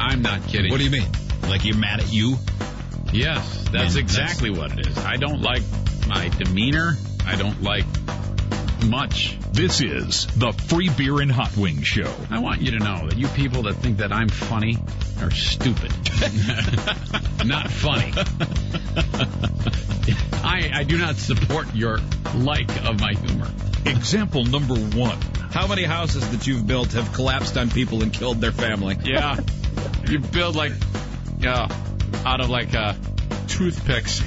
I'm not kidding. What do you mean? Like you're mad at you? Yes, that's exactly what it is. I don't like my demeanor. I don't like much. This is the Free Beer and Hot Wings Show. I want you to know that you people that think that I'm funny are stupid. Not funny. I do not support your like of my humor. Example number 1. How many houses that you've built have collapsed on people and killed their family? Yeah. You build like, out of like toothpicks.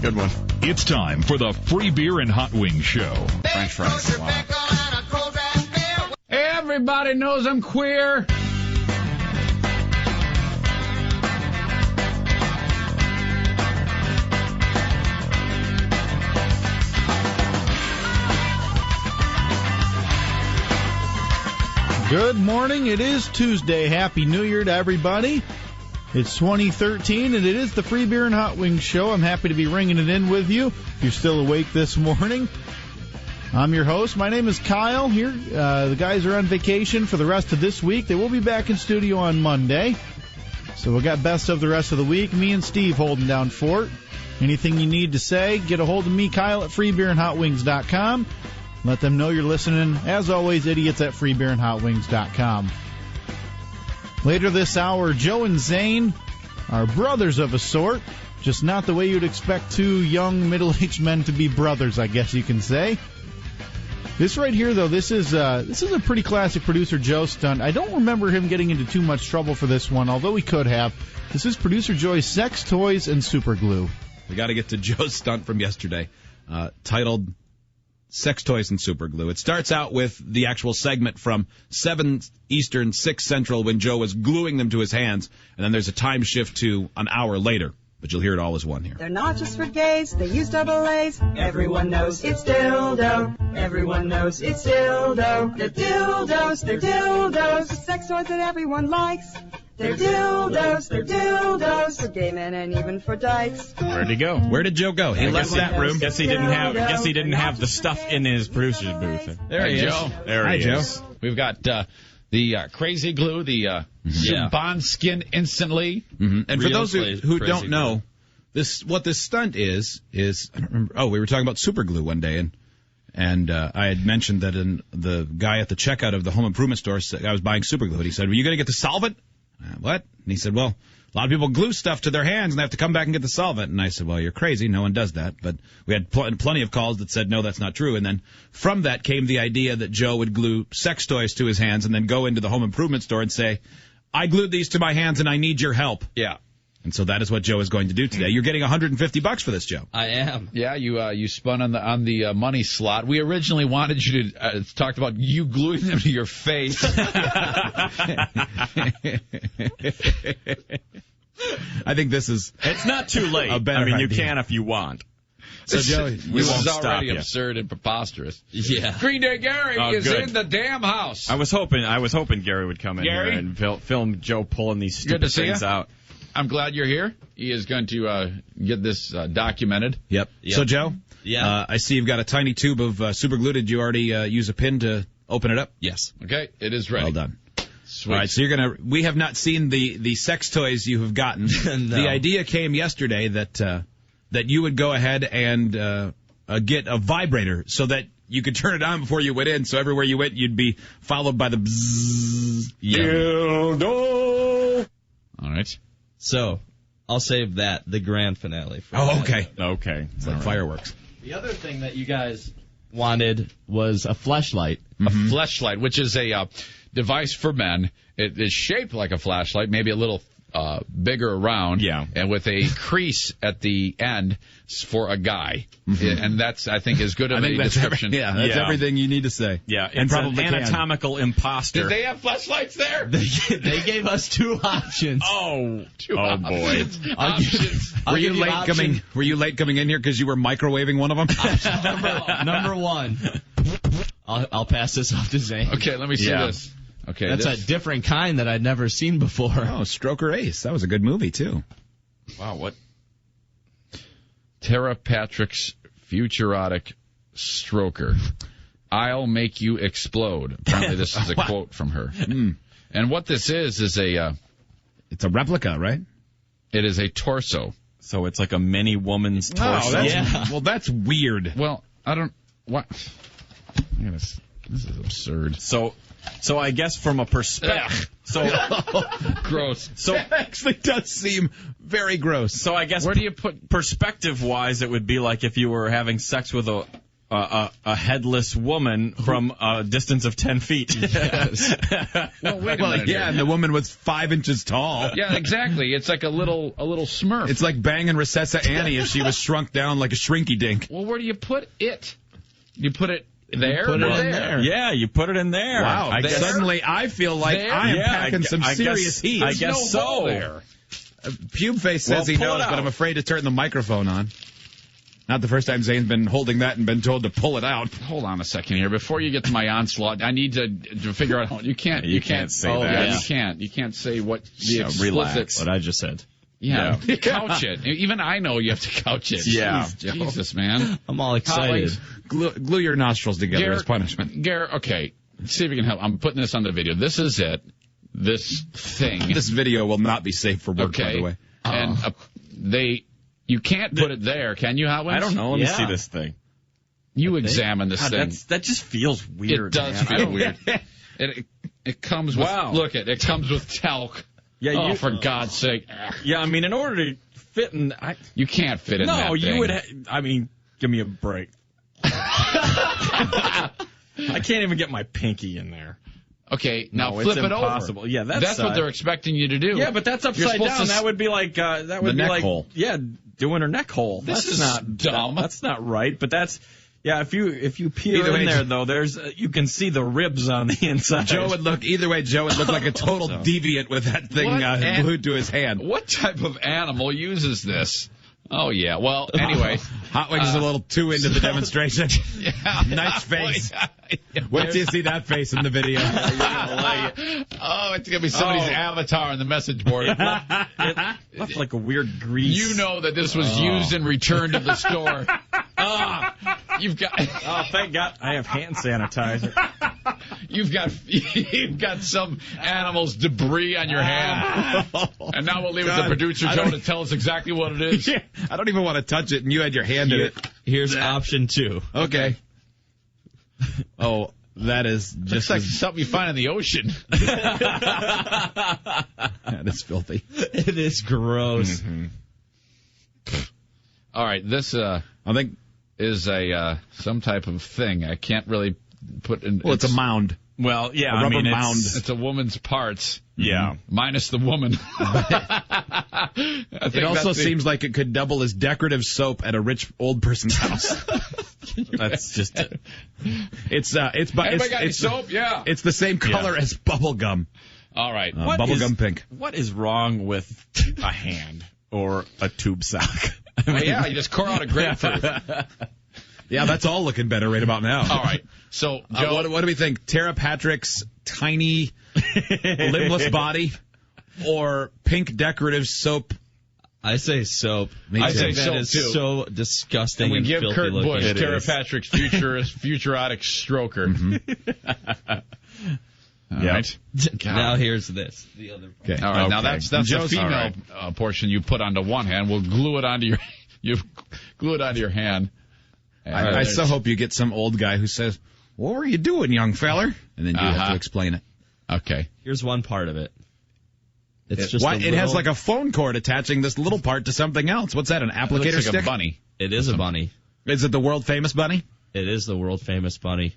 Good one. It's time for the Free Beer and Hot Wings Show. French fries. Wow. Everybody knows I'm queer. Good morning. It is Tuesday. Happy New Year to everybody. It's 2013, and it is the Free Beer and Hot Wings Show. I'm happy to be ringing it in with you if you're still awake this morning. I'm your host. My name is Kyle here. The guys are on vacation for the rest of this week. They will be back in studio on Monday. So we've got best of the rest of the week. Me and Steve holding down fort. Anything you need to say, get a hold of me, Kyle, at freebeerandhotwings.com. Let them know you're listening. As always, idiots at freebeerandhotwings.com. Later this hour, Joe and Zane are brothers of a sort, just not the way you'd expect two young middle-aged men to be brothers, I guess you can say. This right here, though, this is a pretty classic producer Joe stunt. I don't remember him getting into too much trouble for this one, although he could have. This is producer Joy's Sex Toys and Super Glue. We got to get to Joe's stunt from yesterday, titled Sex Toys and Super Glue. It starts out with the actual segment from 7 Eastern, 6 Central when Joe was gluing them to his hands, and then there's a time shift to an hour later. But you'll hear it all as one here. They're not just for gays, they use double A's. Everyone knows it's dildo. Everyone knows it's dildo. They're dildos, they're dildos. The sex toys that everyone likes. They're dildos for gay men and even for dykes. Where'd he go? Where did Joe go? He left that room. Guess he didn't have the stuff in his producer's booth. There he is. Joe. There he is. Joe. We've got the crazy glue, the bond skin instantly. Mm-hmm. And for those who don't know, what this stunt is I don't remember. Oh, we were talking about super glue one day, and I had mentioned that the guy at the checkout of the home improvement store said I was buying super glue, and he said, "Were you going to get the solvent?" What? And he said, "Well, a lot of people glue stuff to their hands and they have to come back and get the solvent." And I said, "Well, you're crazy. No one does that." But we had plenty of calls that said, no, that's not true. And then from that came the idea that Joe would glue sex toys to his hands and then go into the home improvement store and say, "I glued these to my hands and I need your help." Yeah. And so that is what Joe is going to do today. You're getting $150 for this, Joe. I am. Yeah, you spun on the money slot. We originally wanted you to talk about you gluing them to your face. I think this is. It's not too late. A better you idea. can if you want. So Joe, This won't is stop already you. absurd and preposterous. Yeah. Green Day Gary is good. in the damn house. I was hoping Gary would come in Gary? here and film Joe pulling these Good to stupid see things ya. out. I'm glad you're here. He is going to get this documented. Yep. So Joe, Yeah. I see you've got a tiny tube of super glue. Did you already use a pin to open it up? Yes. Okay, it is ready. Well done. Sweet. All right, so we have not seen the sex toys you have gotten. No. The idea came yesterday that you would go ahead and get a vibrator so that you could turn it on before you went in, so everywhere you went, you'd be followed by the bzzz. Dildo. All right. So, I'll save the grand finale for Oh, that. okay. Okay. It's like fireworks. The other thing that you guys wanted was a fleshlight. A fleshlight, which is a device for men. It is shaped like a flashlight, maybe a little bigger around, and with a crease at the end for a guy. And that's, I think, as good of a description. That's everything you need to say. Yeah, and it's probably an anatomical imposter. Did they have flashlights there? They gave us 2 options. Oh boy. Options. Were you late coming in here because you were microwaving one of them? Number 1. I'll pass this off to Zane. Okay, let me see this. Okay, That's a different kind that I'd never seen before. Oh, Stroker Ace. That was a good movie, too. Wow, what? Tara Patrick's Futurotic Stroker. I'll make you explode. Apparently this is a quote from her. And what this is it's a replica, right? It is a torso. So it's like a mini woman's torso. Well, that's weird. Well, I don't. What? This is absurd. So I guess from a perspective. So gross. So it actually does seem very gross. So I guess where do you put perspective-wise? It would be like if you were having sex with a headless woman from a distance of 10 feet. Yes. Well, wait a minute. Yeah, and the woman was 5 inches tall. Yeah, exactly. It's like a little Smurf. It's like banging Recessa Annie if she was shrunk down like a shrinky dink. Well, where do you put it? You put it there? Put it in there. Yeah, you put it in there. Wow. Suddenly I feel like I am packing some serious heat. I guess so. There. Pube Face says he knows, but I'm afraid to turn the microphone on. Not the first time Zane's been holding that and been told to pull it out. Hold on a second here. Before you get to my onslaught, I need to figure out. You can't say that. Yeah, you can't say what the explicit. Relax. What I just said. Yeah. Couch it. Even I know you have to couch it. Yeah. Jeez, Jesus, man. I'm all excited. Glue your nostrils together as punishment. Garrett, okay. See if you can help. I'm putting this on the video. This is it. This thing. This video will not be safe for work, by the way. And you can't put it there, can you, Howard? I don't know. Let me see this thing. You examine this thing. That just feels weird. It does feel weird. It comes with, look it comes with talc. Yeah, for God's sake. Yeah, I mean, in order to fit in... you can't fit in that thing. No, you would... give me a break. I can't even get my pinky in there. Okay, now flip it impossible. over. Yeah, that's what they're expecting you to do. Yeah, but that's upside down. That would be like neck hole. Yeah, doing her neck hole. This is not dumb. That's not right. But that's if you peer in there though, you can see the ribs on the inside. Joe would look like a total deviant with that thing glued to his hand. What type of animal uses this? Oh, yeah. Well, anyway. Hot Wings is a little too into the demonstration. Yeah. Nice face. Wait till you see that face in the video. Oh, it's going to be somebody's avatar on the message board. It left like a weird grease. You know that this was used and returned to the store. You've got... Oh, thank God. I have hand sanitizer. You've got some animal's debris on your hand. And now we'll leave it to producer Joe to tell us exactly what it is. Yeah, I don't even want to touch it, and you had your hand in it. Here's option 2. Okay. Oh, that is just... Looks like something you find in the ocean. That is filthy. It is gross. Mm-hmm. All right, this I think is some type of thing. I can't really put in... Well, it's a mound. Well, yeah, a rubber mound. It's a woman's parts. Yeah. Minus the woman. It also seems like it could double as decorative soap at a rich old person's house. That's just... Anybody got any soap? Yeah. It's the same color as bubble gum. All right. Bubblegum pink. What is wrong with a hand or a tube sock? Yeah, you just core out a grapefruit. Yeah, that's all looking better right about now. All right. So, Joe, what do we think? Tara Patrick's tiny, limbless body or pink decorative soap? I say soap. I say that soap, is too. so disgusting and we and give filthy Kurt looking. Busch Tara Patrick's futurotic stroker. Mm-hmm. All right. Now here's this. The other part. Okay. All right. Now that's the female portion you put onto one hand. We'll glue it onto your hand. I so hope you get some old guy who says, "What were you doing, young feller?" And then you have to explain it. Okay. Here's one part of it. It's just it has like a phone cord attaching this little part to something else. What's that? An applicator it looks like stick? A bunny. It is a bunny. Is it the world famous bunny? It is the world famous bunny.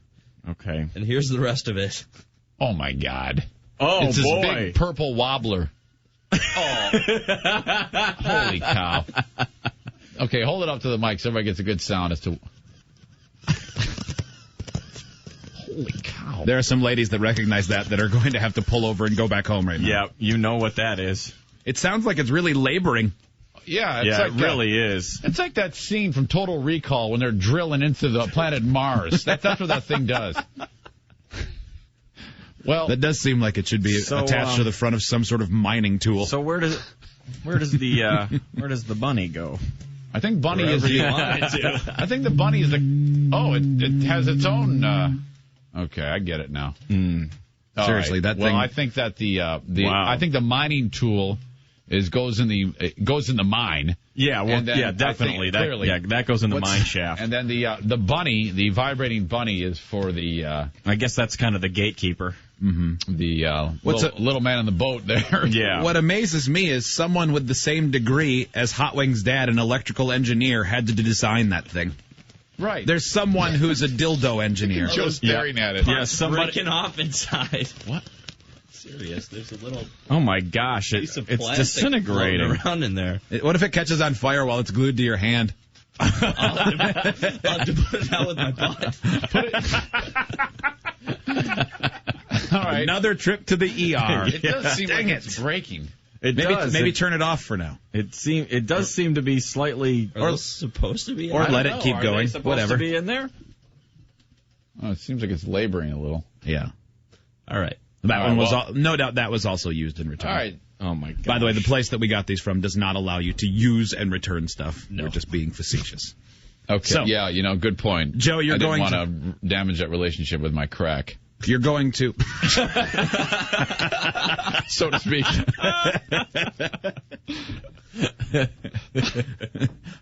Okay. And here's the rest of it. Oh my God. Oh it's boy. This big purple wobbler. Oh. Holy cow. Okay, hold it up to the mic so everybody gets a good sound as to... Holy cow. There are some ladies that recognize that are going to have to pull over and go back home right now. Yeah, you know what that is. It sounds like it's really laboring. Yeah, it really is. It's like that scene from Total Recall when they're drilling into the planet Mars. That's what that thing does. Well, that does seem like it should be attached to the front of some sort of mining tool. So where does the bunny go? I think bunny is the. I think the bunny is the. Oh, it has its own. Okay, I get it now. Seriously, right. that thing. Well, I think that I think the mining tool goes in the mine. Yeah, well, yeah, definitely. That goes in the mine shaft. And then the bunny, the vibrating bunny, is for the. I guess that's kind of the gatekeeper. Mm-hmm. The little man in the boat there. Yeah. What amazes me is someone with the same degree as Hot Wings' dad, an electrical engineer, had to design that thing. Right. There's someone who's a dildo engineer. Joe's staring at it. Yeah, somebody breaking off inside. What? Serious? There's a little Oh my gosh! piece of It's plastic disintegrating. floating around in there. What if it catches on fire while it's glued to your hand? I'll have to put it out with my butt. All right. Another trip to the ER. It does seem like it's breaking. Maybe turn it off for now. It does seem to be slightly. Are those supposed to be? Or let it keep Are going. they supposed Whatever. to be in there? Oh, it seems like it's laboring a little. Yeah. All right. That one was no doubt that was also used in return. All right. Oh my god! By the way, the place that we got these from does not allow you to use and return stuff. No. We're just being facetious. Okay. So- yeah, good point. Joe, you're I didn't going want to damage that relationship with my crack, You're going to. so to speak.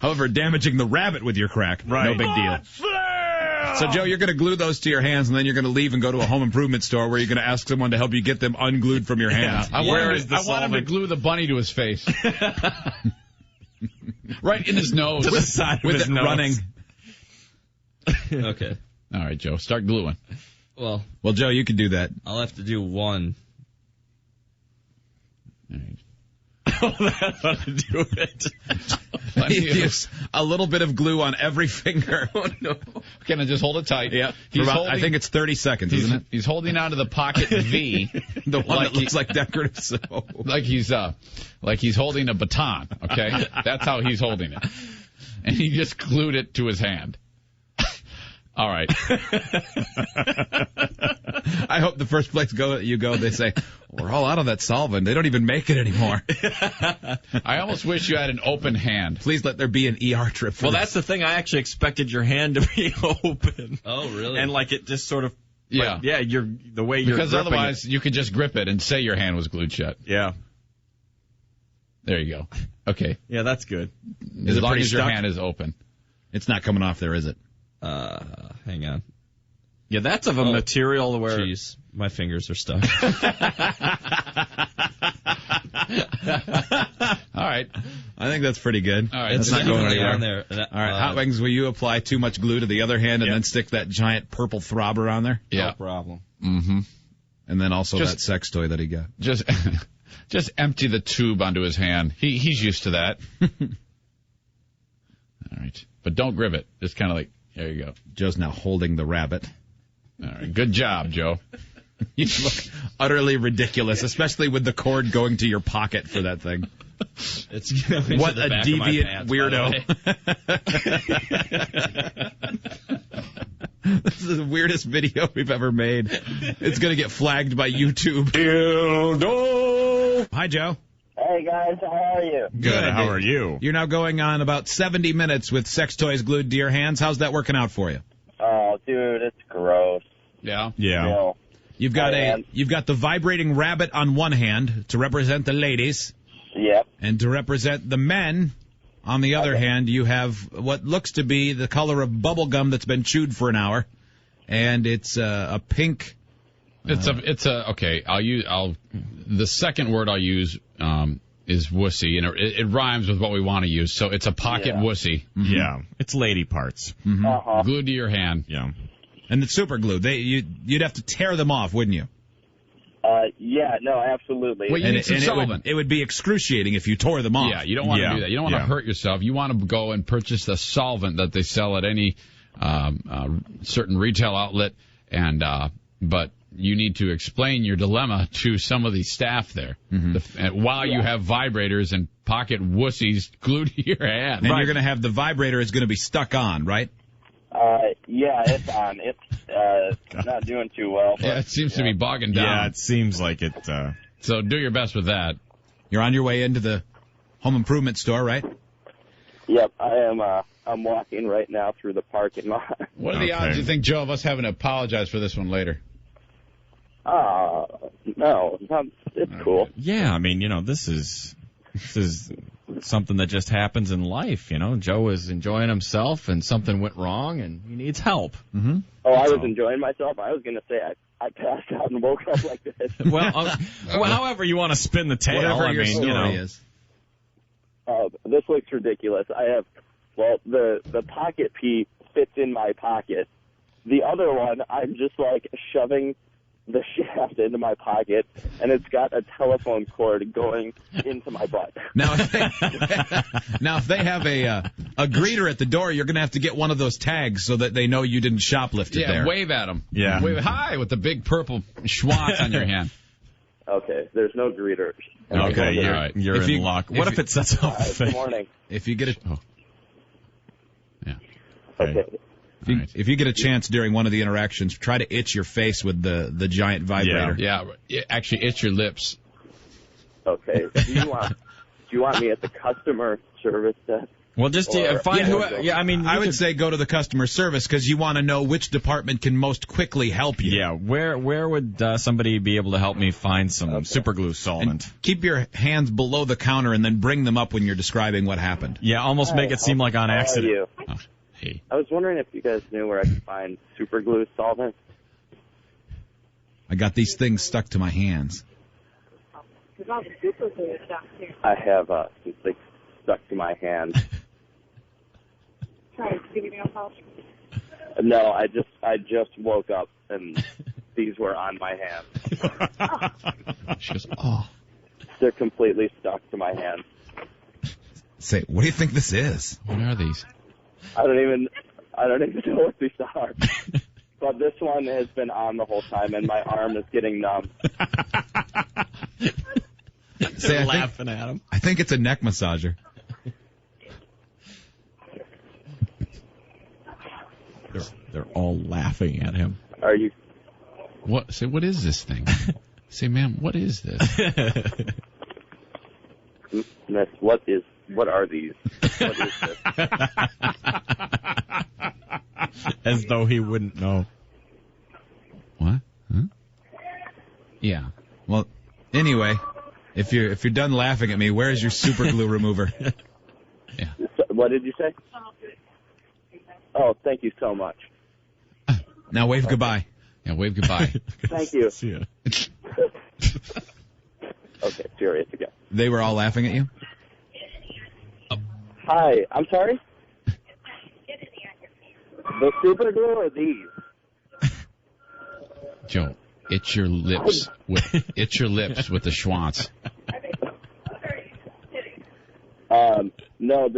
However, damaging the rabbit with your crack, no big deal. So, Joe, you're going to glue those to your hands, and then you're going to leave and go to a home improvement store where you're going to ask someone to help you get them unglued from your hands. I want him to glue the bunny to his face. Right in his nose. To the side with of his it nose. running. Okay. All right, Joe, start gluing. Well, Joe, you can do that. I'll have to do one. All right. That's how to do it. Use a little bit of glue on every finger. Oh, no. Can I just hold it tight? Yeah. Holding, I think it's 30 seconds, isn't it? He's holding onto the pocket V. The one that looks like decorative soap. Like he's holding a baton, okay? That's how he's holding it. And he just glued it to his hand. All right. I hope the first place you go, they say, we're all out of that solvent. They don't even make it anymore. I almost wish you had an open hand. Please let there be an ER trip for Well, this. that's the thing. I actually expected your hand to be open. Oh, really? And like it just sort of. Yeah. Like, yeah. The way you're Because gripping otherwise you could just grip it and say your hand was glued shut. it. Yeah. There you go. Okay. Yeah, that's good. As it long pretty as your stuck? hand is open. It's not coming off there, is it? Hang on. Yeah, that's of a material where. Jeez, my fingers are stuck. All right. I think that's pretty good. All right. That's not going anywhere. on there. All right, Hot Wings, will you apply too much glue to the other hand and then stick that giant purple throbber on there? Yeah. No problem. Mm-hmm. And then also Just- that sex toy that he got. Just empty the tube onto his hand. He's used to that. All right. But don't grip it. Just kind of like, there you go. Joe's now holding the rabbit. All right. Good job, Joe. You look utterly ridiculous, especially with the cord going to your pocket for that thing. It's going What to the a back of my deviant pants, by the weirdo. This is the weirdest video we've ever made. It's going to get flagged by YouTube. Hi, Joe. Hey guys, how are you? Good. How are you? You're now going on about 70 minutes with sex toys glued to your hands. How's that working out for you? Oh, dude, it's gross. Yeah. Yeah. Still. You've got the vibrating rabbit on one hand to represent the ladies, Yep. and to represent the men on the other hand, you have what looks to be the color of bubble gum that's been chewed for an hour, and it's a pink. Okay. The second word I'll use is wussy, and it rhymes with what we want to use. So it's a pocket wussy. Mm-hmm. Yeah. It's lady parts. Mm-hmm. Uh-huh. Glued to your hand. Yeah. And it's super glue. You'd have to tear them off, wouldn't you? Yeah, no, absolutely. Wait, you need some solvent. It would be excruciating if you tore them off. Yeah, you don't want to do that. You don't want to hurt yourself. You want to go and purchase the solvent that they sell at any certain retail outlet, but you need to explain your dilemma to some of the staff there while you have vibrators and pocket wussies glued to your hand. And you're going to have the vibrator is going to be stuck on, right? Yeah, it's on. It's not doing too well. But, Yeah, it seems to be bogging down. Yeah, it seems like it. So do your best with that. You're on your way into the home improvement store, right? Yep, I am. I'm walking right now through the parking lot. What are the odds you think, Joe, of us having to apologize for this one later? No, it's cool. Yeah, I mean, this is something that just happens in life. Joe is enjoying himself, and something went wrong, and he needs help. Mm-hmm. Oh, I was enjoying myself. I was going to say I passed out and woke up like this. Well, however you want to spin the tale. Whatever your story is. This looks ridiculous. The pocket pee fits in my pocket. The other one, I'm just like shoving the shaft into my pocket, and it's got a telephone cord going into my butt. Now, if they have a greeter at the door, you're going to have to get one of those tags so that they know you didn't shoplift it there. Yeah, wave at them. Yeah. Wave hi with the big purple schwanz on your hand. Okay, there's no greeters. Okay, you're in luck. What if it sets off the Good thing? morning. If you get a... Yeah. Okay. If you get a chance during one of the interactions, try to itch your face with the giant vibrator. Yeah, actually itch your lips. Okay. Do you want me at the customer service desk? Well, just find who. Yeah, I mean, I would say go to the customer service because you want to know which department can most quickly help you. Yeah, where would somebody be able to help me find some super glue solvent? And keep your hands below the counter and then bring them up when you're describing what happened. Yeah, almost make it seem like on accident. How are you? Hey. I was wondering if you guys knew where I could find super glue solvent. I got these things stuck to my hands. I have some things stuck to my hand. No, I just woke up and these were on my hand. She goes, oh. They're completely stuck to my hand. Say, what do you think this is? What are these? I don't even know what these are. But this one has been on the whole time, and my arm is getting numb. They're laughing at him. I think it's a neck massager. They're all laughing at him. Are you? What? Say, what is this thing? Say, ma'am, what is this? Miss, what are these? What is this? As though he wouldn't know. What? Huh? Yeah. Well, anyway, if you're done laughing at me, where's your super glue remover? Yeah. So, what did you say? Oh, thank you so much. Now wave goodbye. Yeah, wave goodbye. Thank you. See ya. Okay, serious again. They were all laughing at you? Hi, I'm sorry? The super glue or these? Joe, itch your lips with the schwanz. No,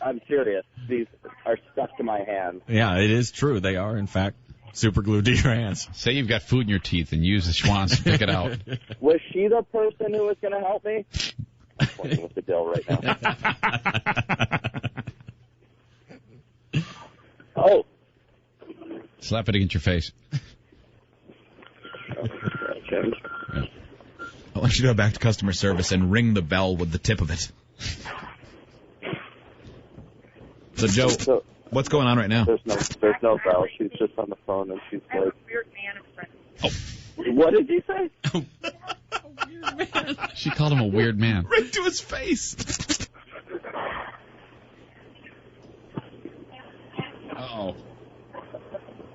I'm serious. These are stuck to my hand. Yeah, it is true. They are, in fact, super glued to your hands. Say you've got food in your teeth and use the schwanz to pick it out. Was she the person who was going to help me? I'm pointing with the bill right now. Oh. Slap it against your face. Change. Yeah. I want you to go back to customer service and ring the bell with the tip of it. So, Joe, what's going on right now? There's no bell. She's just on the phone and she's like, oh. What did you say? Weird man. She called him a weird man. Right to his face. Uh-oh.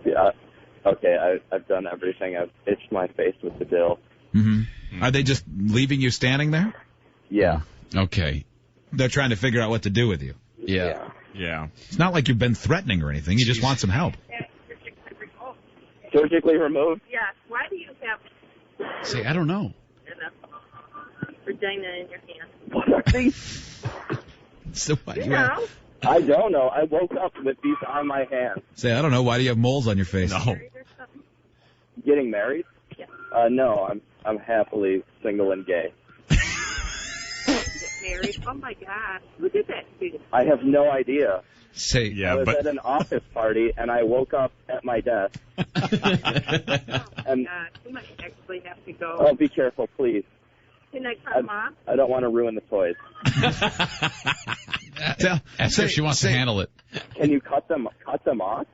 Yeah. Okay, I've done everything. I've itched my face with the dill. Mm-hmm. Are they just leaving you standing there? Yeah. Okay. They're trying to figure out what to do with you. Yeah. Yeah. It's not like you've been threatening or anything. You just want some help. Surgically removed? Yes. Why do you have Say, I don't know. vagina in your hand? What are these? So why do you know? I don't know. I woke up with these on my hand. Say, I don't know. Why do you have moles on your face? No. Getting married? Yeah. No, I'm happily single and gay. Married? Oh my God! Who did that to you? I have no idea. Say, Yeah, I was but at an office party and I woke up at my desk. And God, we might actually have to go. oh, be careful, please. Can I come on? I don't want to ruin the toys. ask her if she wants to handle it. Can you cut them off?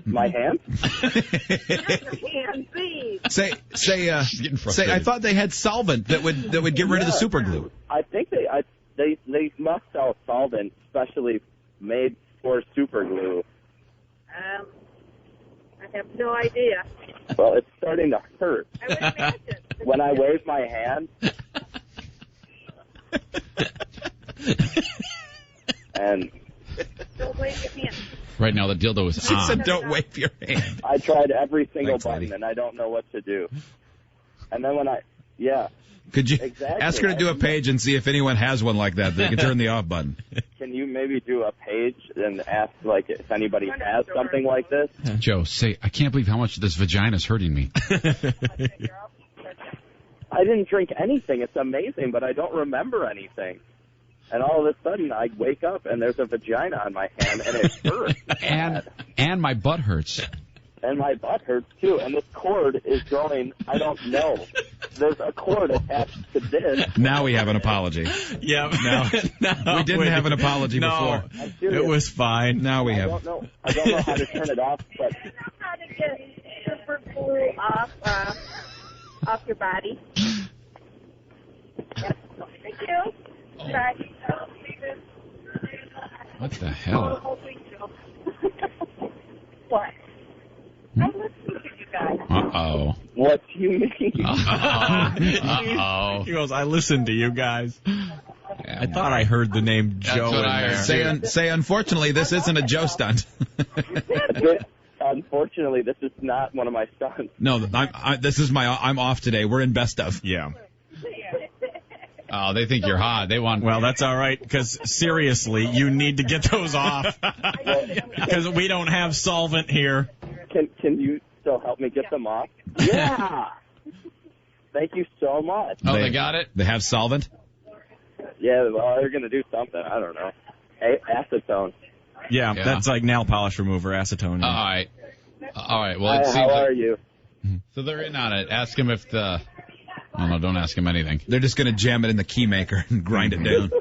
My hand? Say, I thought they had solvent that would get rid of the super glue. I think they must sell solvent specially made for super glue. I have no idea. Well, it's starting to hurt. I would imagine. When I wave my hand. And don't wave your hand. Right now, the dildo is She on. said, "Don't wave your hand." I tried every single Thanks, button, lady. and I don't know what to do. And then Could you exactly. ask her to do a page and see if anyone has one like that? They can turn the off button. Can you maybe do a page and ask if anybody has something like this? Joe, say, I can't believe how much this vagina is hurting me. I didn't drink anything. It's amazing, but I don't remember anything. And all of a sudden, I wake up and there's a vagina on my hand, and it hurts. and my butt hurts. And my butt hurts too. And this cord is going. I don't know. There's a cord attached to this. Now we have an apology. Yeah. No, we didn't have an apology before. It was fine. Now we I have. don't know how to turn it off, but I don't know how to get super glue off your body. Yes. Thank you. Try. What the hell? What? I'm listening to you guys. Uh-oh. What do you mean? Uh-oh. He goes, I listened to you guys. I thought I heard the name Joe in there. Say, unfortunately, this isn't a Joe stunt. Unfortunately, this is not one of my stunts. No, I'm off today. We're in best of. Yeah. Oh, they think you're hot. They want. Well, that's all right, because seriously, you need to get those off. Because we don't have solvent here. Can you still help me get them off? Yeah. Thank you so much. Oh, they got it? They have solvent? Yeah, well, they're going to do something. I don't know. Acetone. Yeah, that's like nail polish remover, acetone. All right. Well, Hi, how are you? So they're in on it. Ask them if the. Oh, no, don't ask him anything. They're just going to jam it in the key maker and grind it down.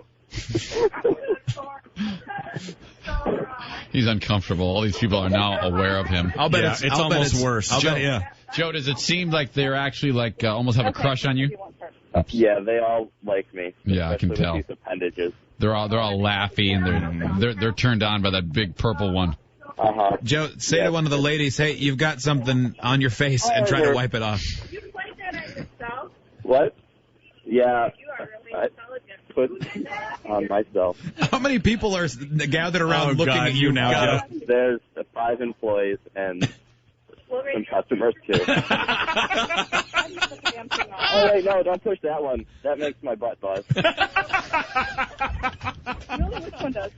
He's uncomfortable. All these people are now aware of him. I'll bet it's almost worse. Joe, does it seem like they're actually almost have a crush on you? Yeah, they all like me. Yeah, I can tell. These appendages. They're all laughy and they're turned on by that big purple one. Uh-huh. Joe, say to one of the ladies, "Hey, you've got something on your face," and try to wipe it off. You played that on yourself? What? Yeah. You are really intelligent. Put on myself. How many people are gathered around looking at you now, Joe? There's 5 employees and some customers, too. Oh, wait, no, don't push that one. That makes my butt buzz. Really? Which one does?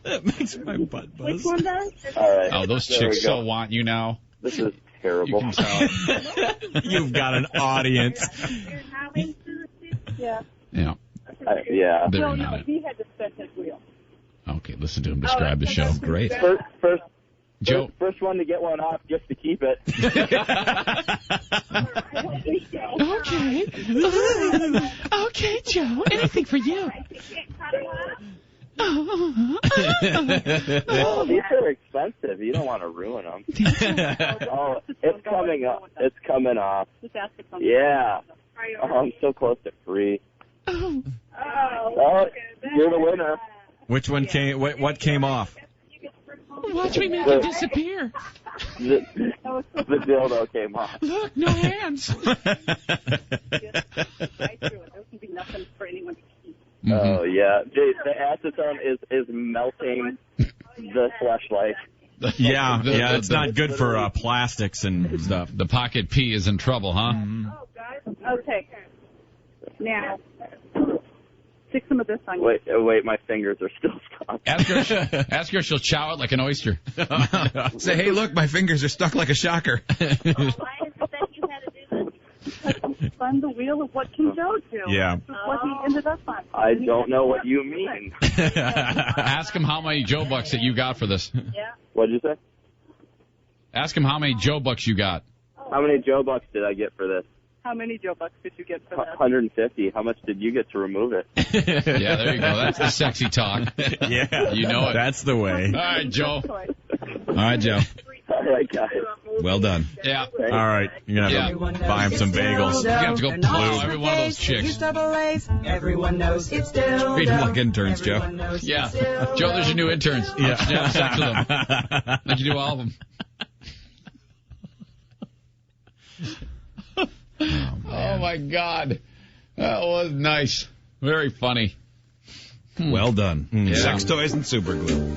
That makes my butt buzz. Which one does? All right. Oh, those chicks so want you now. This is terrible. You can tell. You've got an audience. Yeah. Yeah. Yeah. They're in on it. He had to spin his wheel. Okay, listen to him describe the show. Great. Joe. First one to get one off just to keep it. Okay, Joe. Anything for you. Well, these are expensive. You don't want to ruin them. Oh, it's coming up. It's coming off. Yeah. Oh, I'm so close to free. Oh, you're the winner. Which one came? What came off? Watch me make it disappear. The dildo came off. Look, no hands. Oh yeah, the acetone is melting the fleshlight. Yeah, it's not good for plastics and stuff. The pocket P is in trouble, huh? Okay. Now, stick some of this on you. Wait, my fingers are still stuck. Ask her if she'll chow it like an oyster. Say, hey, look, my fingers are stuck like a shocker. Why is it that you had to do this? Spun the wheel of what can Joe do? Yeah. What he ended up on. I don't know what you mean. Ask him how many Joe bucks that you got for this. Yeah. What'd you say? Ask him how many Joe bucks you got. How many Joe bucks did I get for this? How many Joe bucks did you get for that? 150. How much did you get to remove it? Yeah, there you go. That's the sexy talk. Yeah. You know it. That's the way. All right, Joe. right, Joe. All right, guys. Well done. Yeah. All right, you're going to have to buy him some bagels. You have to go plow every one of those chicks. Everyone knows it's dildo. Treat them like interns, Joe. Yeah. Joe, there's your new interns. Yeah. Have sex with them. Like you do all of them. Oh, my God. That was nice. Very funny. Well done. Yeah. Sex toys and super glue.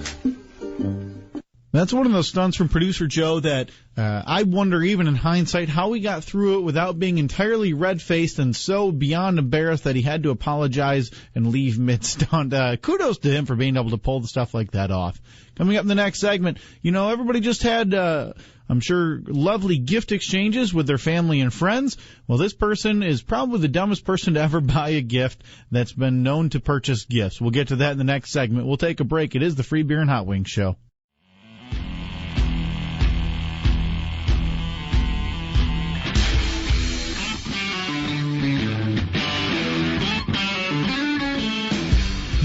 That's one of those stunts from producer Joe that I wonder, even in hindsight, how he got through it without being entirely red-faced and so beyond embarrassed that he had to apologize and leave mid-stunt. Kudos to him for being able to pull the stuff like that off. Coming up in the next segment, everybody just had, I'm sure, lovely gift exchanges with their family and friends. Well, this person is probably the dumbest person to ever buy a gift that's been known to purchase gifts. We'll get to that in the next segment. We'll take a break. It is the Free Beer and Hot Wings Show.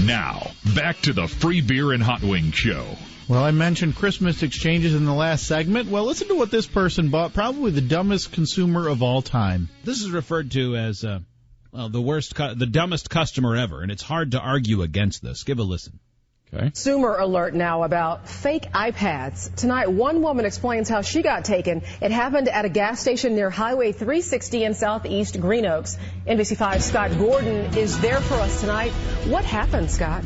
Now, back to the Free Beer and Hot Wing Show. Well, I mentioned Christmas exchanges in the last segment. Well, listen to what this person bought, probably the dumbest consumer of all time. This is referred to as the dumbest customer ever, and it's hard to argue against this. Give a listen. Okay. Consumer alert now about fake iPads. Tonight, one woman explains how she got taken. It happened at a gas station near Highway 360 in southeast Green Oaks. NBC5's Scott Gordon is there for us tonight. What happened, Scott?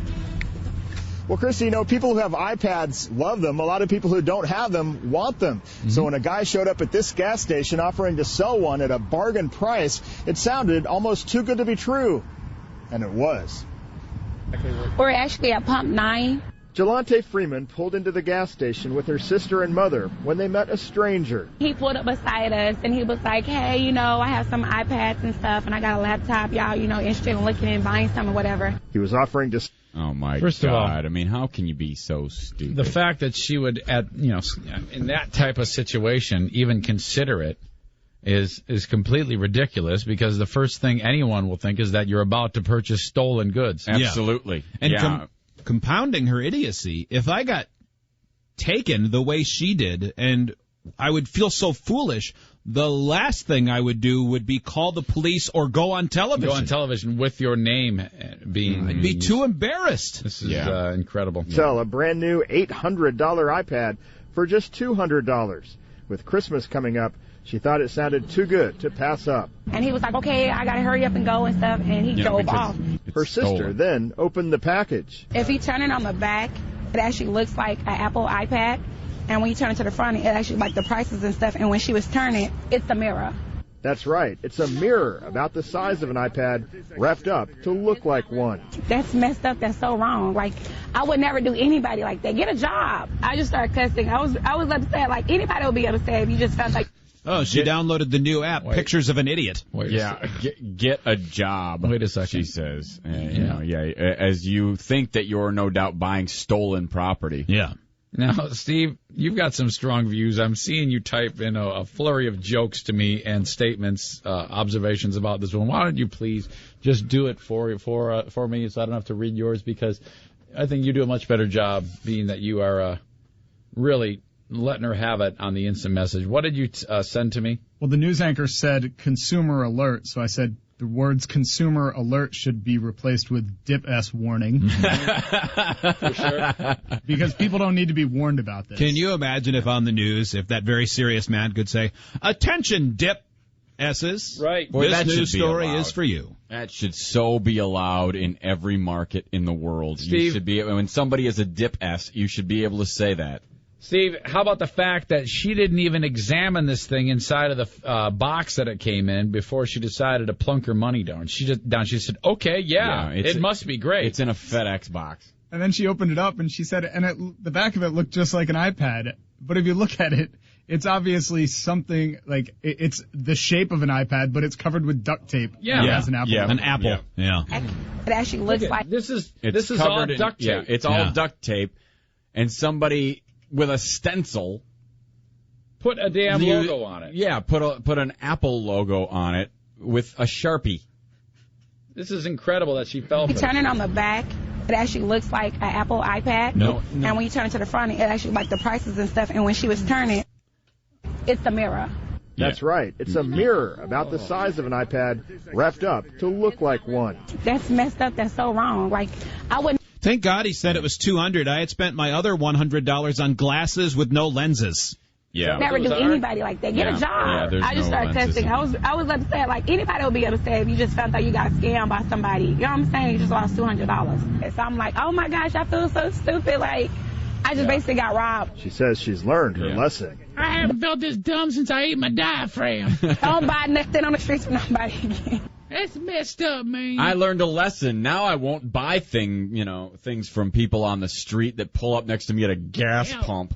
Well, Christy, people who have iPads love them. A lot of people who don't have them want them. Mm-hmm. So when a guy showed up at this gas station offering to sell one at a bargain price, it sounded almost too good to be true. And it was. We're actually at Pump 9. Jelante Freeman pulled into the gas station with her sister and mother when they met a stranger. He pulled up beside us and he was like, hey, I have some iPads and stuff and I got a laptop. Y'all, interested in looking and buying some or whatever. He was offering to... Oh, my First God. of all, I mean, how can you be so stupid? The fact that she would, in that type of situation, even consider it is completely ridiculous, because the first thing anyone will think is that you're about to purchase stolen goods. Absolutely. And compounding her idiocy, if I got taken the way she did, and I would feel so foolish, the last thing I would do would be call the police or go on television. Go on television with your name being... I'd be too embarrassed. This is incredible. Sell a brand new $800 iPad for just $200. With Christmas coming up, she thought it sounded too good to pass up. And he was like, okay, I got to hurry up and go and stuff, and he drove off. Her sister then opened the package. If you turn it on the back, it actually looks like an Apple iPad. And when you turn it to the front, it actually like the prices and stuff. And when she was turning, it's a mirror. That's right. It's a mirror about the size of an iPad wrapped up to look like one. That's messed up. That's so wrong. Like, I would never do anybody like that. Get a job. I just started cussing. I was upset. Like, anybody would be upset if you just felt like... Oh, she downloaded the new app, Pictures of an Idiot. Get a job. Wait a second. She says. As you think that you're no doubt buying stolen property. Yeah. Now, Steve, you've got some strong views. I'm seeing you type in a flurry of jokes to me and statements, observations about this one. Why don't you please just do it for me so I don't have to read yours, because I think you do a much better job, being that you are really letting her have it on the instant message. What did you send to me? Well, the news anchor said consumer alert, so I said the words consumer alert should be replaced with dip S warning. For sure. Because people don't need to be warned about this. Can you imagine if on the news, if that very serious man could say, attention dip S's. Right. Boy, this news story is for you. That should so be allowed in every market in the world. Steve, you should be, when somebody is a dip S, you should be able to say that. Steve, how about the fact that she didn't even examine this thing inside of the box that it came in before she decided to plunk her money down? She said, okay, it must be great. It's in a FedEx box. And then she opened it up and she said, the back of it looked just like an iPad. But if you look at it, it's obviously something like it's the shape of an iPad, but it's covered with duct tape. Yeah. As an apple. Yeah, an apple. Yeah. It actually looks like this is all duct tape. Yeah, it's all duct tape, and somebody with a stencil put a damn logo on it. Yeah, put an Apple logo on it. with a Sharpie. This is incredible that she fell for it. Turn it on the back, It actually looks like an Apple iPad. No. And when you turn it to the front, it actually like the prices and stuff. And when she was turning, it's a mirror. That's right. It's a mirror about the size of an iPad wrapped up to look like one. That's messed up. That's so wrong. Like, I wouldn't. Thank God he said it was $200. I had spent my other $100 on glasses with no lenses. Yeah. Never do anybody like that. Get a job. Yeah, I just started cussing. I was upset. Like, anybody would be upset if you just found out you got scammed by somebody. You know what I'm saying? You just lost $200. So I'm like, oh my gosh, I feel so stupid. Like, I just basically got robbed. She says she's learned her lesson. I haven't felt this dumb since I ate my diaphragm. Don't buy nothing on the streets with nobody again. That's messed up, man. I learned a lesson. Now I won't buy things from people on the street that pull up next to me at a gas pump.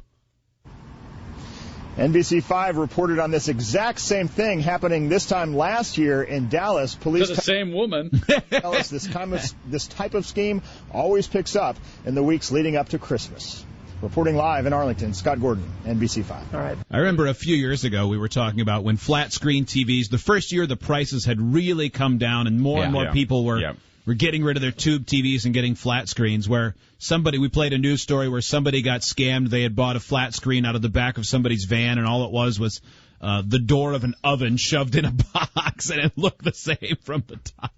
NBC5 reported on this exact same thing happening this time last year in Dallas. Police to the same woman. tell us this type of scheme always picks up in the weeks leading up to Christmas. Reporting live in Arlington, Scott Gordon, NBC5. All right. I remember a few years ago we were talking about when flat screen TVs, the first year the prices had really come down and more people were getting rid of their tube TVs and getting flat screens, where we played a news story where somebody got scammed. They had bought a flat screen out of the back of somebody's van, and all it was the door of an oven shoved in a box, and it looked the same from the top.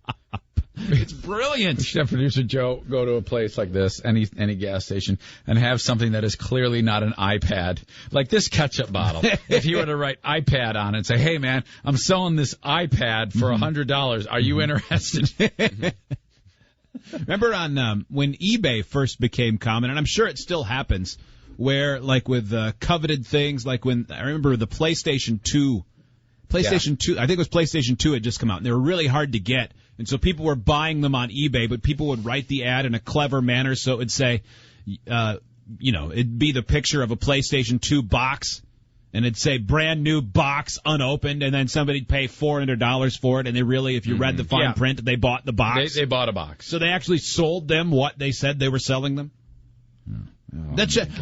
It's brilliant. Chef Producer Joe, go to a place like this, any gas station, and have something that is clearly not an iPad, like this ketchup bottle. If you were to write iPad on it and say, hey, man, I'm selling this iPad for $100. Are you interested? Remember on when eBay first became common, and I'm sure it still happens, where like with coveted things, like when I remember the PlayStation 2, I think it was PlayStation 2 had just come out, and they were really hard to get. And so people were buying them on eBay, but people would write the ad in a clever manner. So it would say, it'd be the picture of a PlayStation 2 box, and it'd say brand new box unopened, and then somebody'd pay $400 for it. And they really, if you read the fine print, they bought the box. They bought a box. So they actually sold them what they said they were selling them.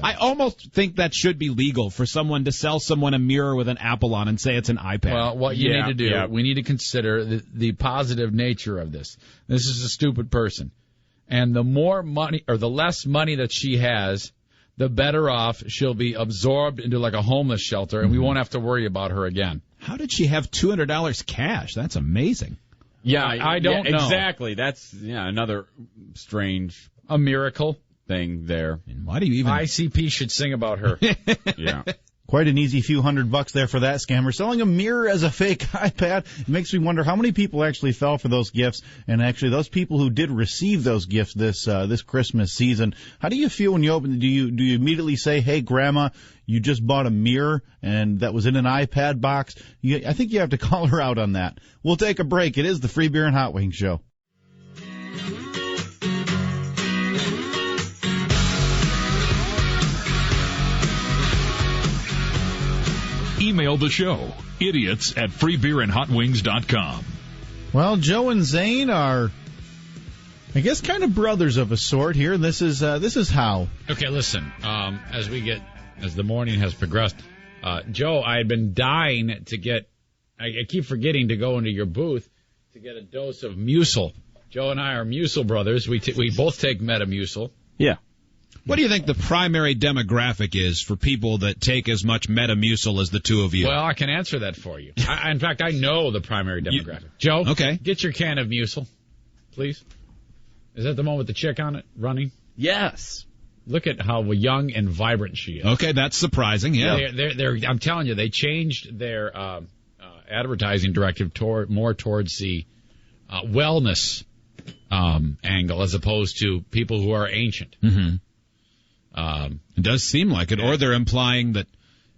I almost think that should be legal for someone to sell someone a mirror with an apple on and say it's an iPad. Well, what you need to do, we need to consider the positive nature of this. This is a stupid person. And the more money or the less money that she has, the better off she'll be absorbed into like a homeless shelter, and we won't have to worry about her again. How did she have $200 cash? That's amazing. Yeah, I don't know. Exactly. That's another strange... A miracle. Thing there. And why do you even... ICP should sing about her. Yeah. Quite an easy few $100 there for that scammer. Selling a mirror as a fake iPad. It makes me wonder how many people actually fell for those gifts, and actually those people who did receive those gifts this Christmas season. How do you feel when you open it? Do you immediately say, hey, Grandma, you just bought a mirror and that was in an iPad box? I think you have to call her out on that. We'll take a break. It is the Free Beer and Hot Wings Show. Email the show, idiots@freebeerandhotwings.com. Well, Joe and Zane are, I guess, kind of brothers of a sort here. This is how. Okay, listen. As the morning has progressed, Joe, I had been dying to get. I keep forgetting to go into your booth to get a dose of Musil. Joe and I are Musil brothers. We both take Metamucil. Yeah. What do you think the primary demographic is for people that take as much Metamucil as the two of you? Well, I can answer that for you. In fact, I know the primary demographic. Joe, okay, get your can of Musil, please. Is that the one with the chick on it running? Yes. Look at how young and vibrant she is. Okay, that's surprising, yeah. They're, I'm telling you, they changed their advertising directive more towards the wellness angle as opposed to people who are ancient. Mm-hmm. It does seem like it, or they're implying that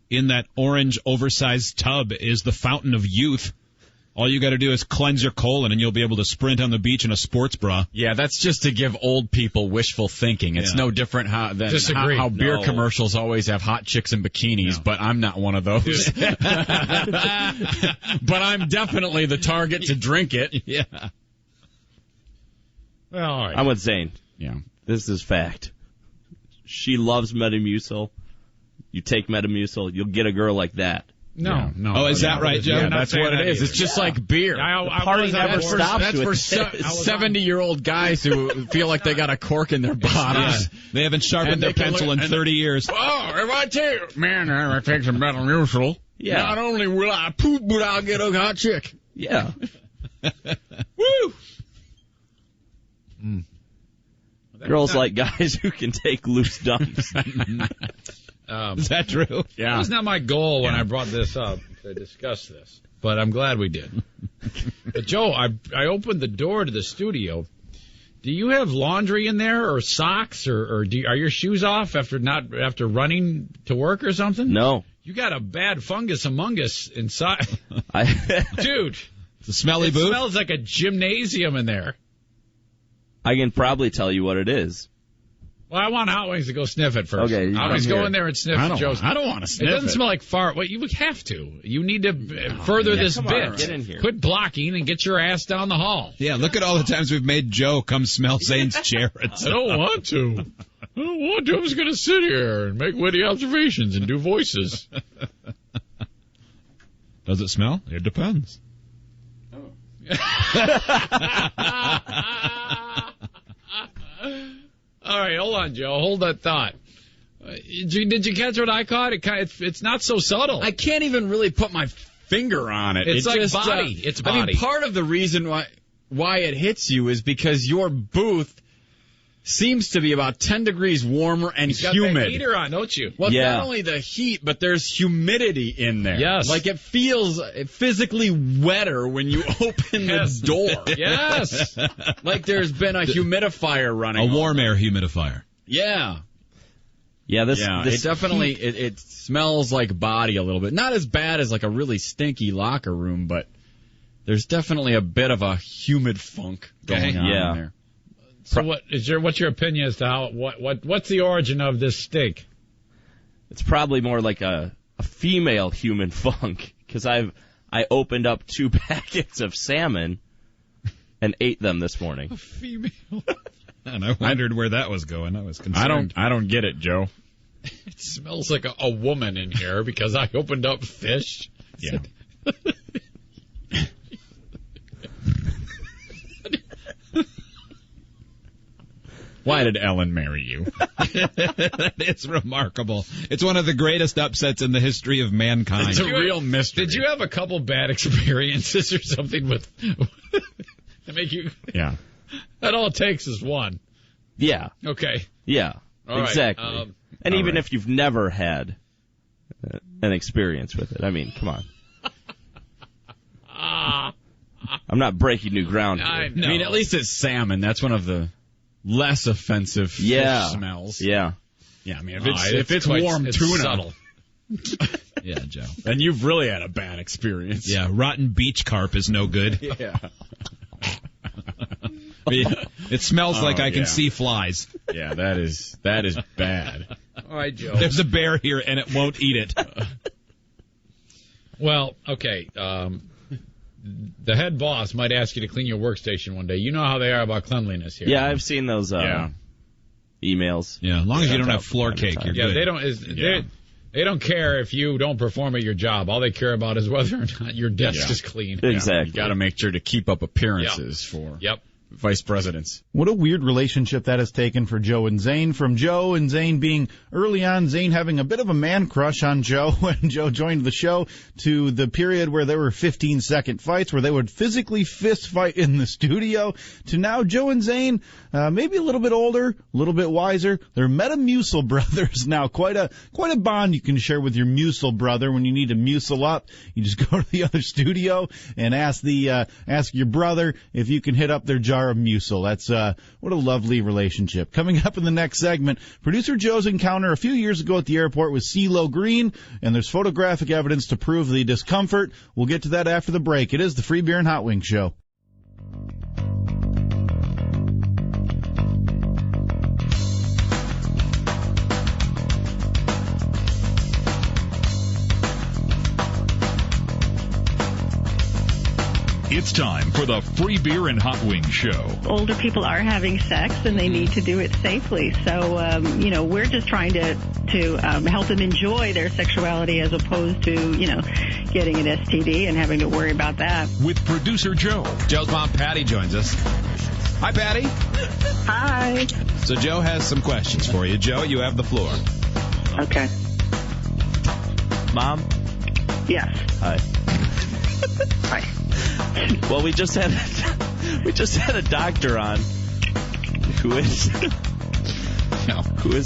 in that orange oversized tub is the fountain of youth. All you got to do is cleanse your colon, and you'll be able to sprint on the beach in a sports bra. Yeah, that's just to give old people wishful thinking. It's no different than how beer commercials always have hot chicks in bikinis, but I'm not one of those. But I'm definitely the target to drink it. Yeah. Well, all right. I'm with Zane. Yeah. This is fact. She loves Metamucil. You take Metamucil, you'll get a girl like that. No. Oh, is that right, Joe? Yeah, that's what it is. It's just like beer. Party never stops That's for 70-year-old guys who feel like they got a cork in their bottoms. They haven't sharpened their pencil in 30 years. Oh, if I tell you, man, I take some Metamucil. Yeah. Not only will I poop, but I'll get a hot chick. Yeah. Woo! Girls like guys who can take loose dumps. Is that true? Yeah. That was not my goal when I brought this up to discuss this, but I'm glad we did. But Joe, I opened the door to the studio. Do you have laundry in there, or socks, or are your shoes off after running to work or something? No. You got a bad fungus among us inside, dude. It's a smelly boot. It smells like a gymnasium in there. I can probably tell you what it is. Well, I want Hot Wings to go sniff it first. Okay, Hot Wings, go in there and sniff Joe's. I don't want to sniff it. It doesn't smell like fart. Well, you have to. You need to further this bit. Get in here. Quit blocking and get your ass down the hall. Yeah, look at all the times we've made Joe come smell Zane's chair. I don't want to. I don't want to. I'm just going to sit here and make witty observations and do voices. Does it smell? It depends. All right, hold on, Joe. Hold that thought. Did you catch what I caught? It's not so subtle. I can't even really put my finger on it. It's like just, body. It's body. I mean, part of the reason why it hits you is because your booth seems to be about 10 degrees warmer and You've got humid. the heater on, don't you? Well, not only the heat, but there's humidity in there. Yes. Like it feels physically wetter when you open the door. Yes. Like there's been a humidifier running. A warm air humidifier. Yeah. Yeah, this it definitely it smells like body a little bit. Not as bad as like a really stinky locker room, but there's definitely a bit of a humid funk going on in there. So what's your opinion as to what's the origin of this stink? It's probably more like a female human funk, because I opened up 2 packets of salmon and ate them this morning. A female. And I wondered where that was going. I was concerned. I don't get it, Joe. It smells like a woman in here because I opened up fish. Yeah. Why did Ellen marry you? It's remarkable. It's one of the greatest upsets in the history of mankind. It's a real mystery. Did you have a couple bad experiences or something with to make you? Yeah. That all it takes is one. Yeah. Okay. Yeah. All right. Exactly. And even if you've never had an experience with it, I mean, come on. I'm not breaking new ground here. I mean, at least it's salmon. That's one of the less offensive fish smells. Yeah. Yeah, I mean, if it's warm it's tuna. Subtle. Yeah, Joe. Then you've really had a bad experience. Yeah, rotten beach carp is no good. Yeah. It smells like I can see flies. Yeah, that is bad. All right, Joe. There's a bear here and it won't eat it. Well, okay. The head boss might ask you to clean your workstation one day. You know how they are about cleanliness here. Yeah, I've seen those emails. Yeah, as long as you don't have floor cake, you're good. They don't care if you don't perform at your job. All they care about is whether or not your desk is clean. Exactly. You got to make sure to keep up appearances for vice presidents. What a weird relationship that has taken for Joe and Zane. From Joe and Zane being early on, Zane having a bit of a man crush on Joe when Joe joined the show, to the period where there were 15-second fights where they would physically fist fight in the studio, to now Joe and Zane, maybe a little bit older, a little bit wiser. They're Metamucil brothers now. Quite a bond you can share with your Mucil brother when you need to Mucil up. You just go to the other studio and ask your brother if you can hit up their jar of Mucil. That's what a lovely relationship. Coming up in the next segment, producer Joe's encounter a few years ago at the airport with CeeLo Green, and there's photographic evidence to prove the discomfort. We'll get to that after the break. It is the Free Beer and Hot Wings Show. It's time for the Free Beer and Hot Wings Show. Older people are having sex, and they need to do it safely. So, we're just trying to help them enjoy their sexuality as opposed to, getting an STD and having to worry about that. With producer Joe. Joe's mom, Patty, joins us. Hi, Patty. Hi. So Joe has some questions for you. Joe, you have the floor. Okay. Mom? Yes. Hi. Hi. Well, we just had a doctor on who is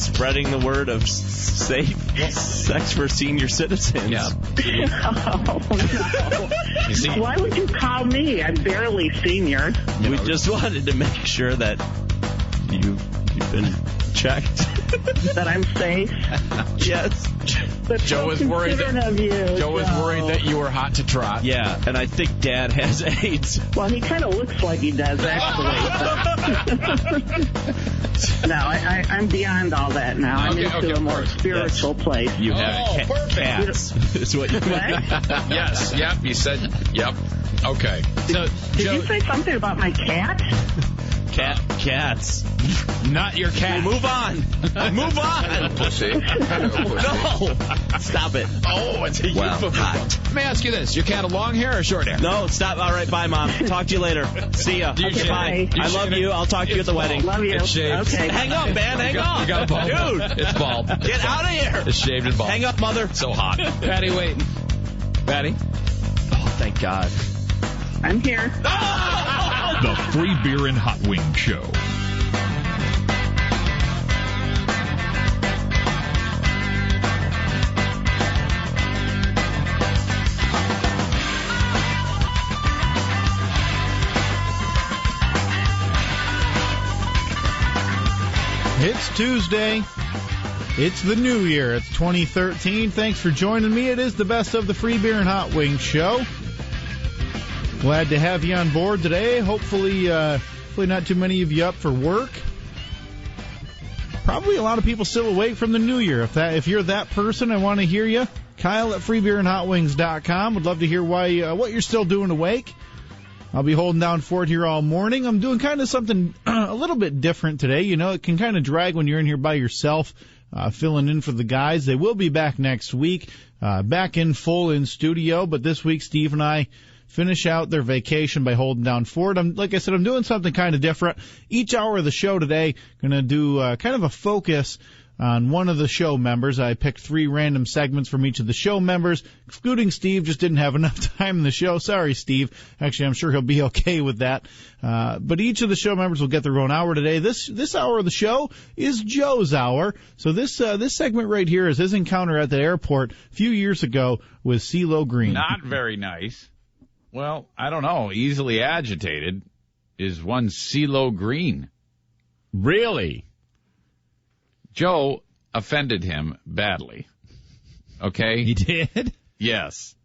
spreading the word of safe sex for senior citizens. Yeah. Oh, no. Why would you call me? I'm barely senior. We just wanted to make sure that you've been checked. That I'm safe? Yes. That's Joe was worried that you were hot to trot. Yeah, and I think Dad has AIDS. Well, he kind of looks like he does, actually. No, I'm beyond all that now. I'm into a more spiritual place. You have cats. Is what you meant. Yes. Yep. You said. Yep. Okay. So, did you say something about my cat? Cats. Not your cat. Move on. Move on. Pussy. No. Stop it. Oh, it's a euphemism. Hot. Let me ask you this. Your cat a long hair or short hair? No, stop. All right, bye, Mom. Talk to you later. See ya. Okay, bye. I love you. I'll talk to you at the wedding. Love you. It's shaved. Okay. Hang up, man. Hang up. You got a bald. Dude. It's bald. Get out of here. It's shaved and bald. Hang up, mother. So hot. Patty, wait. Patty? Oh, thank God. I'm here. The Free Beer and Hot Wings Show. It's Tuesday. It's the new year. It's 2013. Thanks for joining me. It is the best of the Free Beer and Hot Wings Show. Glad to have you on board today. Hopefully not too many of you up for work. Probably a lot of people still awake from the new year. If you're that person, I want to hear you. Kyle at freebeerandhotwings.com. Would love to hear what you're still doing awake. I'll be holding down fort here all morning. I'm doing kind of something a little bit different today. It can kind of drag when you're in here by yourself, filling in for the guys. They will be back next week, back in full in studio. But this week, Steve and I finish out their vacation by holding down fort. Like I said, I'm doing something kind of different. Each hour of the show today, going to do kind of a focus on one of the show members. I picked 3 random segments from each of the show members, excluding Steve. Just didn't have enough time in the show. Sorry, Steve. Actually, I'm sure he'll be okay with that. But each of the show members will get their own hour today. This hour of the show is Joe's hour. So this segment right here is his encounter at the airport a few years ago with CeeLo Green. Not very nice. Well, I don't know. Easily agitated is one CeeLo Green. Really? Joe offended him badly. Okay? He did? Yes.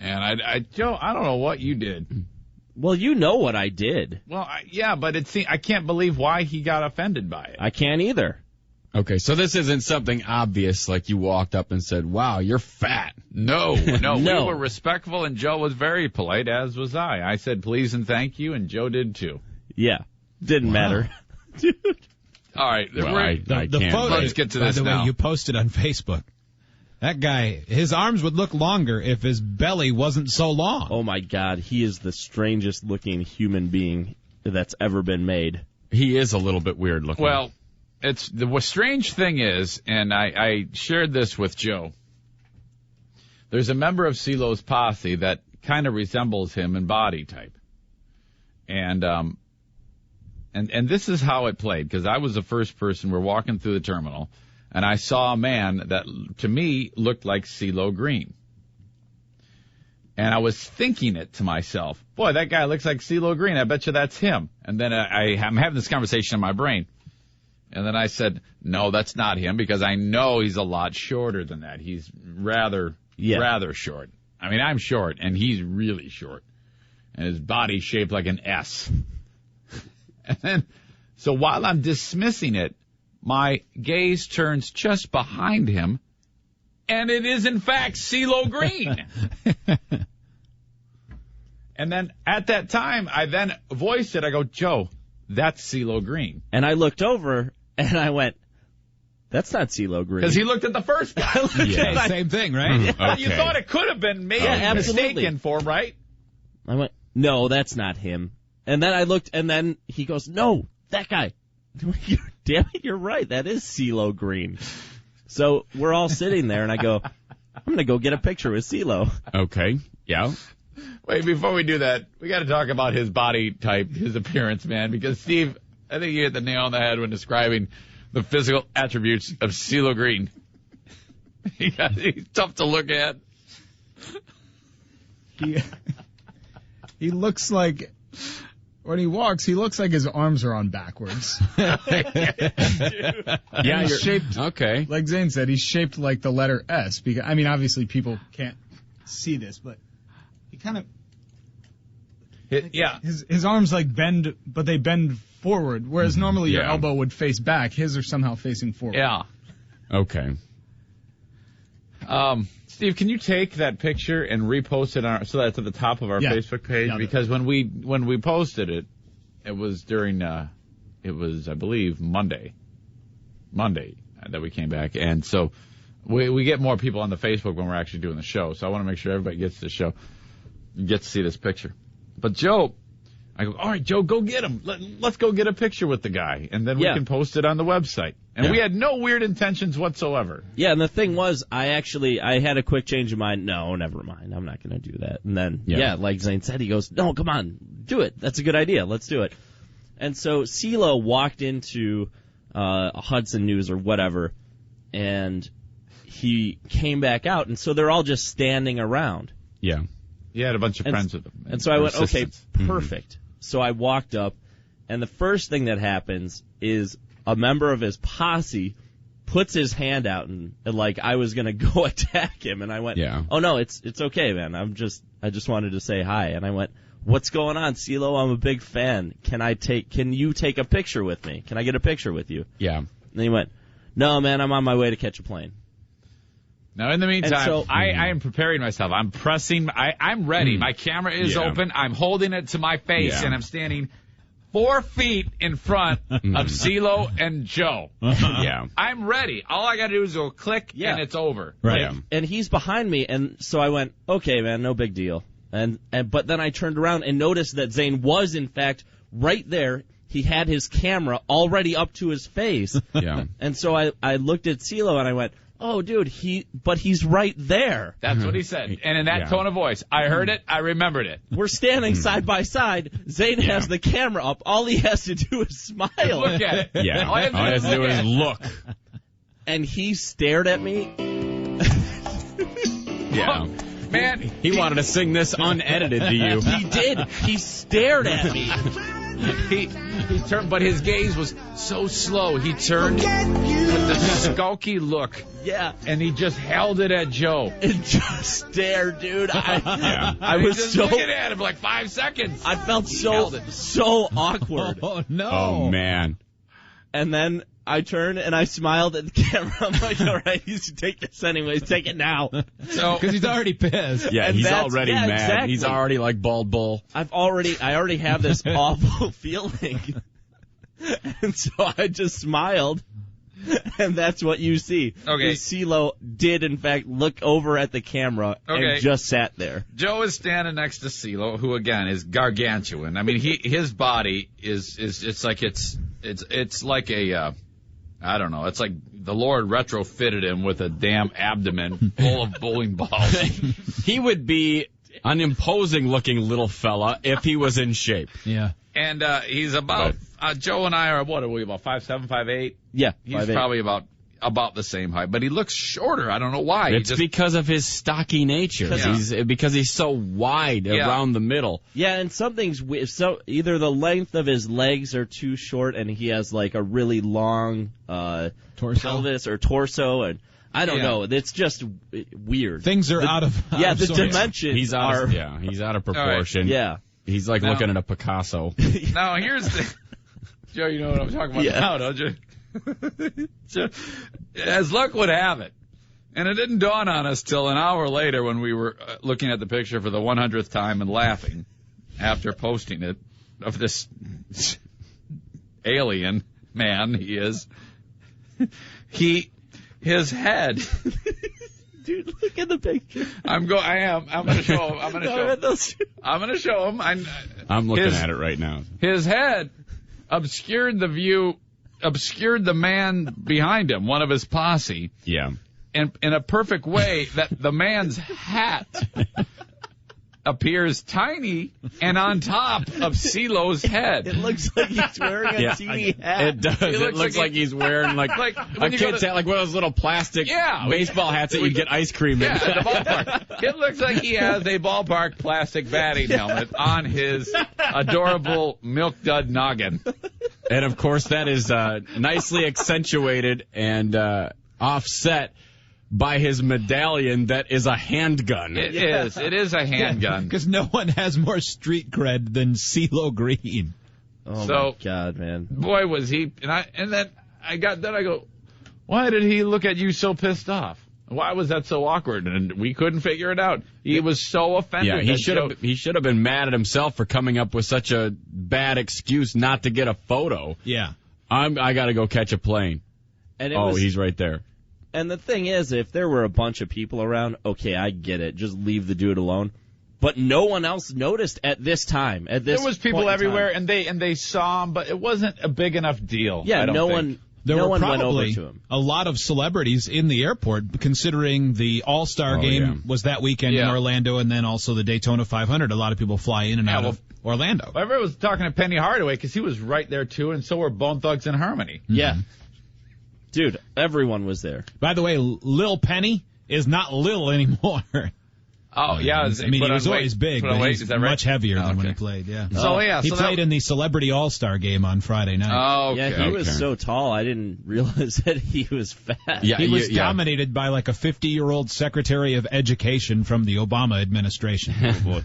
And Joe, I don't know what you did. Well, you know what I did. Well, but I can't believe why he got offended by it. I can't either. Okay, so this isn't something obvious like you walked up and said, wow, you're fat. No. We were respectful, and Joe was very polite, as was I. I said please and thank you, and Joe did too. Yeah, didn't matter. All right, well, I can't. Let's get to this now. By the way, you posted on Facebook. That guy, his arms would look longer if his belly wasn't so long. Oh, my God. He is the strangest looking human being that's ever been made. He is a little bit weird looking. Well, the strange thing is, and I shared this with Joe, there's a member of CeeLo's posse that kind of resembles him in body type. And this is how it played, because I was the first person. We're walking through the terminal, and I saw a man that, to me, looked like CeeLo Green. And I was thinking it to myself, boy, that guy looks like CeeLo Green. I bet you that's him. And then I'm having this conversation in my brain. And then I said, no, that's not him, because I know he's a lot shorter than that. He's rather short. I mean, I'm short, and he's really short. And his body's shaped like an S. And then, so while I'm dismissing it, my gaze turns just behind him, and it is, in fact, CeeLo Green. And then at that time, I then voiced it. I go, Joe, that's CeeLo Green. And I looked over and I went, that's not CeeLo Green. Because he looked at the first guy. Yeah, same thing, right? Okay. You thought it could have been maybe mistaken for him, right? I went, no, that's not him. And then I looked, and then he goes, no, that guy. Damn it, you're right. That is CeeLo Green. So we're all sitting there, and I go, I'm going to go get a picture with CeeLo. Okay. Yeah. Wait, before we do that, we got to talk about his body type, his appearance, man, because Steve, I think you hit the nail on the head when describing the physical attributes of CeeLo Green. He's tough to look at. He looks like, when he walks, he looks like his arms are on backwards. Yeah, he's shaped. Okay. Like Zane said, he's shaped like the letter S. Because, I mean, obviously people can't see this, but he kind of. Yeah. His arms like bend, but they bend forward, whereas normally your elbow would face back. His are somehow facing forward. Yeah. Okay. Steve, can you take that picture and repost it so that's at the top of our Facebook page? Yeah, because when we posted it, it was during I believe Monday that we came back, and so we get more people on the Facebook when we're actually doing the show. So I want to make sure everybody gets to the show, gets to see this picture. But Joe, I go, all right, Joe, go get him. Let's go get a picture with the guy, and then we can post it on the website. And we had no weird intentions whatsoever. Yeah, and the thing was, I had a quick change of mind. No, never mind. I'm not going to do that. And then, like Zane said, he goes, no, come on, do it. That's a good idea. Let's do it. And so CeeLo walked into Hudson News or whatever, and he came back out, and so they're all just standing around. Yeah. He had a bunch of friends with him. And so I went, okay, perfect. So I walked up, and the first thing that happens is a member of his posse puts his hand out and like I was gonna go attack him, and I went, oh no, it's okay, man. I just wanted to say hi, and I went, what's going on, CeeLo? I'm a big fan. Can you take a picture with me? Can I get a picture with you? Yeah. And then he went, no, man, I'm on my way to catch a plane. Now, in the meantime, I am preparing myself. I'm pressing. I'm ready. My camera is open. I'm holding it to my face, and I'm standing 4 feet in front of CeeLo and Joe. Yeah. I'm ready. All I got to do is go click, and it's over. Right. And he's behind me, and so I went, okay, man, no big deal. But then I turned around and noticed that Zane was, in fact, right there. He had his camera already up to his face. Yeah. And so I looked at CeeLo, and I went, oh, dude, he's right there. That's what he said. And in that tone of voice, I heard it, I remembered it. We're standing side by side. Zane has the camera up. All he has to do is smile. Look at it. Yeah. All he has to do is look. And he stared at me. Yeah. Man, he wanted to sing this unedited to you. He did. He stared at me. He turned, but his gaze was so slow. He turned with the skulky look. Yeah. And he just held it at Joe. And just stared, dude. I was just so looking at him like 5 seconds. I felt so awkward. Oh, no. Oh, man. And then I turned and I smiled at the camera. I'm like, all right, you should take this anyways. Take it now. So, because he's already pissed. Yeah, he's already mad. Exactly. He's already like bald bull. I already have this awful feeling. And so I just smiled. And that's what you see. Okay. CeeLo did, in fact, look over at the camera and just sat there. Joe is standing next to CeeLo, who, again, is gargantuan. I mean, his body is it's like it's like a, I don't know, it's like the Lord retrofitted him with a damn abdomen full of bowling balls. He would be an imposing-looking little fella if he was in shape. Yeah. And he's about, Joe and I are, what are we, about 5'7", 5'8"? Yeah, He's 5'8". probably about the same height, but he looks shorter. I don't know why. It's because of his stocky nature. Because he's so wide around the middle. Yeah, and something's so either the length of his legs are too short, and he has like a really long pelvis or torso, and I don't know. It's just weird. Things are out of the sorts. dimensions he's out of proportion. Right. Yeah. He's like looking at a Picasso. Now, here's the... Joe, you know what I'm talking about now, don't you? So, as luck would have it, and it didn't dawn on us till an hour later when we were looking at the picture for the 100th time and laughing, after posting it of this alien man he is. His head. Dude, look at the picture. I'm going to show him. I'm going to show him. I'm looking at it right now. His head obscured the view, obscured the man behind him, one of his posse. Yeah. And in a perfect way that the man's hat appears tiny and on top of CeeLo's head. It looks like he's wearing a teeny hat. It does. It looks like he's wearing like a kid's hat, like one of those little plastic baseball hats that you get ice cream in. Yeah, at the ballpark. It looks like he has a ballpark plastic batting helmet on his adorable milk dud noggin. And of course, that is nicely accentuated and offset by his medallion that is a handgun. It is. It is a handgun. Because no one has more street cred than CeeLo Green. Oh, my God, man. Boy, was he. And then I go, why did he look at you so pissed off? Why was that so awkward? And we couldn't figure it out. He was so offended. Yeah, he should have been mad at himself for coming up with such a bad excuse not to get a photo. Yeah. I got to go catch a plane. And he's right there. And the thing is, if there were a bunch of people around, okay, I get it. Just leave the dude alone. But no one else noticed at this time. There was people everywhere, and they saw him, but it wasn't a big enough deal. Yeah, no one went over to him. A lot of celebrities in the airport, considering the All-Star game was that weekend in Orlando, and then also the Daytona 500. A lot of people fly in and out of Orlando. Everyone was talking to Penny Hardaway because he was right there too, and so were Bone Thugs and Harmony. Yeah. Dude, everyone was there. By the way, Lil Penny is not Lil anymore. Oh, yeah. He was always big, but he's much heavier than when he played, yeah. He played in the Celebrity All-Star game on Friday night. Oh, okay. Yeah, he was so tall, I didn't realize that he was fat. Yeah, he was dominated by like a 50-year-old Secretary of Education from the Obama administration. Oh, boy.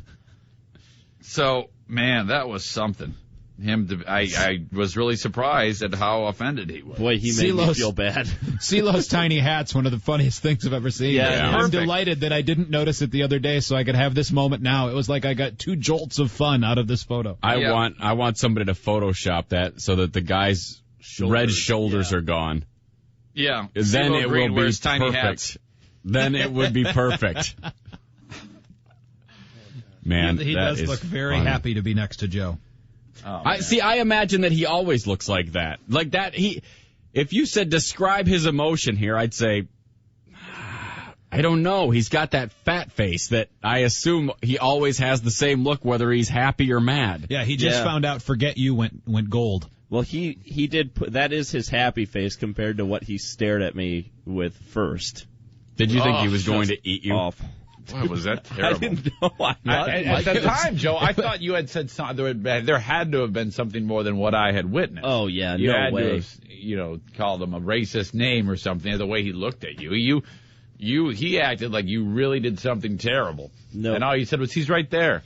So, man, that was something. I was really surprised at how offended he was. Boy, he made me feel bad. CeeLo's tiny hat's one of the funniest things I've ever seen. Yeah. I'm delighted that I didn't notice it the other day, so I could have this moment now. It was like I got 2 jolts of fun out of this photo. I want somebody to Photoshop that so that the guy's red shoulders are gone. Yeah. Then CeeLo it Green will be wears tiny perfect. hats. Then it would be perfect. Man, he does look very happy to be next to Joe. Oh, I imagine that he always looks like that. Like that, if you said describe his emotion here, I'd say, I don't know. He's got that fat face that I assume he always has the same look, whether he's happy or mad. Yeah, he just found out Forget You went gold. Well, he did that is his happy face compared to what he stared at me with first. Did you think he was going to eat you? Boy, was that terrible. I didn't know. At the time, Joe, I thought you had said something. There had to have been something more than what I had witnessed. Oh, yeah, you no had way. to have, called him a racist name or something, the way he looked at you. He acted like you really did something terrible. No. And all you said was, he's right there.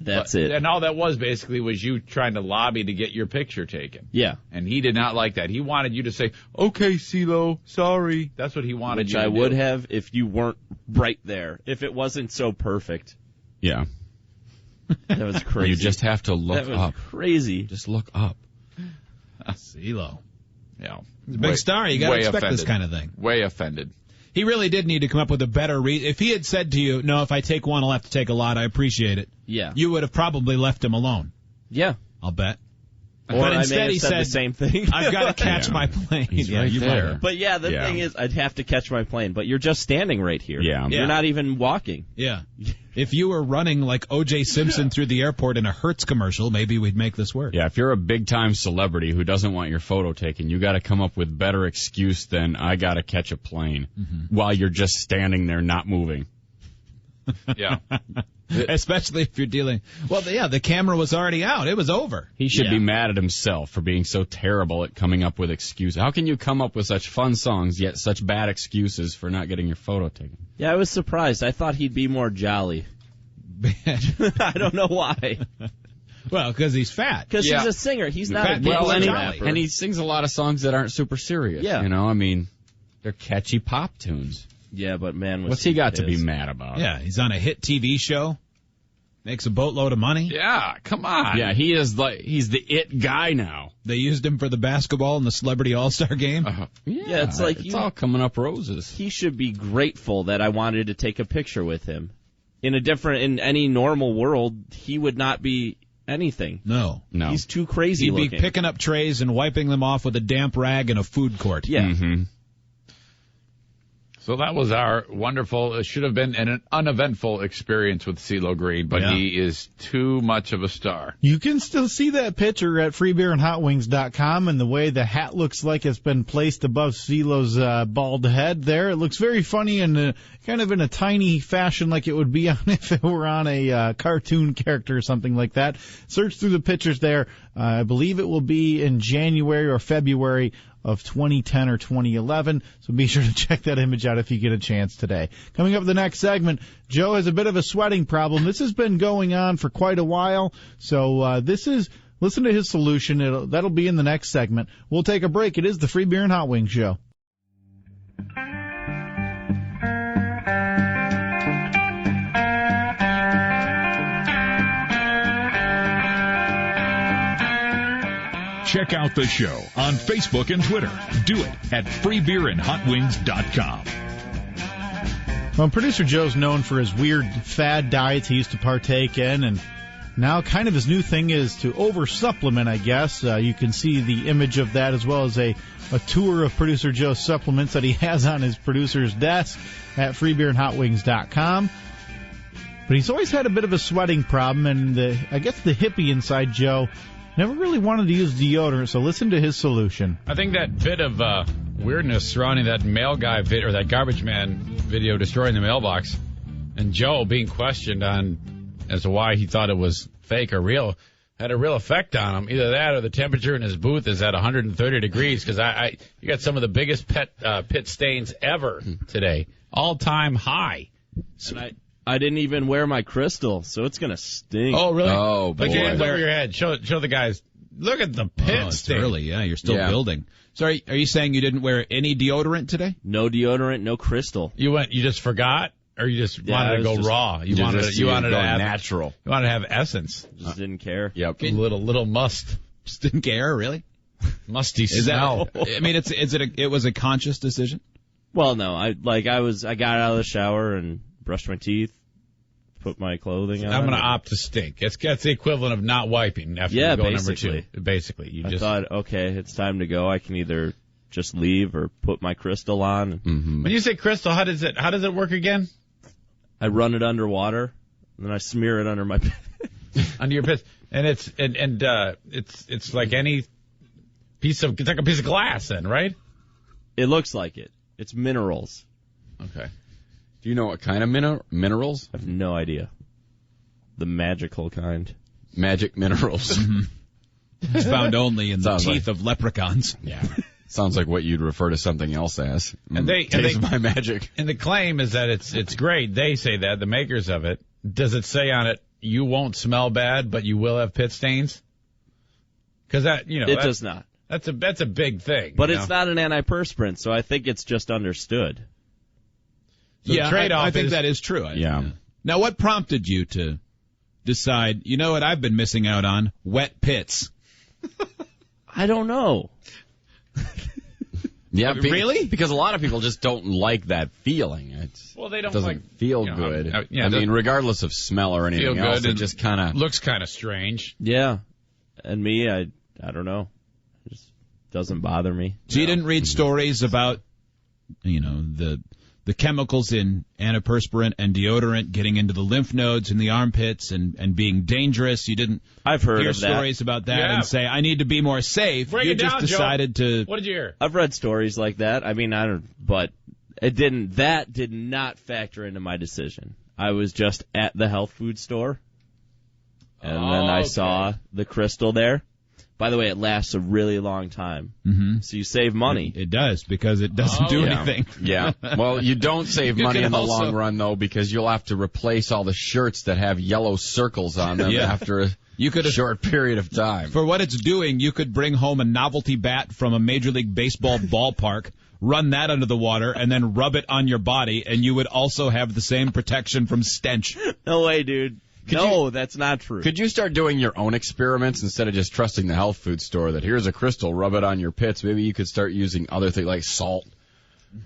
That's it. And all that was basically was you trying to lobby to get your picture taken. Yeah. And he did not like that. He wanted you to say, okay, CeeLo, sorry. That's what he wanted Which you to do. I would have if you weren't right there, if it wasn't so perfect. Yeah. That was crazy. You just have to look that was up. Crazy. Just look up. CeeLo. Yeah. He's a big star. You got to expect this kind of thing. Way offended. He really did need to come up with a better reason. If he had said to you, no, if I take one, I'll have to take a lot, I appreciate it. Yeah. You would have probably left him alone. Yeah. I'll bet. Or but I instead may have he said the same thing. I've got to catch my plane. He's right there. But yeah, the thing is, I'd have to catch my plane. But you're just standing right here. Yeah. You're not even walking. Yeah. If you were running like O.J. Simpson through the airport in a Hertz commercial, maybe we'd make this work. Yeah, if you're a big-time celebrity who doesn't want your photo taken, you got to come up with better excuse than I got to catch a plane while you're just standing there not moving. Yeah. Especially if you're dealing... Well, yeah, the camera was already out. It was over. He should be mad at himself for being so terrible at coming up with excuses. How can you come up with such fun songs, yet such bad excuses for not getting your photo taken? Yeah, I was surprised. I thought he'd be more jolly. I don't know why. Well, because he's fat. Because he's a singer. He's not a good rapper. And he sings a lot of songs that aren't super serious. Yeah. You know, I mean, they're catchy pop tunes. Yeah, but man, what's he got to be mad about? Yeah, he's on a hit TV show. Makes a boatload of money. Yeah, come on. Yeah, he's the it guy now. They used him for the basketball in the Celebrity All-Star game. Yeah, it's like it's all coming up roses. He should be grateful that I wanted to take a picture with him. In any normal world, he would not be anything. No. He's too crazy He'd looking. be picking up trays and wiping them off with a damp rag in a food court. Yeah. Mm-hmm. So that was our wonderful, it should have been an uneventful experience with CeeLo Green, but he is too much of a star. You can still see that picture at freebeerandhotwings.com, and the way the hat looks like it's been placed above CeeLo's bald head there. It looks very funny and kind of in a tiny fashion like it would be on if it were on a cartoon character or something like that. Search through the pictures there. I believe it will be in January or February of 2010 or 2011, so be sure to check that image out if you get a chance today. Coming up in the next segment, Joe has a bit of a sweating problem. This has been going on for quite a while, so listen to his solution. That'll be in the next segment. We'll take a break. It is the Free Beer and Hot Wings Show. Check out the show on Facebook and Twitter. Do it at freebeerandhotwings.com. Well, producer Joe's known for his weird fad diets he used to partake in, and now kind of his new thing is to over-supplement, I guess. You can see the image of that as well as a tour of producer Joe's supplements that he has on his producer's desk at freebeerandhotwings.com. But he's always had a bit of a sweating problem, and I guess the hippie inside Joe never really wanted to use deodorant, so listen to his solution. I think that bit of weirdness surrounding that mail guy video, or that garbage man video destroying the mailbox, and Joe being questioned on as to why he thought it was fake or real, had a real effect on him. Either that or the temperature in his booth is at 130 degrees, because you got some of the biggest pit stains ever today. All-time high. So, I didn't even wear my crystal, so it's going to stink. Oh, really? Oh, boy. Put your hands over your head. Show the guys. Look at the pit stain. Early, yeah. You're still building. So are you saying you didn't wear any deodorant today? No deodorant, no crystal. You just forgot, or you just wanted to go raw? You wanted to have natural. You wanted to have essence. Just didn't care. Yep. Little must. Just didn't care, really? Musty smell. It was a conscious decision? Well, no. I got out of the shower and brushed my teeth, put my clothing on. I'm going to opt to stink. That's the equivalent of not wiping after you go basically. number 2. Basically, I thought, okay, it's time to go. I can either just leave or put my crystal on. Mm-hmm. When you say crystal, how does it work again? I run it under water, and then I smear it under my under your piss, and it's like any it's like a piece of glass, then, right? It looks like it. It's minerals. Okay. Do you know what kind of minerals? I have no idea. The magical kind. Magic minerals. It's found only in the teeth of leprechauns. Yeah. Sounds like what you'd refer to something else as. Taste my magic. And the claim is that it's great. They say that, the makers of it. Does it say on it, you won't smell bad, but you will have pit stains? Because it does not. That's a big thing. But it's not an antiperspirant, so I think it's just understood. So yeah, I think that is true. Yeah. Now, what prompted you to decide, you know what I've been missing out on? Wet pits. I don't know. Yeah, really? Because a lot of people just don't like that feeling. They don't doesn't feel good. I mean, regardless of smell or anything else, it just kind of looks kind of strange. Yeah, and me, I don't know. It just doesn't bother me. So you didn't read stories about, the chemicals in antiperspirant and deodorant getting into the lymph nodes in the armpits and being dangerous. You didn't I've heard hear of that. stories about that and say, I need to be more safe. Break you it just down, decided Joe. to... What did you hear? I've read stories like that. I mean, but it didn't. That did not factor into my decision. I was just at the health food store, and then I saw the crystal there. By the way, it lasts a really long time. Mm-hmm. So you save money. It does, because it doesn't do anything. Yeah. Well, you don't save money in the long run, though, because you'll have to replace all the shirts that have yellow circles on them after a short period of time. For what it's doing, you could bring home a novelty bat from a Major League Baseball ballpark, run that under the water, and then rub it on your body, and you would also have the same protection from stench. No way, dude. That's not true. Could you start doing your own experiments instead of just trusting the health food store that here's a crystal, rub it on your pits? Maybe you could start using other things like salt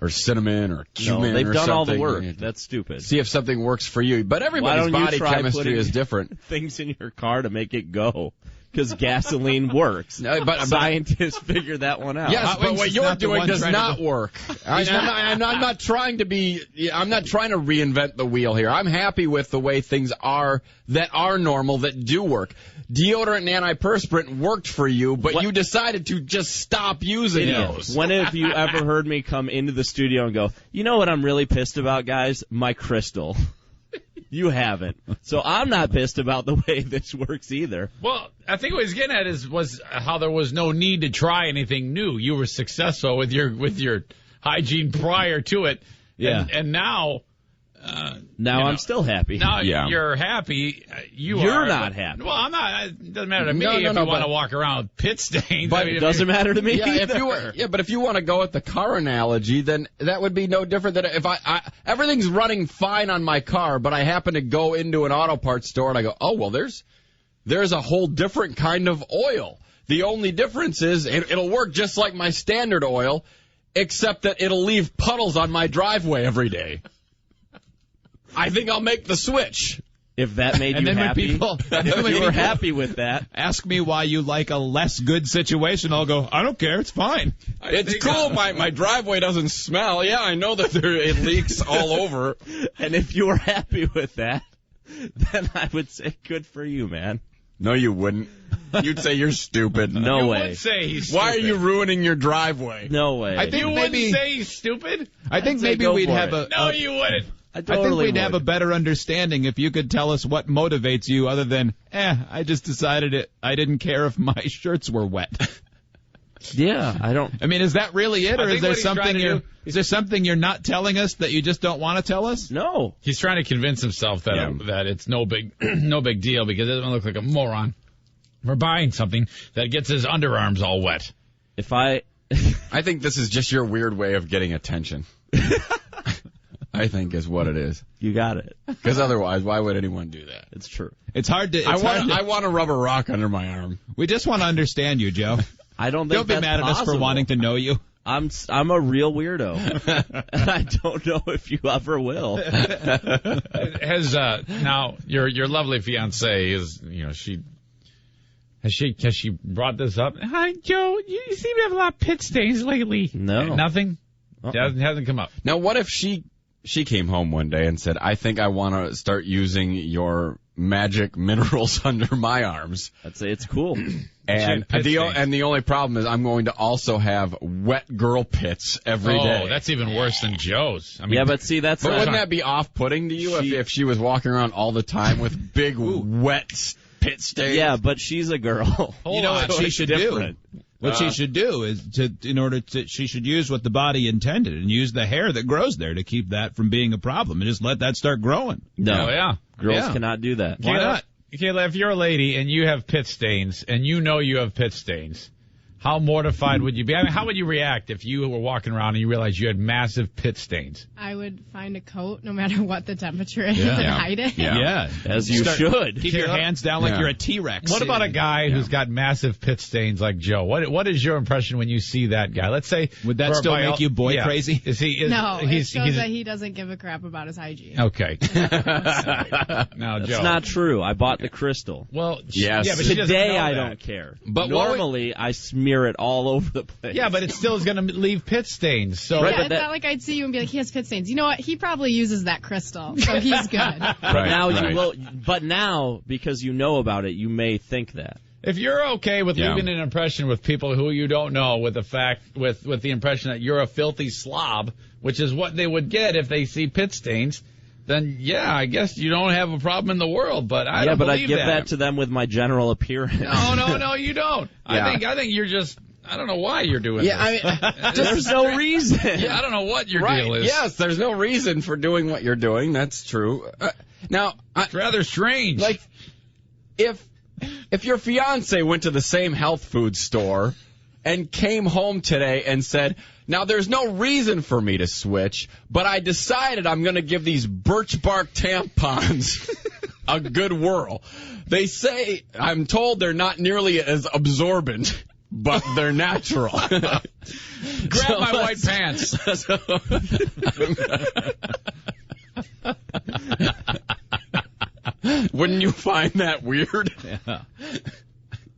or cinnamon or cumin they've or done something. all the work. That's stupid. See if something works for you. But everybody's body chemistry is different. Things in your car to make it go. Because gasoline works. But scientists figured that one out. Yes, but what you're doing does not work. I'm not trying to reinvent the wheel here. I'm happy with the way things are that are normal, that do work. Deodorant and antiperspirant worked for you, but you decided to just stop using those. When have you ever heard me come into the studio and go, you know what I'm really pissed about, guys? My crystal. You haven't. So I'm not pissed about the way this works either. Well, I think what he's getting at was how there was no need to try anything new. You were successful with your hygiene prior to it. Yeah. And now... I'm still happy. Now you're happy. You're not happy. Well, I'm not. It doesn't matter to me if you want to walk around with pit stains. But it doesn't matter to me either. But if you want to go with the car analogy, then that would be no different than if everything's running fine on my car, but I happen to go into an auto parts store and I go, oh, well, there's a whole different kind of oil. The only difference is it'll work just like my standard oil, except that it'll leave puddles on my driveway every day. I think I'll make the switch. If that made you happy, if you were happy with that. Ask me why you like a less good situation, I'll go, I don't care, it's fine. It's cool, my driveway doesn't smell. Yeah, I know that it leaks all over. And if you were happy with that, then I would say good for you, man. No, you wouldn't. You'd say you're stupid. No way. You would say he's stupid. Why are you ruining your driveway? No way. I think you wouldn't say he's stupid? I think maybe we'd have No, you wouldn't. I think we'd have a better understanding if you could tell us what motivates you other than, I just decided I didn't care if my shirts were wet. Yeah, I don't. I mean, is that really it, or is there something you're not telling us that you just don't want to tell us? No. He's trying to convince himself that it's no big deal because it doesn't look like a moron for buying something that gets his underarms all wet. I think this is just your weird way of getting attention. I think is what it is. You got it. Because otherwise, why would anyone do that? It's true. It's hard to. I want to rub a rock under my arm. We just want to understand you, Joe. I don't think Don't be mad at us for wanting to know you. I'm a real weirdo, and I don't know if you ever will. Now your lovely fiance is has she brought this up? Hi, Joe. You seem to have a lot of pit stains lately. No, nothing. Hasn't come up. Now, what if she came home one day and said, I think I want to start using your magic minerals under my arms. I'd say it's cool. And the only problem is I'm going to also have wet girl pits every day. Oh, that's even worse than Joe's. I mean, yeah, but see, wouldn't that be off-putting to you if she was walking around all the time with big wet pit stains? Yeah, but she's a girl. You know what she should do? What she should do is she should use what the body intended and use the hair that grows there to keep that from being a problem and just let that start growing. No, yeah, girls cannot do that. Why not? Kayla, if you're a lady and you have pit stains and you know you have pit stains, how mortified would you be? I mean, how would you react if you were walking around and you realized you had massive pit stains? I would find a coat no matter what the temperature is and hide it. Yeah. As you should. Keep your hands down like you're a T-Rex. What about a guy who's got massive pit stains like Joe? What is your impression when you see that guy? Let's say, would that still make you boy crazy? No, it shows that he doesn't give a crap about his hygiene. Okay. Now, Joe. That's not true. I bought the crystal. Well, yes. Yeah, but today I don't care. But normally I smear it all over the place. Yeah, but it still is going to leave pit stains. So yeah, it's not like I'd see you and be like, he has pit stains. You know what? He probably uses that crystal, so he's good. But now, because you know about it, you may think that. If you're okay with leaving an impression with people who you don't know with the impression that you're a filthy slob, which is what they would get if they see pit stains, then I guess you don't have a problem in the world. But I don't believe give that to them with my general appearance. No, you don't. Yeah. I think you're just. I don't know why you're doing this. There's no reason. I don't know what your deal is. Yes, there's no reason for doing what you're doing. That's true. Now, it's rather strange. Like, if your fiance went to the same health food store and came home today and said, now there's no reason for me to switch, but I decided I'm going to give these birch bark tampons a good whirl. They say, I'm told they're not nearly as absorbent, but they're natural. Grab my white pants. Wouldn't you find that weird?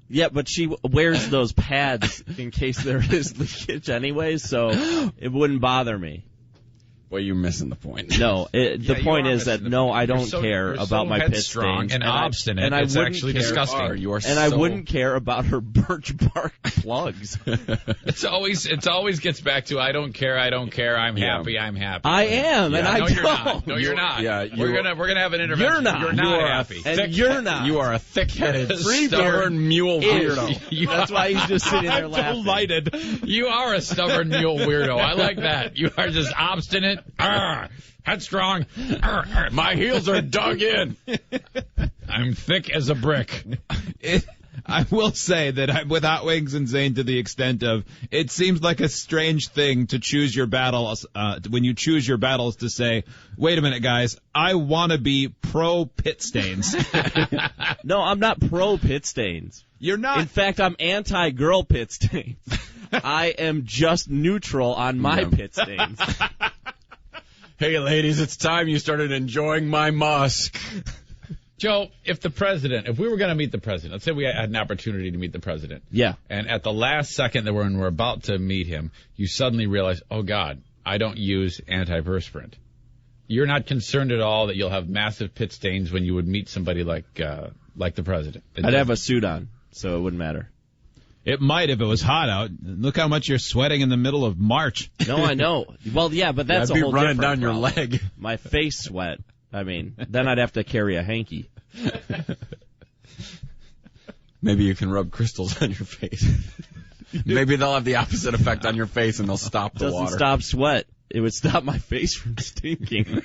Yeah, but she wears those pads in case there is leakage anyway, so it wouldn't bother me. Well, you're missing the point. No, the point is that I don't care about my piss stains. And obstinate. And it's actually disgusting. I wouldn't care about her birch bark plugs. It always gets back to I don't care, I'm happy, I'm happy. I am, and I no, don't. You're not. No, you're not. Yeah, we're gonna have an intervention. You're not. You're not happy. And you're not. You are a thick-headed, stubborn mule weirdo. That's why he's just sitting there laughing. Delighted. You are a stubborn mule weirdo. I like that. You are just obstinate. Headstrong. My heels are dug in. I'm thick as a brick. I will say that I'm with Hot Wings and Zane to the extent of it seems like a strange thing to choose your battles when you choose your battles to say, wait a minute, guys, I want to be pro pit stains. No, I'm not pro pit stains. You're not. In fact, I'm anti-girl pit stains. I am just neutral on my pit stains. Hey, ladies, it's time you started enjoying my musk. Joe, if we were going to meet the president, let's say we had an opportunity to meet the president. Yeah. And at the last second when we're about to meet him, you suddenly realize, oh, God, I don't use antiperspirant. You're not concerned at all that you'll have massive pit stains when you would meet somebody like the president. I'd have a suit on, so it wouldn't matter. It might if it was hot out. Look how much you're sweating in the middle of March. No, I know. Well, yeah, but that's I'd a whole be running different down problem. your leg. My face sweat. I mean, then I'd have to carry a hanky. Maybe you can rub crystals on your face. Maybe they'll have the opposite effect on your face and they'll stop the water. Doesn't stop sweat. It would stop my face from stinking.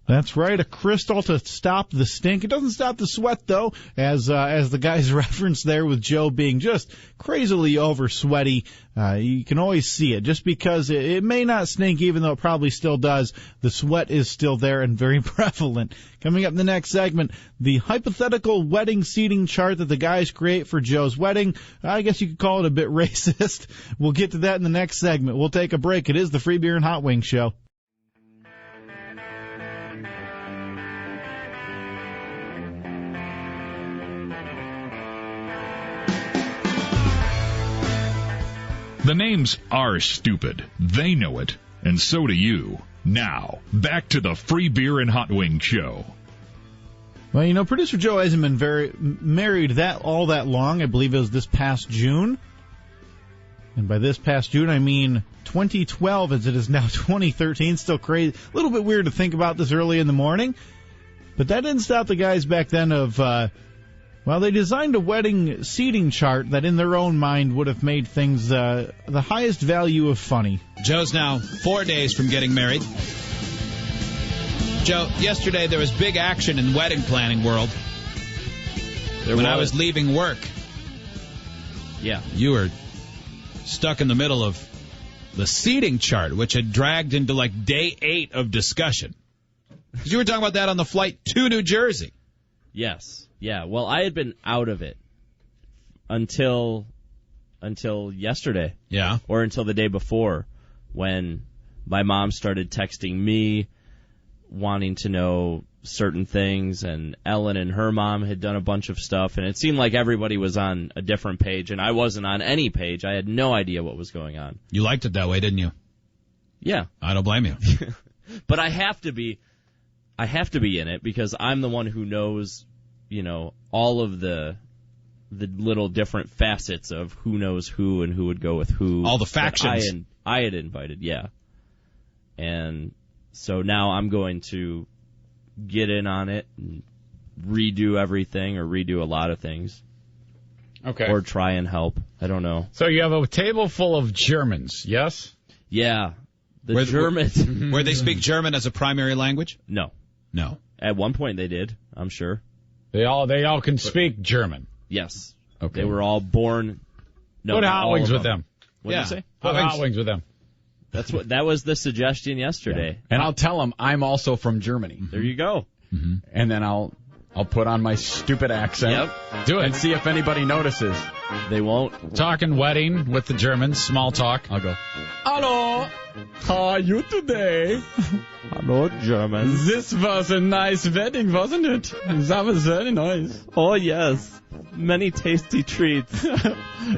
That's right, a crystal to stop the stink. It doesn't stop the sweat, though, as the guys referenced there with Joe being just crazily over sweaty. You can always see it. Just because it may not stink, even though it probably still does, the sweat is still there and very prevalent. Coming up in the next segment, the hypothetical wedding seating chart that the guys create for Joe's wedding. I guess you could call it a bit racist. We'll get to that in the next segment. We'll take a break. It is the Free Beer and Hot Wings Show. The names are stupid. They know it, and so do you. Now, back to the Free Beer and Hot Wing Show. Well, producer Joe hasn't been married all that long. I believe it was this past June. And by this past June, I mean 2012, as it is now 2013. Still crazy. A little bit weird to think about this early in the morning. But that didn't stop the guys back then of... they designed a wedding seating chart that in their own mind would have made things the highest value of funny. Joe's now 4 days from getting married. Joe, yesterday there was big action in the wedding planning world. I was leaving work. Yeah. You were stuck in the middle of the seating chart, which had dragged into like day 8 of discussion. Because you were talking about that on the flight to New Jersey. Yes. Yeah, well, I had been out of it until yesterday. Yeah. Or until the day before when my mom started texting me wanting to know certain things, and Ellen and her mom had done a bunch of stuff, and it seemed like everybody was on a different page, and I wasn't on any page. I had no idea what was going on. You liked it that way, didn't you? Yeah. I don't blame you. But I have to be in it because I'm the one who knows, all of the little different facets of who knows who and who would go with who. All the factions. I had invited, yeah. And so now I'm going to get in on it and redo everything or redo a lot of things. Okay. Or try and help. I don't know. So you have a table full of Germans, yes? Yeah. Germans. Where they speak German as a primary language? No. At one point they did, I'm sure. They all can speak German. Yes. Okay. They were all born. No, put hot wings with them. What did you say? Put hot wings with them. That was the suggestion yesterday. Yeah. And I'll tell them I'm also from Germany. There you go. and then I'll put on my stupid accent. Yep. Do it. And see if anybody notices. They won't. Talking wedding with the Germans, small talk. I'll go, hello, how are you today? Hello, German. This was a nice wedding, wasn't it? That was very nice. Oh, yes. Many tasty treats.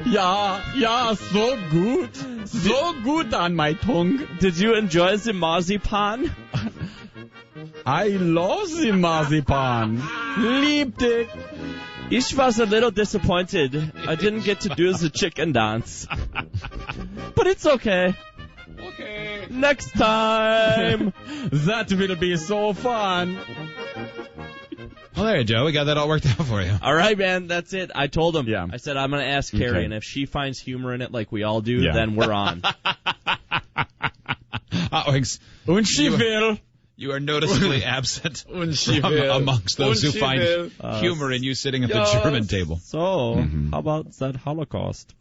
Yeah, so good. So good on my tongue. Did you enjoy the marzipan? I love the marzipan. Liebt it. Ich was a little disappointed. I didn't get to do the chicken dance. But it's okay. Okay. Next time. That will be so fun. Well, there you go. We got that all worked out for you. All right, man. That's it. I told him. Yeah. I said, I'm going to ask Carrie, Okay. and if she finds humor in it like we all do, then we're on. Hot Wings. Und she will. You are noticeably absent Und she from will. amongst those who Und she find will. humor in you sitting at the German table. So, how about that Holocaust?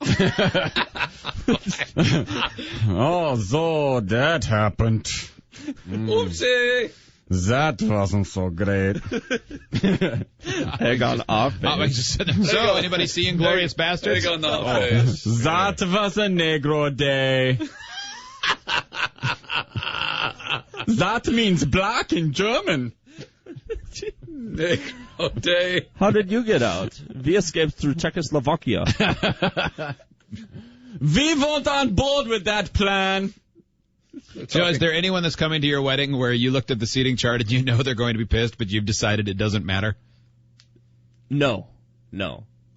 Oh, so that happened. Oopsie. That wasn't so great. Egg on our face. Hot Wings is sitting there. So, anybody see Inglourious Bastards? Egg on the face. That was a Negro day. That means black in German. Negro day. How did you get out? We escaped through Czechoslovakia. We weren't on board with that plan. Joe, is there anyone that's coming to your wedding where you looked at the seating chart and you know they're going to be pissed, but you've decided it doesn't matter? No.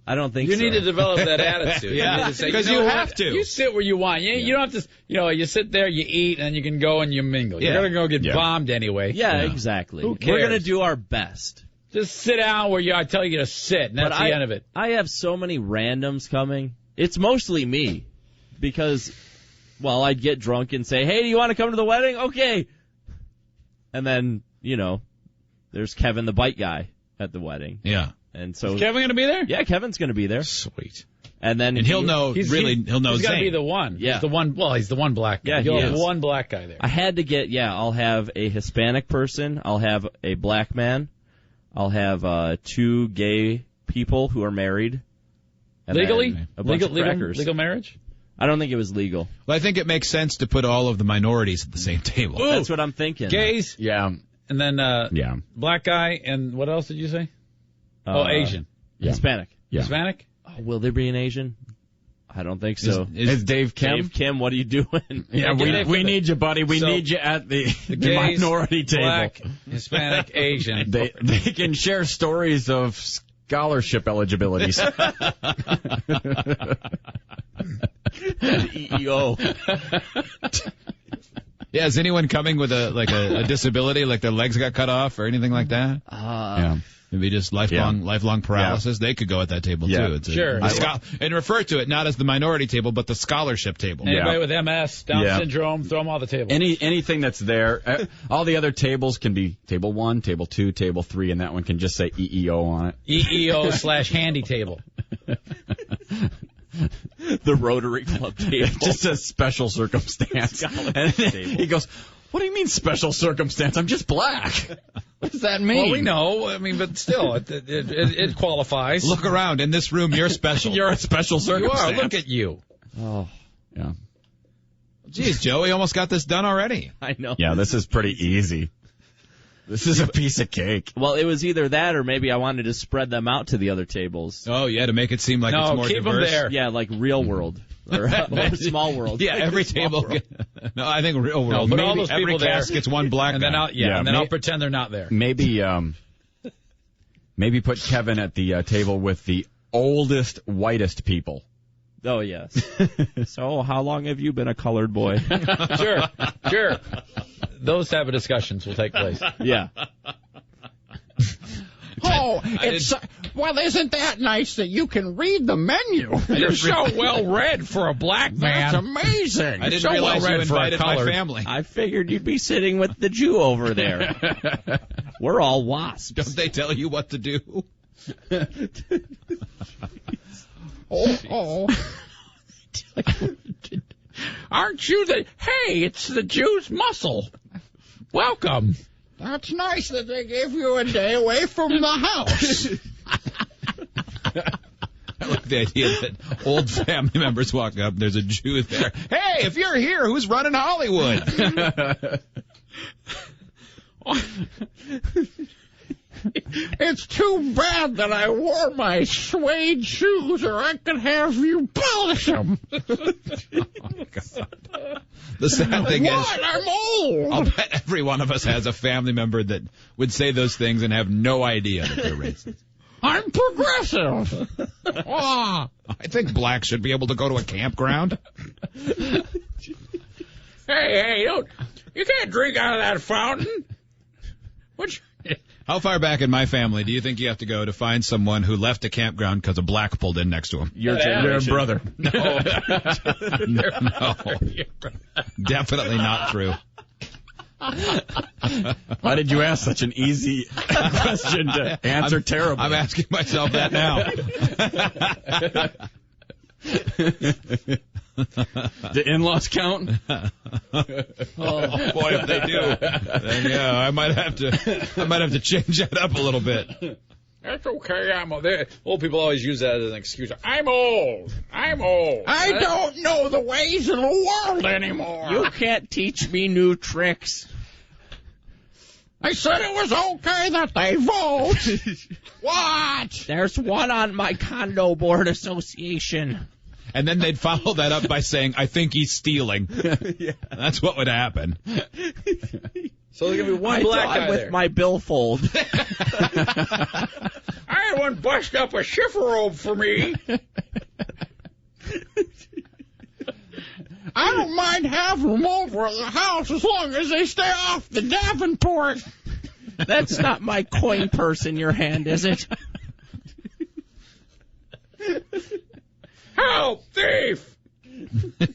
I don't think You so. need to develop that attitude. Yeah, because you have to. You sit where you want. You don't have to, you sit there, you eat, and you can go and you mingle. You're going to go get bombed anyway. Yeah, exactly. Who cares? We're going to do our best. Just sit down where I tell you to sit, and that's the end of it. I have so many randoms coming. It's mostly me because, well, I'd get drunk and say, hey, do you want to come to the wedding? Okay. And then, there's Kevin the bike guy at the wedding. Yeah. And so Is Kevin going to be there? Yeah, Kevin's going to be there. Sweet. And then he'll know. He'll know. He's got to be the one. Yeah. He's the one. Well, he's the one black guy. Yeah, You'll he have is. one black guy there. I had to get. I'll have a Hispanic person. I'll have a black man. I'll have 2 gay people who are married. And Legally? then a bunch of crackers. Legal marriage? I don't think it was legal. Well, I think it makes sense to put all of the minorities at the same table. Ooh. That's what I'm thinking. Gays? Yeah. And then black guy, and what else did you say? Asian. Hispanic. Yeah. Hispanic? Oh, will there be an Asian? I don't think so. Is Dave Kim? Dave Kim, what are you doing? Yeah, we need you, buddy. We need you at the gays, minority table. Black, Hispanic, Asian. They can share stories of scholarship eligibilities. EEO. Yeah, is anyone coming with a disability, like their legs got cut off or anything like that? Yeah. Maybe just lifelong paralysis. They could go at that table too. It's Sure. And refer to it not as the minority table, but the scholarship table. Anybody with MS, Down syndrome, throw them all the table. Anything that's there. All the other tables can be table 1, table 2, table 3, and that one can just say EEO on it. EEO/handy table. The Rotary Club table. Just a special circumstance. And he goes, what do you mean special circumstance? I'm just black. What does that mean? Well, we know. I mean, but still, it qualifies. Look around. In this room, you're special. You're a special circumstance. You are. Look at you. Oh. Yeah. Jeez, Joe, we almost got this done already. I know. Yeah, this is pretty easy. This is a piece of cake. Well, it was either that or maybe I wanted to spread them out to the other tables. Oh, yeah, to make it seem like it's more keep diverse. them there. Yeah, like Real World. Or Small World. Yeah, every table. No, I think Real World. Put Maybe all those every people there. cast gets one black And then guy. I'll pretend they're not there. Maybe put Kevin at the table with the oldest, whitest people. Oh, yes. So, how long have you been a colored boy? Sure. Those type of discussions will take place. Yeah. Isn't that nice that you can read the menu? You're so well read for a black man. That's amazing. I didn't so realize well you read for a invited my family. I figured you'd be sitting with the Jew over there. We're all wasps. Don't they tell you what to do? Aren't you the... Hey, it's the Jew's muscle. Welcome. That's nice that they gave you a day away from the house. I like the idea that old family members walk up, there's a Jew there. Hey, if you're here, who's running Hollywood? It's too bad that I wore my suede shoes, or I could have you polish them. Oh, God. The sad thing is, I'm old. I'll bet every one of us has a family member that would say those things and have no idea that they're racist. I'm progressive. I think blacks should be able to go to a campground. Hey, you can't drink out of that fountain. How far back in my family do you think you have to go to find someone who left a campground because a black pulled in next to him? Your brother. No. No. Definitely not true. Why did you ask such an easy question to answer terribly? I'm asking myself that now. The in-laws count? Oh boy, if they do, then yeah, I might have to change that up a little bit. That's okay. I'm old. Old people always use that as an excuse. I'm old. I don't know the ways of the world anymore. You can't teach me new tricks. I said it was okay that they vote. What? There's one on my condo board association. And then they'd follow that up by saying, I think he's stealing. Yeah. That's what would happen. So there's going to be one black guy with there. my billfold. I had one bust up a chifforobe for me. I don't mind having them over at the house as long as they stay off the Davenport. That's not my coin purse in your hand, is it? Help, thief!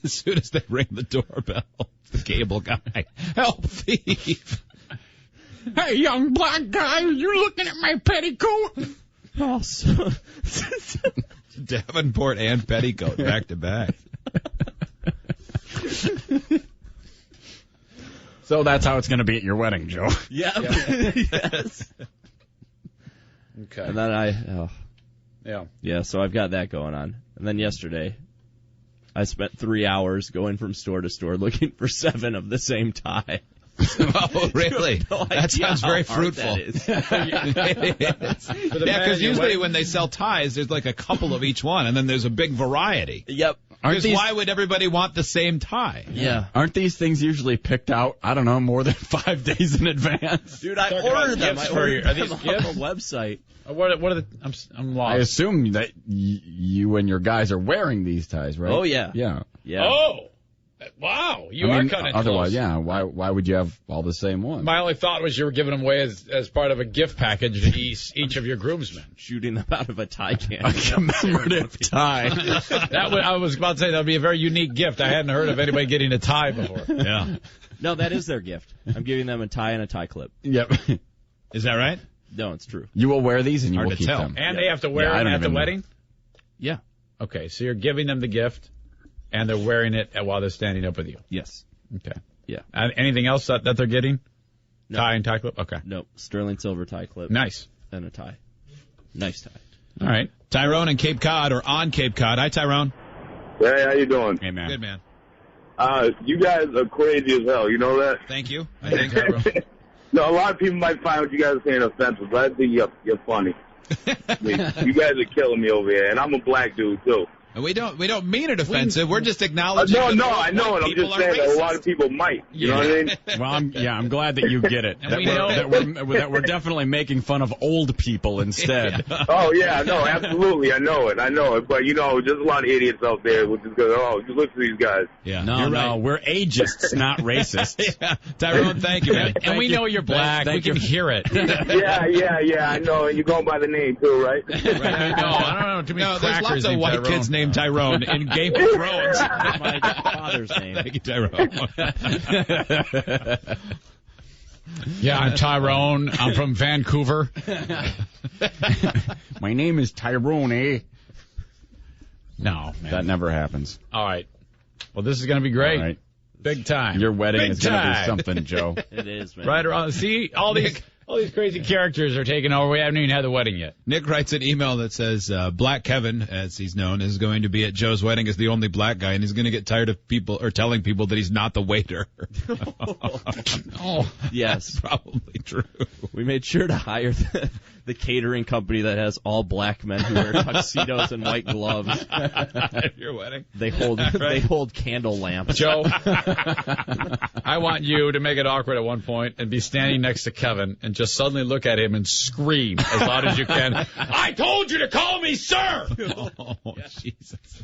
As soon as they ring the doorbell, the cable guy, help, thief! Hey, young black guy, are you looking at my petticoat? Oh, so... Davenport and petticoat back to back. So that's how it's going to be at your wedding, Joe. Yep. Yes. Okay. And then Yeah, so I've got that going on. And then yesterday, I spent 3 hours going from store to store looking for 7 of the same tie. Oh, really? That sounds very fruitful. That is. Yeah, because usually when they sell ties, there's like a couple of each one, and then there's a big variety. Yep. Because why would everybody want the same tie? Yeah. Aren't these things usually picked out, I don't know, more than 5 days in advance? Dude, I ordered them. I ordered them on the website. What are the? I'm lost. I assume that you and your guys are wearing these ties, right? Oh, yeah. Yeah. Oh, wow! You are kind of otherwise, close. yeah. Why would you have all the same ones? My only thought was you were giving them away as part of a gift package to each of your groomsmen. Shooting them out of a tie can. A commemorative tie. I was about to say that would be a very unique gift. I hadn't heard of anybody getting a tie before. Yeah. No, that is their gift. I'm giving them a tie and a tie clip. Yep. Is that right? No, it's true. You will wear these and you Hard will to keep tell. them. And they have to wear it at the wedding? Yeah. Okay, so you're giving them the gift, and they're wearing it while they're standing up with you. Yes. Okay. Yeah. Anything else that they're getting? No. Tie and tie clip? Okay. Nope. Sterling silver tie clip. Nice. And a tie. Nice tie. All right. Tyrone in Cape Cod, or on Cape Cod. Hi, Tyrone. Hey, how you doing? Hey, man. Good, man. You guys are crazy as hell. You know that? Thank you. I think, Tyrone. No, a lot of people might find what you guys are saying offensive, but I think you're funny. I mean, you guys are killing me over here, and I'm a black dude too. We don't mean it offensive. We're just acknowledging. No, I know it. I'm just saying that a lot of people might. You know what I mean? Well, I'm glad that you get it. That we're definitely making fun of old people instead. Oh yeah, no, absolutely. I know it. But there's a lot of idiots out there which is good. Just look at these guys. Yeah. No, we're agists, not racists. Yeah. Tyrone, thank you, man. And we know you're black. We can hear it. Yeah, I know. And you're going by the name too, right? I don't know too many there's crackers lots of named white Tyrone. kids named Tyrone in Game of Thrones. My father's name. Thank you, Tyrone. Yeah, I'm Tyrone. I'm from Vancouver. My name is Tyrone, eh? No, man. That never happens. All right. Well, this is going to be great. All right. Big time. Your wedding Big is going to be time. something, Joe. It is, man. Right around. See, all these crazy characters are taking over. We haven't even had the wedding yet. Nick writes an email that says Black Kevin, as he's known, is going to be at Joe's wedding as the only black guy, and he's going to get tired of people or telling people that he's not the waiter. Oh, Yes. That's probably true. We made sure to hire the catering company that has all black men who wear tuxedos and white gloves. At your wedding. They hold candle lamps. Joe, I want you to make it awkward at one point and be standing next to Kevin and just suddenly look at him and scream as loud as you can, I told you to call me sir! Oh, Jesus.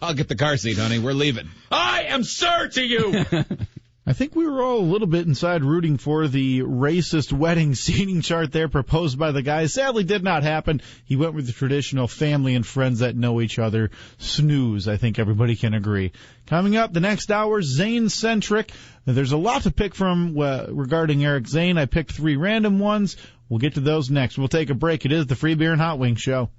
I'll get the car seat, honey. We're leaving. I am sir to you! I think we were all a little bit inside rooting for the racist wedding seating chart there proposed by the guy. Sadly, did not happen. He went with the traditional family and friends that know each other. Snooze, I think everybody can agree. Coming up, the next hour, Zane-centric. There's a lot to pick from regarding Eric Zane. I picked 3 random ones. We'll get to those next. We'll take a break. It is the Free Beer and Hot Wings Show.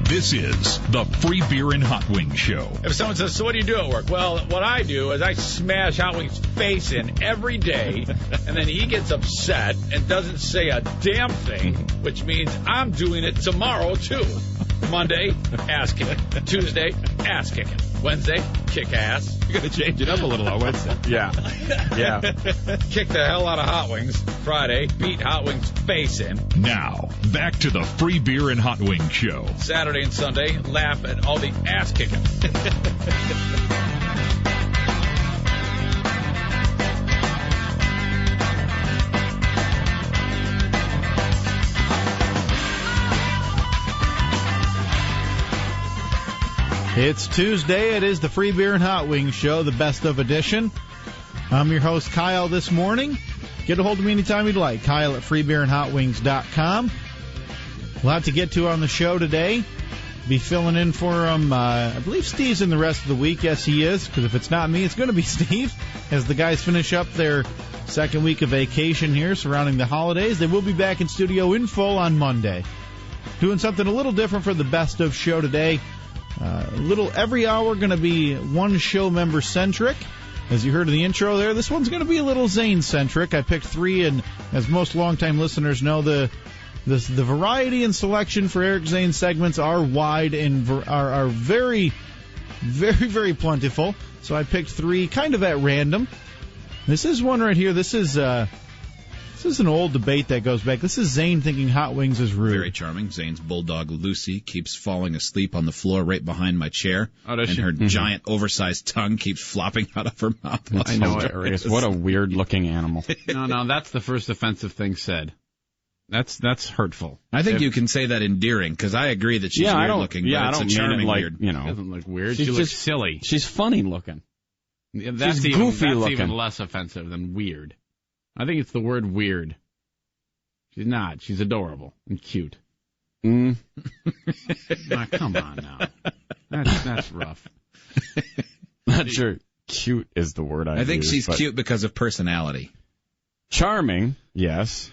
This is the Free Beer and Hot Wings Show. If someone says, so what do you do at work? Well, what I do is I smash Hot Wings' face in every day, and then he gets upset and doesn't say a damn thing, which means I'm doing it tomorrow, too. Monday, ass kicking. Tuesday, ass kicking. Wednesday, kick ass. You're going to change it up a little on Wednesday. Yeah. Kick the hell out of Hot Wings. Friday, beat Hot Wings' face in. Now, back to the Free Beer and Hot Wings Show. Saturday and Sunday, laugh at all the ass kicking. It's Tuesday. It is the Free Beer and Hot Wings Show, the best of edition. I'm your host, Kyle, this morning. Get a hold of me anytime you'd like. Kyle at freebeerandhotwings.com. A lot to get to on the show today. Be filling in for him. I believe Steve's in the rest of the week. Yes, he is, because if it's not me, it's going to be Steve. As the guys finish up their second week of vacation here surrounding the holidays, they will be back in studio in full on Monday. Doing something a little different for the best of show today. Every hour going to be one show member centric. As you heard in the intro there, this one's going to be a little Zane centric. I picked 3, and as most longtime listeners know, the variety and selection for Eric Zane segments are wide and are very, very, very plentiful. So I picked 3 kind of at random. This is one right here. This is an old debate that goes back. This is Zane thinking Hot Wings is rude. Very charming. Zane's bulldog, Lucy, keeps falling asleep on the floor right behind my chair. Oh, does and she? her giant, oversized tongue keeps flopping out of her mouth. I know it, Arias. What a weird-looking animal. No, that's the first offensive thing said. That's hurtful. I think you can say that endearing, because I agree that she's weird-looking, but it's a charming weird. She doesn't look weird. She looks silly. She's funny-looking. That's she's goofy-looking. Even less offensive than weird. I think it's the word weird. She's not. She's adorable and cute. Nah, come on now. That's rough. Not sure cute is the word I think she's cute because of personality. Charming, yes.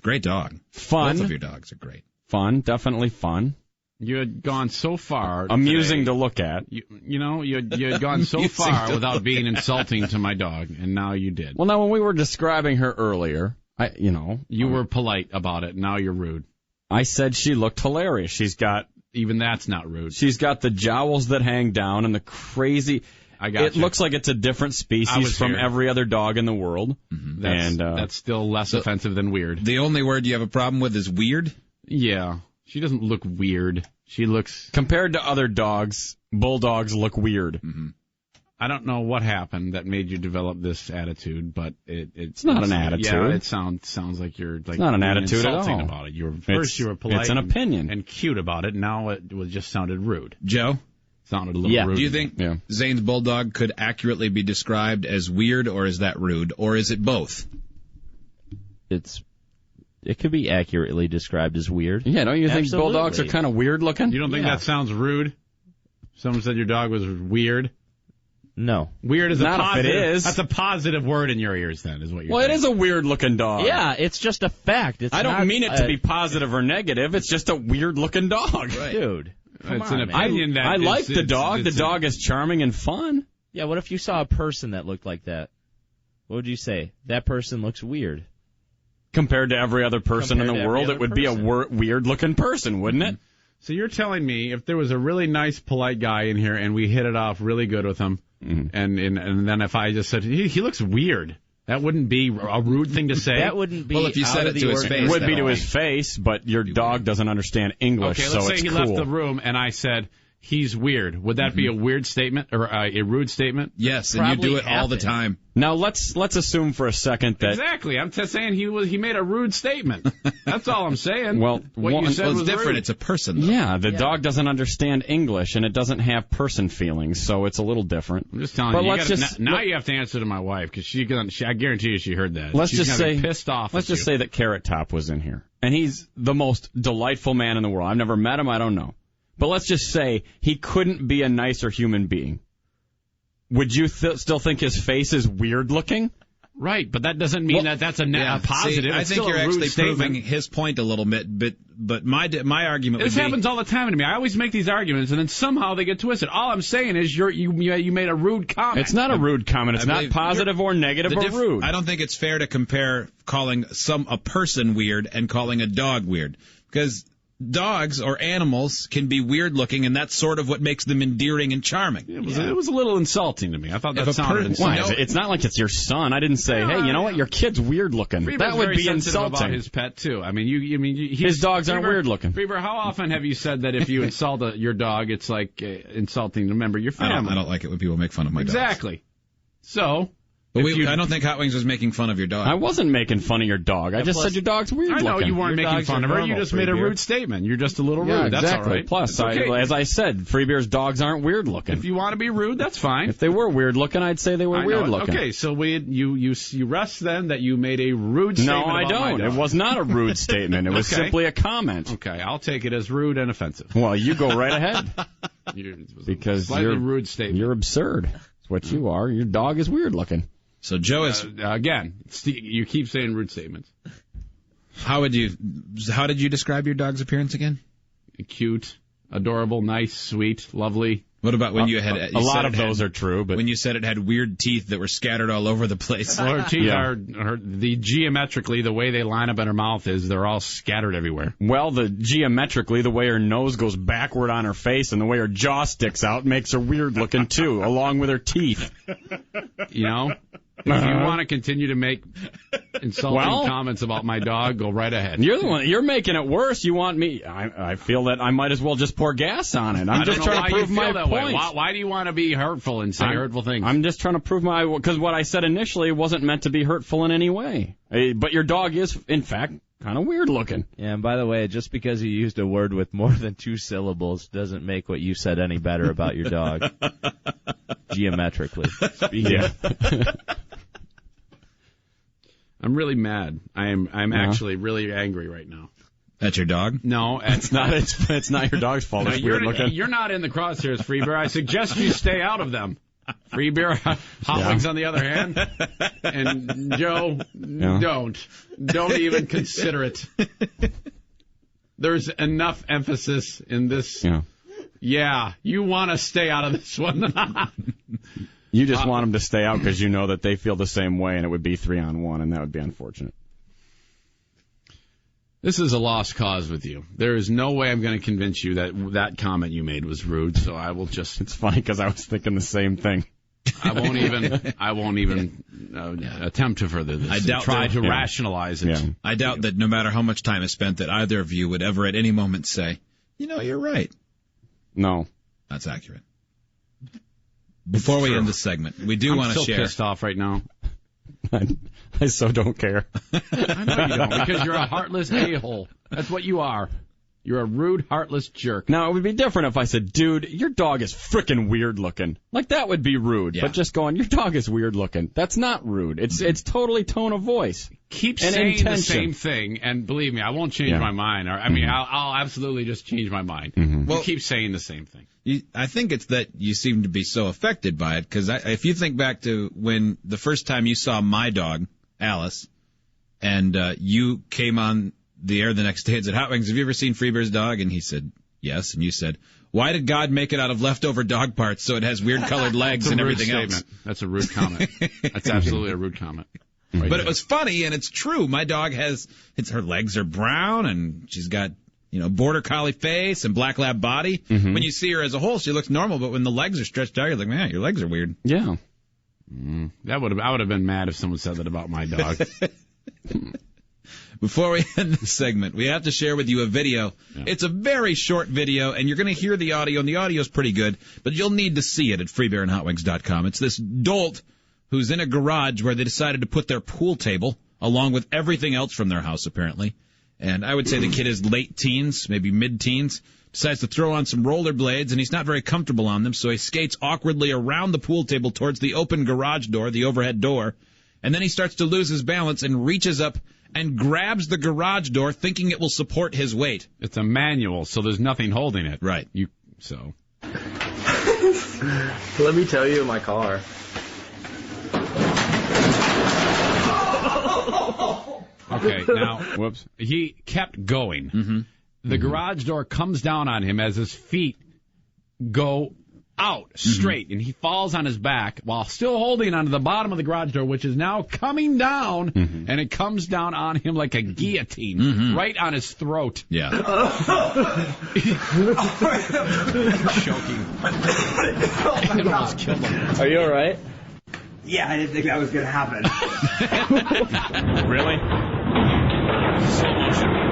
Great dog. Fun. Both of your dogs are great. Fun, definitely fun. You had gone so far. Amusing today, to look at. You had gone so far without being insulting to my dog, and now you did. Well, now when we were describing her earlier, you were polite about it. Now you're rude. I said she looked hilarious. Even that's not rude. She's got the jowls that hang down and the crazy. It looks like it's a different species from every other dog in the world. Mm-hmm. That's still less offensive than weird. The only word you have a problem with is weird? Yeah. She doesn't look weird. She looks... Compared to other dogs, bulldogs look weird. Mm-hmm. I don't know what happened that made you develop this attitude, but it's not an attitude. Yeah, it sounds like you're like it's not an attitude at all. About it. You were polite. It's an opinion and cute about it. Now it just sounded rude. Joe, sounded a little rude. Do you think Zane's bulldog could accurately be described as weird, or is that rude, or is it both? It could be accurately described as weird. Yeah, don't you think bulldogs are kind of weird looking? You don't think that sounds rude? Someone said your dog was weird. No. Weird is Not a positive. if it is. That's a positive word in your ears, then, is what you're Well, saying. it is a weird-looking dog. Yeah, it's just a fact. I don't mean it to be positive or negative. It's just a weird-looking dog. Right. Dude. It's an opinion that I like the dog. The dog is charming and fun. Yeah, what if you saw a person that looked like that? What would you say? That person looks weird. Compared to every other person in the world, it would be a weird-looking person, wouldn't it? So you're telling me if there was a really nice, polite guy in here and we hit it off really good with him, and then if I just said, he looks weird, that wouldn't be a rude thing to say? That wouldn't be. Well, if you said it to his face. It would be to his face, but your dog doesn't understand English, Okay, so let's it's say he cool. left the room and I said, he's weird. Would that be a weird statement or a rude statement? Yes, and you do it all the time. Now let's assume for a second that Exactly. I'm just saying he made a rude statement. That's all I'm saying. Well, what you said was different. rude. It's a person, though. Yeah, the dog doesn't understand English, and it doesn't have person feelings, so it's a little different. I'm just telling but you. let's just now you have to answer to my wife because I guarantee you she heard that. Let's She's just gonna say be pissed off. Let's just say that Carrot Top was in here, and he's the most delightful man in the world. I've never met him. I don't know, but let's just say he couldn't be a nicer human being. Would you still think his face is weird looking? Right, but that doesn't mean that's a positive. See, I think you're actually proving his point a little bit, but my argument would be... This happens all the time to me. I always make these arguments, and then somehow they get twisted. All I'm saying is you made a rude comment. It's not a rude comment. It's not positive or negative or rude. I don't think it's fair to compare calling a person weird and calling a dog weird, because dogs or animals can be weird looking, and that's sort of what makes them endearing and charming. It was a little insulting to me. I thought that sounded insulting. It's not like it's your son. I didn't say, hey, you know what? Your kid's weird looking. That would be insulting. About his pet too. I mean, his dogs aren't weird looking. Freeber, how often have you said that if you insult your dog, it's like insulting a member of your family? I don't like it when people make fun of my dog. Exactly. So. But I don't think Hot Wings was making fun of your dog. I wasn't making fun of your dog. I just said your dog's weird looking. I know you weren't making fun of her. You just made a rude statement. You're just a little rude. Yeah, That's exactly. all right. Plus, okay. as I said, Freebeer's dogs aren't weird looking. If you want to be rude, that's fine. If they were weird looking, I'd say they were weird looking. Okay, so you rest then that you made a rude statement. No, I don't. It was not a rude statement. It was simply a comment. Okay, I'll take it as rude and offensive. Well, you go right ahead. Because you're a rude statement. You're absurd. That's what you are. Your dog is weird looking. So Joe is again. You keep saying rude statements. How did you describe your dog's appearance again? Cute, adorable, nice, sweet, lovely. What about when you had a lot of those are true, but when you said it had weird teeth that were scattered all over the place? Well, her teeth are geometrically the way they line up in her mouth they're all scattered everywhere. Well, geometrically the way her nose goes backward on her face and the way her jaw sticks out makes her weird looking too, along with her teeth. You know. If you want to continue to make insulting comments about my dog, go right ahead. You're the one. You're making it worse. You want me? I feel that I might as well just pour gas on it. I'm just trying to prove my point. Why do you want to be hurtful and say hurtful things? I'm just trying to prove because what I said initially wasn't meant to be hurtful in any way. But your dog is, in fact, kind of weird looking. Yeah, and by the way, just because you used a word with more than 2 syllables doesn't make what you said any better about your dog. Geometrically speaking. Yeah. I'm really mad. I'm actually really angry right now. At your dog? No, it's not. It's not your dog's fault. It's weird looking. You're not in the crosshairs, Freebeer. I suggest you stay out of them. Freebeer, Hot Wings on the other hand, and Joe, don't even consider it. There's enough emphasis in this. Yeah, you want to stay out of this one. You just want them to stay out because you know that they feel the same way, and it would be 3-on-1, and that would be unfortunate. This is a lost cause with you. There is no way I'm going to convince you that comment you made was rude, so I will just... It's funny because I was thinking the same thing. I won't even attempt to further this. Try to rationalize it. Yeah. I doubt that no matter how much time is spent that either of you would ever at any moment say, you're right. No. That's accurate. Before we end this segment, we do want to share. I'm so pissed off right now. I so don't care. I know you don't, because you're a heartless a-hole. That's what you are. You're a rude, heartless jerk. Now, it would be different if I said, dude, your dog is frickin' weird looking. Like, that would be rude. Yeah. But just going, your dog is weird looking, that's not rude. It's totally tone of voice. Keep and saying intention. the same thing, and believe me, I won't change my mind. I mean, I'll absolutely just change my mind. Well, you keep saying the same thing. I think it's that you seem to be so affected by it, because if you think back to when the first time you saw my dog, Alice, and you came on the air the next day and said, Hot Wings, have you ever seen Freebear's dog? And he said, yes. And you said, why did God make it out of leftover dog parts so it has weird colored legs and everything else? That's a rude comment. That's absolutely a rude comment. Right, but it was funny, and it's true. My dog her legs are brown, and she's got, border collie face and black lab body. Mm-hmm. When you see her as a whole, she looks normal, but when the legs are stretched out, you're like, man, your legs are weird. Yeah. I would have been mad if someone said that about my dog. Before we end this segment, we have to share with you a video. Yeah. It's a very short video, and you're going to hear the audio, and the audio is pretty good, but you'll need to see it at freebeerandhotwings.com. It's this dolt who's in a garage where they decided to put their pool table, along with everything else from their house, apparently. And I would say the kid is late teens, maybe mid-teens, decides to throw on some rollerblades, and he's not very comfortable on them, so he skates awkwardly around the pool table towards the open garage door, the overhead door, and then he starts to lose his balance and reaches up and grabs the garage door thinking it will support his weight. It's a manual, so there's nothing holding it. Right. Let me tell you in my car. Okay, now, whoops. He kept going. Mm-hmm. The garage door comes down on him as his feet go out straight, and he falls on his back while still holding onto the bottom of the garage door, which is now coming down, and it comes down on him like a guillotine, right on his throat. Yeah. Choking. It almost killed him. Are you all right? Yeah, I didn't think that was going to happen. Really? Slow motion.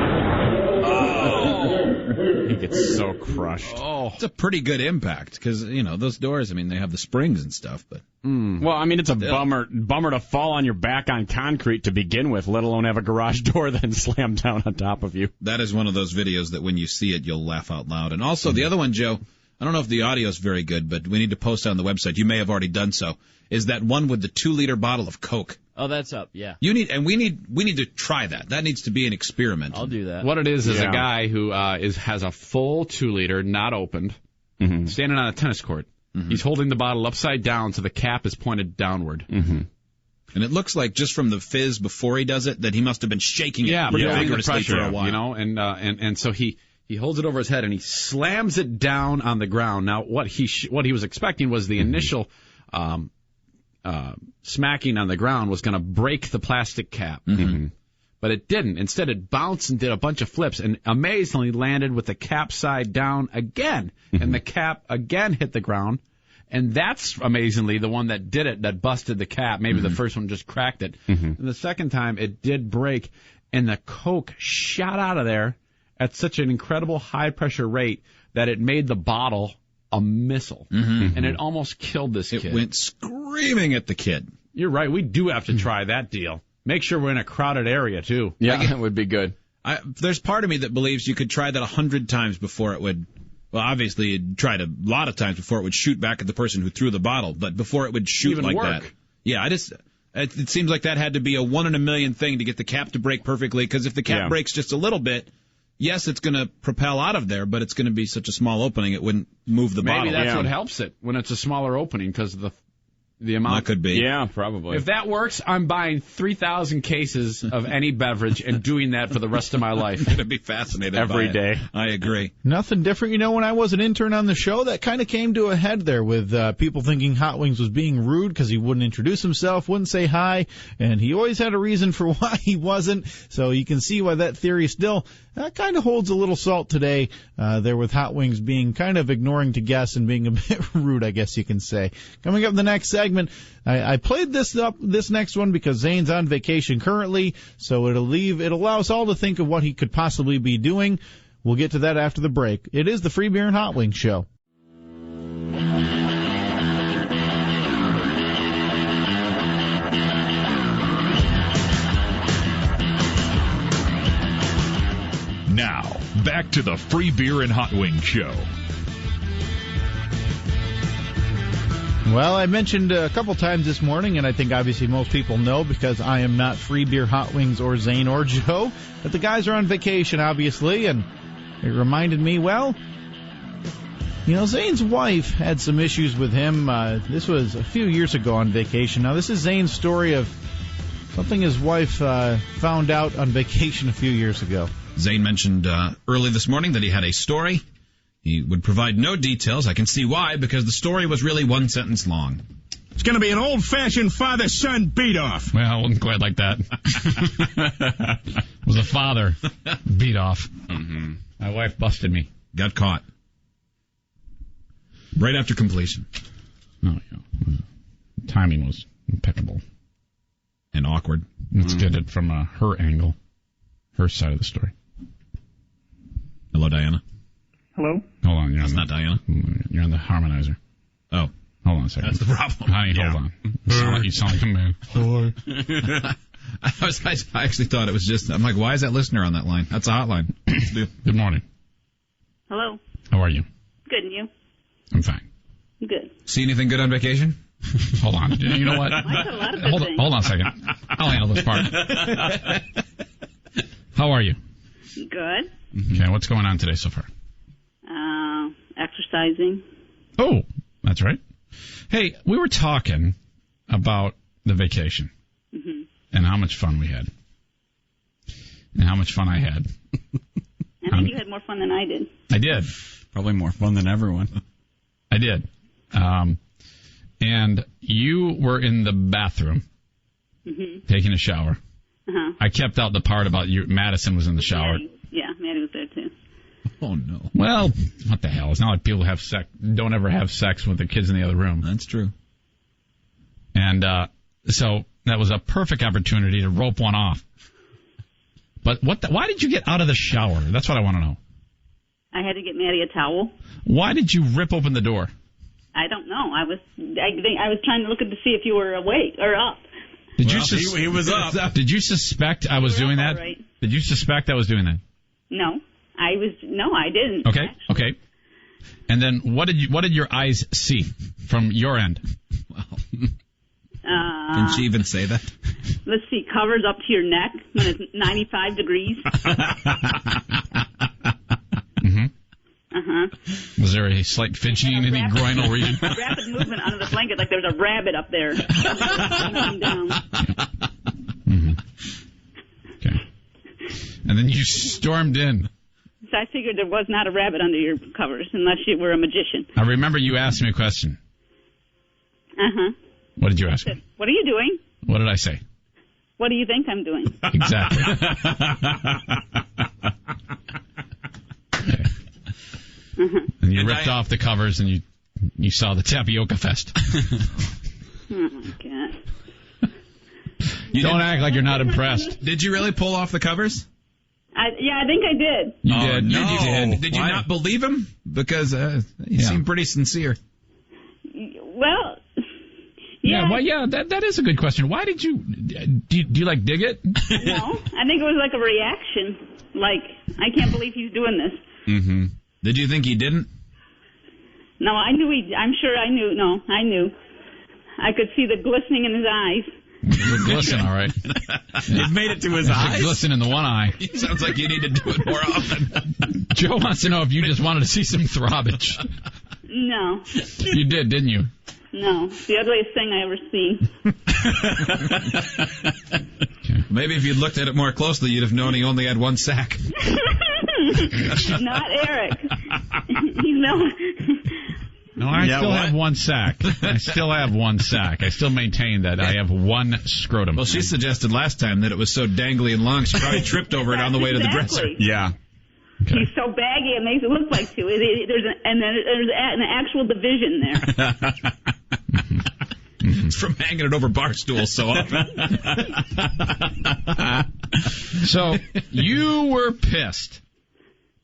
He gets so crushed. Oh, it's a pretty good impact because those doors. I mean, they have the springs and stuff, but well, I mean, it's a bummer to fall on your back on concrete to begin with, let alone have a garage door then slam down on top of you. That is one of those videos that when you see it, you'll laugh out loud. And also the other one, Joe, I don't know if the audio is very good, but we need to post it on the website. You may have already done so. Is that one with the 2-liter bottle of Coke? Oh, that's up. Yeah. We need to try that. That needs to be an experiment. I'll do that. What it is a guy who has a full 2-liter, not opened, standing on a tennis court. Mm-hmm. He's holding the bottle upside down so the cap is pointed downward. Mm-hmm. And it looks like just from the fizz before he does it that he must have been shaking it pretty vigorously for a while. And so he holds it over his head and he slams it down on the ground. Now what he was expecting was the initial smacking on the ground was going to break the plastic cap. Mm-hmm. But it didn't. Instead, it bounced and did a bunch of flips and amazingly landed with the cap side down again. Mm-hmm. And the cap again hit the ground. And that's amazingly the one that did it, that busted the cap. Maybe the first one just cracked it. And the second time, it did break. And the Coke shot out of there at such an incredible high-pressure rate that it made the bottle a missile. And it almost killed this kid. It went screaming at the kid. You're right. We do have to try that deal. Make sure we're in a crowded area, too. Yeah, that would be good. There's part of me that believes you could try that 100 times before it would... Well, obviously, you'd try it a lot of times before it would shoot back at the person who threw the bottle. But before it would shoot even like work. that... Yeah, it seems like that had to be a 1 in a million thing to get the cap to break perfectly. Because if the cap breaks just a little bit... Yes, it's going to propel out of there, but it's going to be such a small opening it wouldn't move the bottle. Maybe that's what helps it when it's a smaller opening because of the amount. That could be. Yeah, probably. If that works, I'm buying 3,000 cases of any beverage and doing that for the rest of my life. I'm going to be fascinated every by day. It. I agree. Nothing different. When I was an intern on the show, that kind of came to a head there with people thinking Hot Wings was being rude because he wouldn't introduce himself, wouldn't say hi, and he always had a reason for why he wasn't. So you can see why that theory still kind of holds a little salt today there with Hot Wings being kind of ignoring to guests and being a bit rude, I guess you can say. Coming up in the next segment, I played this next one because Zane's on vacation currently, so it allows all to think of what he could possibly be doing. We'll get to that after the break. It is the Free Beer and Hot Wings Show. Now, back to the Free Beer and Hot Wings Show. Well, I mentioned a couple times this morning, and I think obviously most people know because I am not Free Beer, Hot Wings, or Zane or Joe, that the guys are on vacation, obviously, and it reminded me, well, Zane's wife had some issues with him. This was a few years ago on vacation. Now, this is Zane's story of something his wife found out on vacation a few years ago. Zane mentioned early this morning that he had a story. He would provide no details. I can see why, because the story was really one sentence long. It's going to be an old-fashioned father-son beat-off. Well, I wasn't quite like that. It was a father beat-off. Mm-hmm. My wife busted me. Got caught. Right after completion. Oh, yeah. Timing was impeccable. And awkward. Let's get it from her angle. Her side of the story. Hello, Diana. Hello? Hold on. That's not Diana. You're on the harmonizer. Oh. Hold on a second. That's the problem. Honey, hold on. You sound like a man. I actually thought it was just, I'm like, why is that listener on that line? That's a hotline. Good morning. Hello? How are you? Good, and you? I'm fine. Good. See anything good on vacation? Hold on. You know what? Hold on a second. I'll handle this part. How are you? Good. Okay, what's going on today so far? Exercising. Oh, that's right. Hey, we were talking about the vacation and how much fun we had and how much fun I had. I think you had more fun than I did. I did. Probably more fun than everyone. I did. And you were in the bathroom taking a shower. Uh-huh. I kept out the part about Madison was in the shower. Yeah, Maddie was there too. Oh, no. Well, what the hell? It's not like people don't ever have sex with the kids in the other room. That's true. And so that was a perfect opportunity to rope one off. But why did you get out of the shower? That's what I want to know. I had to get Maddie a towel. Why did you rip open the door? I don't know. I was trying to look to see if you were awake or up. Did he was up. Did you suspect I was doing that? Right. Did you suspect I was doing that? No, I didn't. Okay, actually. Okay. And then what did your eyes see from your end? Didn't she even say that? Let's see, covers up to your neck when it's 95 degrees. Uh-huh. Was there a slight fidgeting in the groinal region? Rapid movement under the blanket, like there's a rabbit up there. Down. Okay. And then you stormed in. So I figured there was not a rabbit under your covers, unless you were a magician. I remember you asked me a question. Uh-huh. What did you ask me? What are you doing? What did I say? What do you think I'm doing? Exactly. And you ripped off the covers and you saw the Tapioca Fest. Oh, my God. Don't act like you're not impressed. Did you really pull off the covers? I think I did. You did. No. You did. Did you not believe him? Because you seem pretty sincere. Well, yeah. Well, yeah, that is a good question. Why did you... Do you like, dig it? No, I think it was like a reaction. Like, I can't believe he's doing this. Mm-hmm. Did you think he didn't? No, I knew I'm sure I knew. No, I knew. I could see the glistening in his eyes. The glisten, all right. You've made it to his eyes? The glisten in the one eye. Sounds like you need to do it more often. Joe wants to know if you just wanted to see some throbbage. No. You did, didn't you? No. The ugliest thing I ever seen. Okay. Maybe if you'd looked at it more closely, you'd have known he only had one sack. Not Eric. He's no... No, I still have one sack. I still have one sack. I still maintain that I have one scrotum. Well, she suggested last time that it was so dangly and long, she probably tripped over it on the way to the dresser. Yeah. Okay. He's so baggy, it makes it look like two. There's an actual division there. It's from hanging it over bar stools so often. So, you were pissed.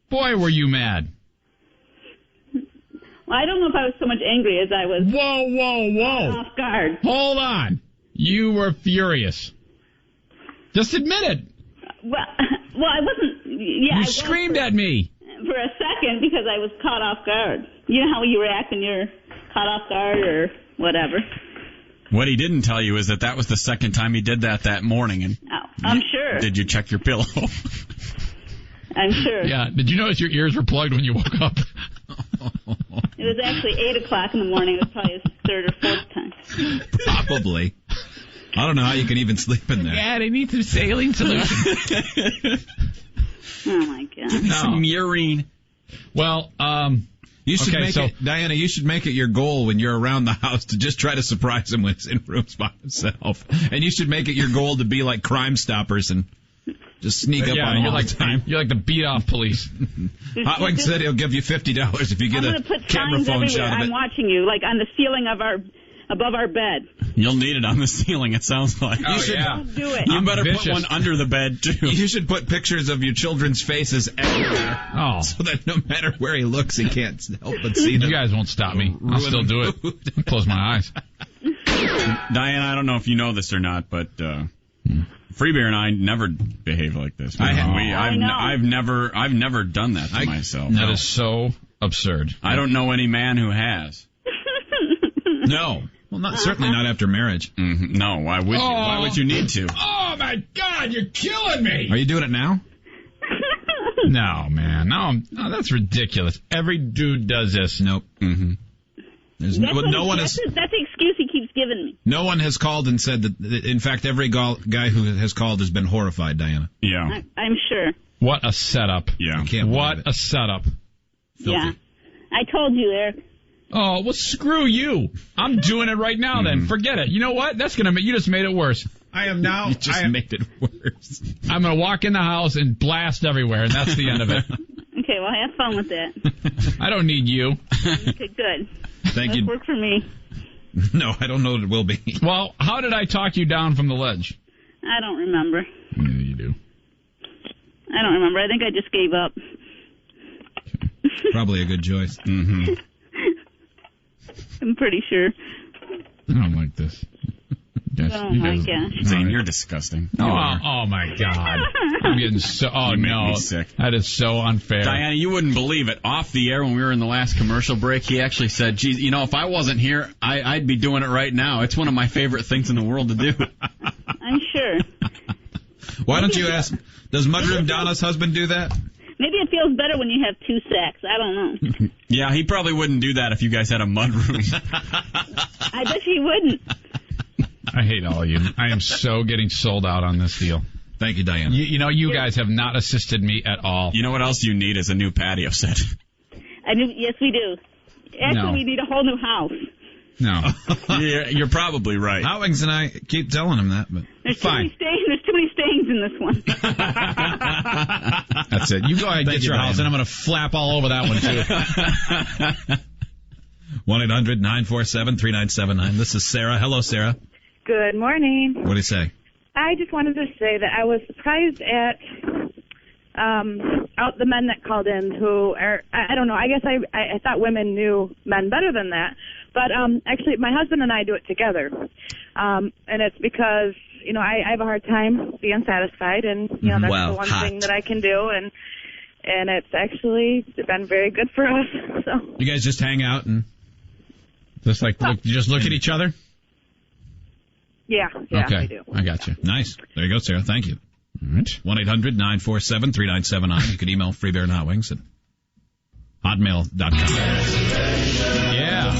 Boy, were you mad. Well, I don't know if I was so much angry as I was... Whoa. ...off guard. Hold on. You were furious. Just admit it. Well, I wasn't... Yeah, You screamed at me. For a second because I was caught off guard. You know how you react when you're caught off guard or whatever. What he didn't tell you is that was the second time he did that morning. And I'm sure. Did you check your pillow? I'm sure. Yeah. Did you notice your ears were plugged when you woke up? It was actually 8 o'clock in the morning. It was probably his third or fourth time. Probably. I don't know how you can even sleep in there. Yeah, they need some saline solution. Oh, my God. Some urine. Well, you should okay, make it, Diana, you should make it your goal when you're around the house to just try to surprise him when he's in rooms by himself. And you should make it your goal to be like Crime Stoppers and just sneak up on him all the time. You're like the beat-off police. Hot Wing said he'll give you $50 if you get I'm a gonna put camera signs phone everywhere. shot of it. I'm watching you, like on the ceiling of above our bed. You'll need it on the ceiling, it sounds like. Oh, yeah. Don't do it. You better put one under the bed, too. You should put pictures of your children's faces everywhere. Oh. So that no matter where he looks, he can't help but see them. You guys won't stop me. I'll still do it. I'll close my eyes. Diana, I don't know if you know this or not, but Free Beer and I never behave like this. I've never done that to myself. That is so absurd. I don't know any man who has. No. Well, certainly not after marriage. Mm-hmm. No, why would you? Why would you need to? Oh, my God, you're killing me. Are you doing it now? No, man. No, that's ridiculous. Every dude does this. Nope. Mm-hmm. That's the excuse he keeps giving me. No one has called and said that. In fact, every guy who has called has been horrified, Diana. Yeah. I'm sure. What a setup. Yeah. What a setup. Filthy. Yeah. I told you, Eric. Oh, well, screw you. I'm doing it right now, then. Forget it. You know what? You just made it worse. I am now. You just made it worse. I'm going to walk in the house and blast everywhere, and that's the end of it. Okay, well, have fun with that. I don't need you. Okay, good. Thank you. Work for me. No, I don't know what it will be. Well, how did I talk you down from the ledge? I don't remember. Yeah, you do. I don't remember. I think I just gave up. Probably a good choice. Mm-hmm. I'm pretty sure. I don't like this. Oh, my gosh. Zane, you're disgusting. Oh, my God. I'm getting so... Oh, You make no. me sick. That is so unfair. Diana, you wouldn't believe it. Off the air when we were in the last commercial break, he actually said, geez, if I wasn't here, I'd be doing it right now. It's one of my favorite things in the world to do. I'm sure. Why don't you ask, does Mudroom Donna's husband do that? Maybe it feels better when you have 2 sacks. I don't know. Yeah, he probably wouldn't do that if you guys had a mudroom. I bet he wouldn't. I hate all of you. I am so getting sold out on this deal. Thank you, Diana. You guys have not assisted me at all. You know what else you need is a new patio set. Yes, we do. Actually, No. we need a whole new house. No. You're probably right. Hot Wings and I keep telling him that, but There's fine. There's too many stains in this one. That's it. You go ahead and get your house, and I'm going to flap all over that one, too. 1-800-947-3979. This is Sarah. Hello, Sarah. Good morning. What do you say? I just wanted to say that I was surprised at out the men that called in who are, I don't know, I guess I thought women knew men better than that. But actually, my husband and I do it together. And it's because, I have a hard time being satisfied, and, that's the one thing that I can do. And it's actually been very good for us. So You guys just hang out and just look at each other? yeah, okay. we do. I got you. Nice. There you go, Sarah. Thank you. All right. 1-800-947-3979. You can email Freebear and Hot Wings at hotmail.com. Yeah.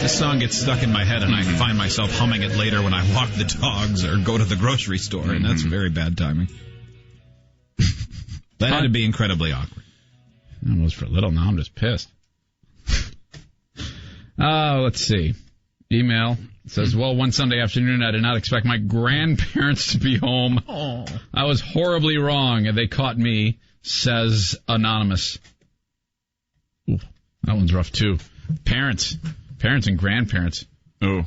This song gets stuck in my head, and I find myself humming it later when I walk the dogs or go to the grocery store, and that's very bad timing. That had to be incredibly awkward. It was for a little. Now I'm just pissed. Let's see. Email says, well, one Sunday afternoon, I did not expect my grandparents to be home. Oh. I was horribly wrong, and they caught me, says Anonymous. Ooh, that one's rough, too. Parents and grandparents. Oh.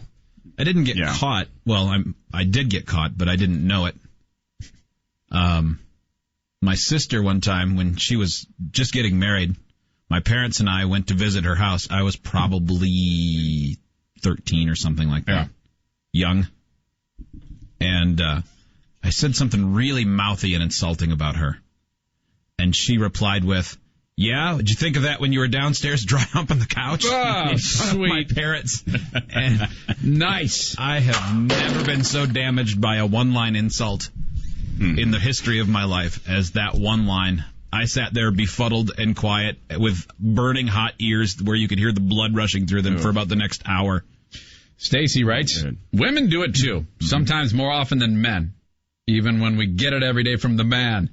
I didn't get caught. Well, I did get caught, but I didn't know it. My sister one time, when she was just getting married, My parents and I went to visit her house. I was probably 13 or something like that. Young. And I said something really mouthy and insulting about her. And she replied with, "Yeah, did you think of that when you were downstairs dry humping the couch?" Oh, sweet. My parents. And nice. I have never been so damaged by a one-line insult in the history of my life as that one line. I sat there befuddled and quiet with burning hot ears where you could hear the blood rushing through them for about the next hour. Stacy writes, women do it too, sometimes more often than men, even when we get it every day from the man.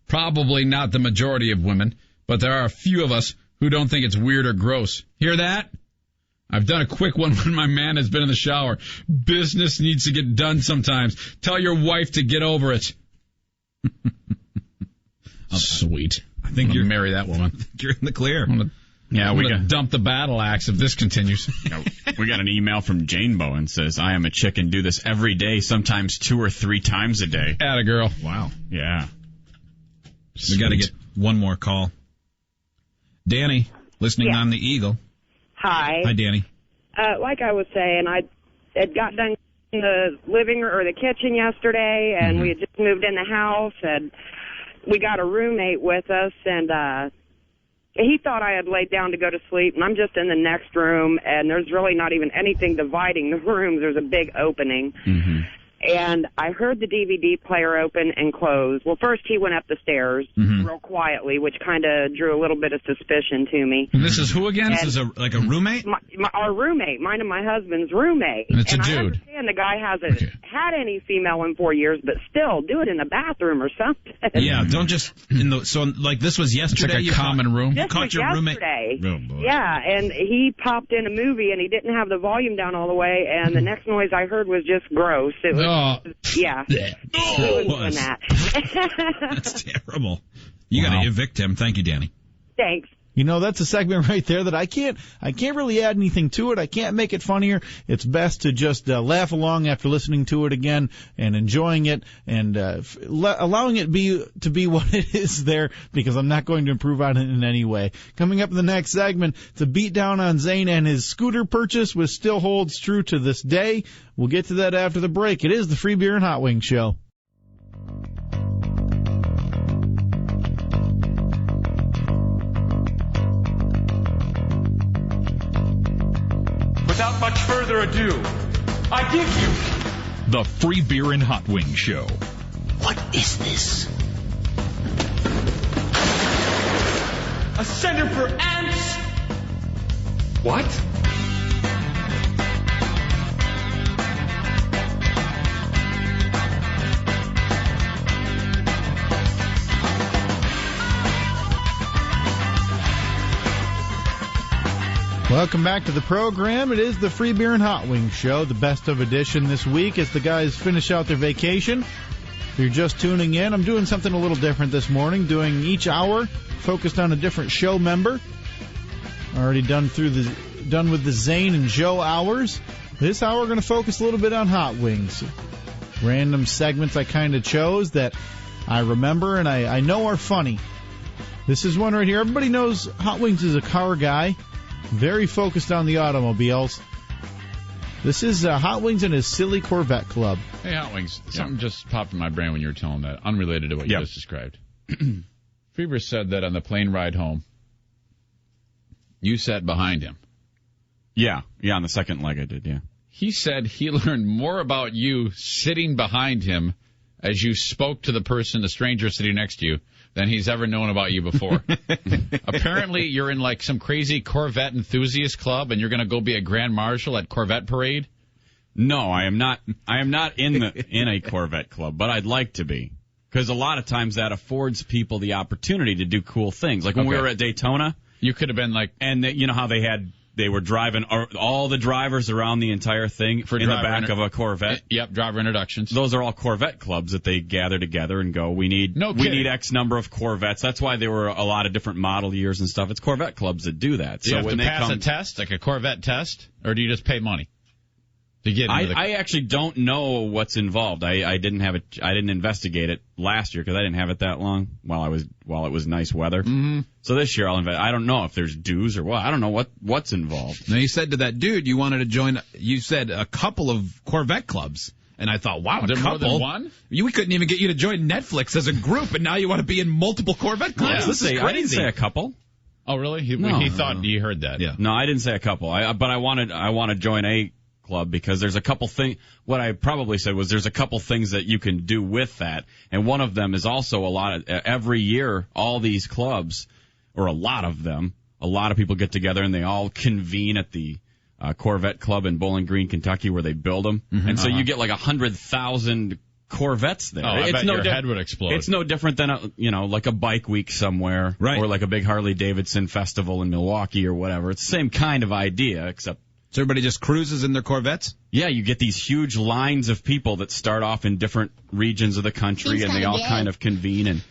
Probably not the majority of women, but there are a few of us who don't think it's weird or gross. Hear that? I've done a quick one when my man has been in the shower. Business needs to get done sometimes. Tell your wife to get over it. Sweet. I think you're marry that woman. You're in the clear. I'm gonna dump the battle axe if this continues. We got an email from Jane Bowen says, "I am a chick and do this every day, sometimes 2 or 3 times a day." Atta girl. Wow. Yeah. We got to get one more call. Danny, listening on the Eagle. Hi. Hi, Danny. Like I was saying, I had got done in the living room or the kitchen yesterday, and we had just moved in the house, and we got a roommate with us, and he thought I had laid down to go to sleep, and I'm just in the next room, and there's really not even anything dividing the rooms. There's a big opening. And I heard the DVD player open and close. Well, first he went up the stairs real quietly, which kind of drew a little bit of suspicion to me. And this is who again? This is like a roommate? Our roommate, mine and my husband's roommate. And it's a I dude. understand the guy hasn't had any female in 4 years, but still, do it in the bathroom or something. Yeah, don't just so like this was yesterday. It's like a common room. This caught was your yesterday. roommate. Oh, boy. Yeah, and he popped in a movie, and he didn't have the volume down all the way, and the next noise I heard was just gross. It was, yeah. He was doing that. That's terrible. You got to evict him. Thank you, Danny. Thanks. You know, that's a segment right there that I can't really add anything to it. I can't make it funnier. It's best to just laugh along after listening to it again and enjoying it and allowing it to be what it is there, because I'm not going to improve on it in any way. Coming up in the next segment, it's a beat down on Zane and his scooter purchase, which still holds true to this day. We'll get to that after the break. It is the Free Beer and Hot Wings Show. Without much further ado, I give you the Free Beer and Hot Wings Show. What is this? A center for ants? What? Welcome back to the program. It is the Free Beer and Hot Wings Show, the best of edition this week as the guys finish out their vacation. If you're just tuning in, I'm doing something a little different this morning, doing each hour focused on a different show member. Already done with the Zane and Joe hours. This hour we're going to focus a little bit on hot wings. Random segments I kind of chose that I remember and I know are funny. This is one right here. Everybody knows Hot Wings is a car guy. Very focused on the automobiles. This is Hot Wings and his Silly Corvette Club. Hey, Hot Wings, something just popped in my brain when you were telling that, unrelated to what you just described. Fever said that on the plane ride home, you sat behind him. Yeah, on the second leg I did, yeah. He said he learned more about you sitting behind him as you spoke to the stranger sitting next to you, than he's ever known about you before. Apparently, you're in like some crazy Corvette enthusiast club, and you're going to go be a Grand Marshal at Corvette Parade? No, I am not. I am not in a Corvette club, but I'd like to be, because a lot of times that affords people the opportunity to do cool things. Like when we were at Daytona, you could have been like, and you know how they were driving all the drivers around the entire thing in the back of a Corvette. Yep, driver introductions. Those are all Corvette clubs that they gather together and go, we need X number of Corvettes. That's why there were a lot of different model years and stuff. It's Corvette clubs that do that. Do you have to pass a test, like a Corvette test, or do you just pay money? to get into I actually don't know what's involved. I didn't have it. I didn't investigate it last year because I didn't have it that long while it was nice weather. Mm-hmm. So this year I don't know if there's dues or what. I don't know what's involved. Now, you said to that dude you wanted to join. You said a couple of Corvette clubs. And I thought, wow, a couple? More than one? We couldn't even get you to join Netflix as a group, and now you want to be in multiple Corvette clubs. Yeah. This is crazy. I didn't say a couple. Oh, really? He thought you heard that. Yeah. No, I didn't say a couple. But I want to join a club because there's a couple things. What I probably said was there's a couple things that you can do with that, and one of them is also every year all these clubs, or a lot of them, a lot of people get together and they all convene at the Corvette Club in Bowling Green, Kentucky, where they build them, and so you get like 100,000 Corvettes there. I bet your head would explode. It's no different than like a bike week somewhere, right? Or like a big Harley Davidson festival in Milwaukee or whatever. It's the same kind of idea, except so everybody just cruises in their Corvettes. Yeah, you get these huge lines of people that start off in different regions of the country, and they all kind of convene. And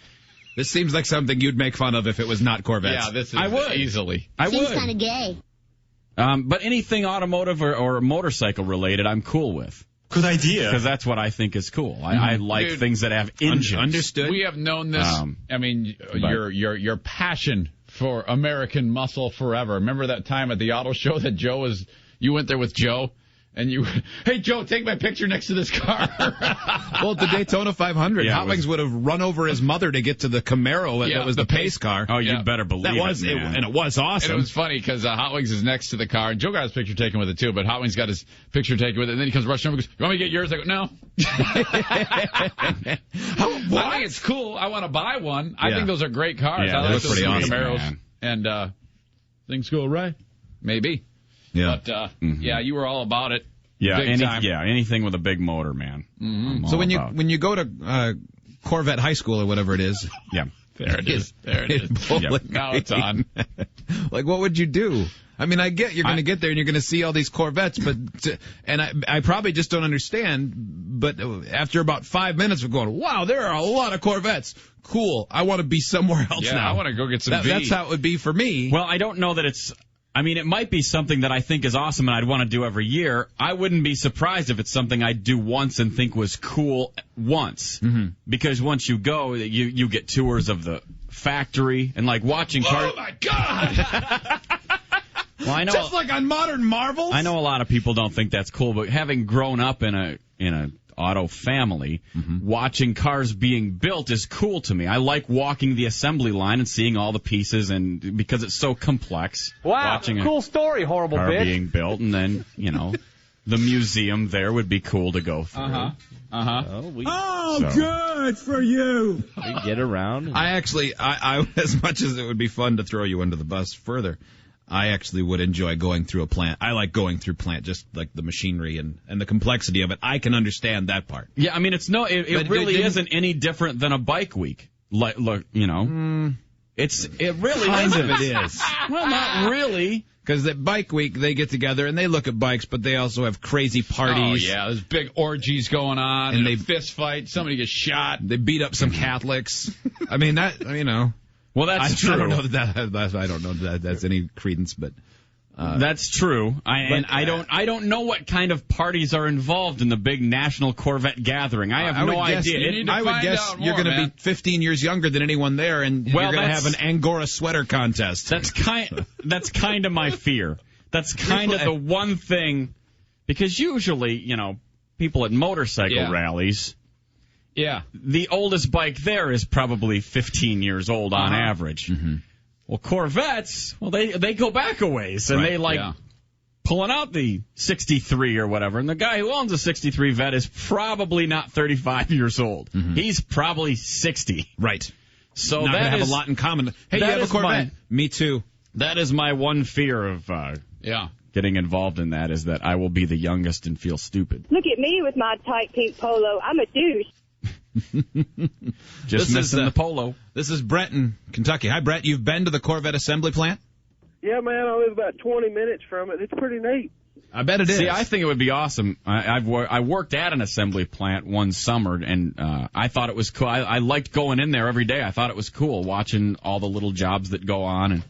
this seems like something you'd make fun of if it was not Corvettes. Yeah, this is I would easily. I would. Seems kind of gay. But anything automotive or motorcycle related, I'm cool with. Good idea. Because that's what I think is cool. I like things that have engines. Understood. We have known this. I mean, your passion for American muscle forever. Remember that time at the auto show that you went there with Joe? And hey, Joe, take my picture next to this car. Well, at the Daytona 500, Hot Wings would have run over his mother to get to the Camaro that was the pace car. Oh, you better believe and it was awesome. And it was funny because Hot Wings is next to the car, and Joe got his picture taken with it too, but Hot Wings got his picture taken with it, and then he comes rushing over and goes, "You want me to get yours?" I go, "No." I think it's cool. I want to buy one. I think those are great cars. Yeah, I like those pretty awesome, Camaros. man. And things go right. Maybe. Yeah. But, yeah, you were all about it. Yeah, Big time. anything with a big motor, man. Mm-hmm. So when you go to Corvette High School or whatever it is, there it is. Now it's on. Like, what would you do? I mean, I get you're going to get there and you're going to see all these Corvettes, and I probably just don't understand. But after about 5 minutes of going, wow, there are a lot of Corvettes. Cool. I want to be somewhere else now. I want to go get some V. That's how it would be for me. Well, I don't know that it's. I mean, it might be something that I think is awesome and I'd want to do every year. I wouldn't be surprised if it's something I'd do once and think was cool once. Mm-hmm. Because once you go, you get tours of the factory and like watching cars. Oh, my God! Well, I know, just like on Modern Marvels? I know a lot of people don't think that's cool, but having grown up in a auto family, watching cars being built is cool to me. I like walking the assembly line and seeing all the pieces, and because it's so complex. Wow, watching cool story, horrible car bitch. being built, and then the museum there would be cool to go through. Good for you. We get around. I as much as it would be fun to throw you under the bus further, I actually would enjoy going through a plant. I like going through plant, just like the machinery and the complexity of it. I can understand that part. Yeah, I mean, it really isn't any different than a bike week. Like, look, it really kind isn't. of it is. Well, not really. Because at Bike Week, they get together and they look at bikes, but they also have crazy parties. Oh, yeah, there's big orgies going on, and they fist fight, somebody gets shot. They beat up some Catholics. I mean, Well, that's true. I don't know that that's any credence, but that's true. I don't know what kind of parties are involved in the big national Corvette gathering. I have no idea. I would guess you're going to be 15 years younger than anyone there, and you're going to have an Angora sweater contest. That's kind of my fear. That's kind of the one thing, because usually, people at motorcycle rallies. Yeah. The oldest bike there is probably 15 years old on average. Mm-hmm. Well, Corvettes, they go back a ways, and they pulling out the 63 or whatever. And the guy who owns a 63 Vet is probably not 35 years old. Mm-hmm. He's probably 60. Right. So not that have a lot in common. Hey, you have a Corvette. Me too. That is my one fear of getting involved in that, is that I will be the youngest and feel stupid. Look at me with my tight pink polo. I'm a douche. Just missing the polo. This is Brett in Kentucky. Hi, Brett. You've been to the Corvette assembly plant? Yeah, man. I live about 20 minutes from it. It's pretty neat. I bet it is. See, I think it would be awesome. I worked at an assembly plant one summer, and I thought it was cool. I liked going in there every day. I thought it was cool watching all the little jobs that go on, and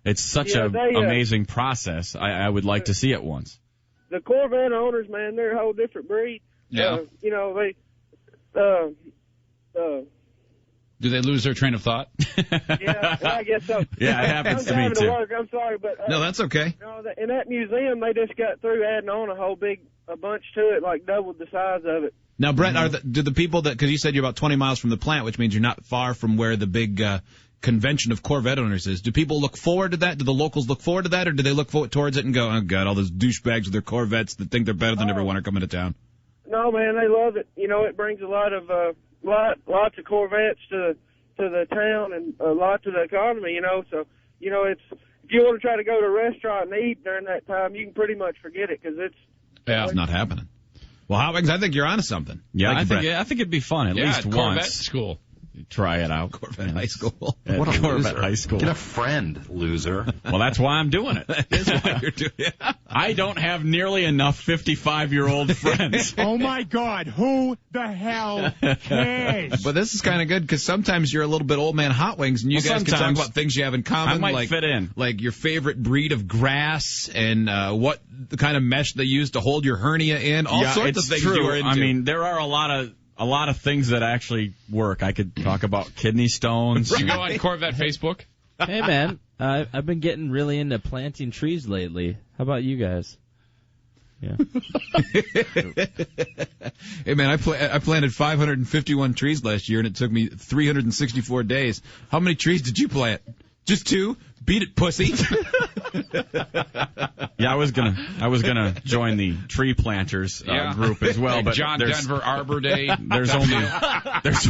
it's such an amazing process. I would like to see it once. the Corvette owners, man, they're a whole different breed. Yeah. You know, they, Do they lose their train of thought? yeah, I guess so. Yeah, it happens to I'm me, driving too. Work. I'm sorry, but No, that's okay. you know, in that museum, they just got through adding on a bunch to it, like doubled the size of it. Now, Brett, do the people that, because you said you're about 20 miles from the plant, which means you're not far from where the big convention of Corvette owners is. Do people look forward to that? Do the locals look forward to that, or do they look forward towards it and go, oh, God, all those douchebags with their Corvettes that think they're better than everyone are coming to town? No, man, they love it. You know, it brings a lot of lots of Corvettes to the town and a lot to the economy. You know, so you know, it's if you want to try to go to a restaurant and eat during that time, you can pretty much forget it because it's not happening. Well, Hot Wings, I think you're onto something. Yeah, Thank you, Brett. I think it'd be fun at least Corvette once. school. Try it out. Corvette High School. What a Corvette High School. Get a friend, loser. Well, that's why I'm doing it. That is why you're doing it. I don't have nearly enough 55-year-old friends. Oh, my God. Who the hell cares? But this is kind of good because sometimes you're a little bit old man Hot Wings, and you guys can talk about things you have in common. I might like, fit in. Like your favorite breed of grass and what the kind of mesh they use to hold your hernia in. All sorts of things true. you are into. I mean, there are a lot of things that actually work. I could talk about kidney stones. You go on Corvette Facebook? Hey, man, I've been getting really into planting trees lately. How about you guys? Yeah. Hey, man, I planted 551 trees last year, and it took me 364 days. How many trees did you plant? Just 2? Beat it, pussy. Yeah, I was gonna join the tree planters group as well, like but John Denver Arbor Day. There's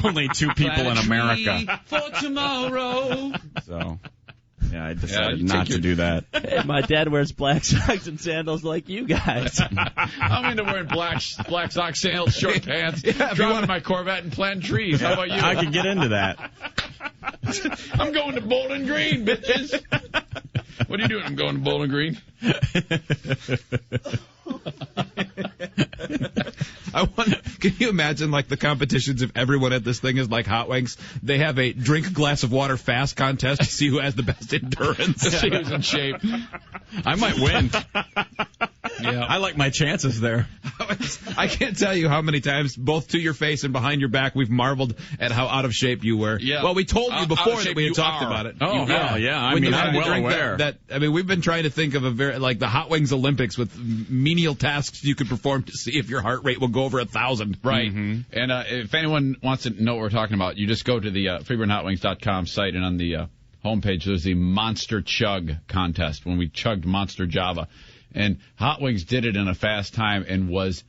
only 2 people in America for tomorrow. So yeah, I decided not to do that. Hey, my dad wears black socks and sandals like you guys. I'm into wearing black socks, sandals, short pants, driving my Corvette and planting trees. How about you? I could get into that. I'm going to Bowling Green, bitches. What are you doing? I'm going to Bowling Green. I wonder, can you imagine like the competitions if everyone at this thing is like Hot Wings? They have a drink a glass of water fast contest to see who has the best endurance. See who's in shape. I might win. Yeah, I like my chances there. I can't tell you how many times, both to your face and behind your back, we've marveled at how out of shape you were. Yeah. Well, we told you before that we had talked about it. Oh, hell yeah. I mean, I'm well aware. I mean, we've been trying to think of like the Hot Wings Olympics with menial tasks you could perform to see if your heart rate will go over 1,000. Right. Mm-hmm. And if anyone wants to know what we're talking about, you just go to the FreeBurnHotWings.com site, and on the homepage there's the Monster Chug contest when we chugged Monster Java. And Hot Wings did it in a fast time and was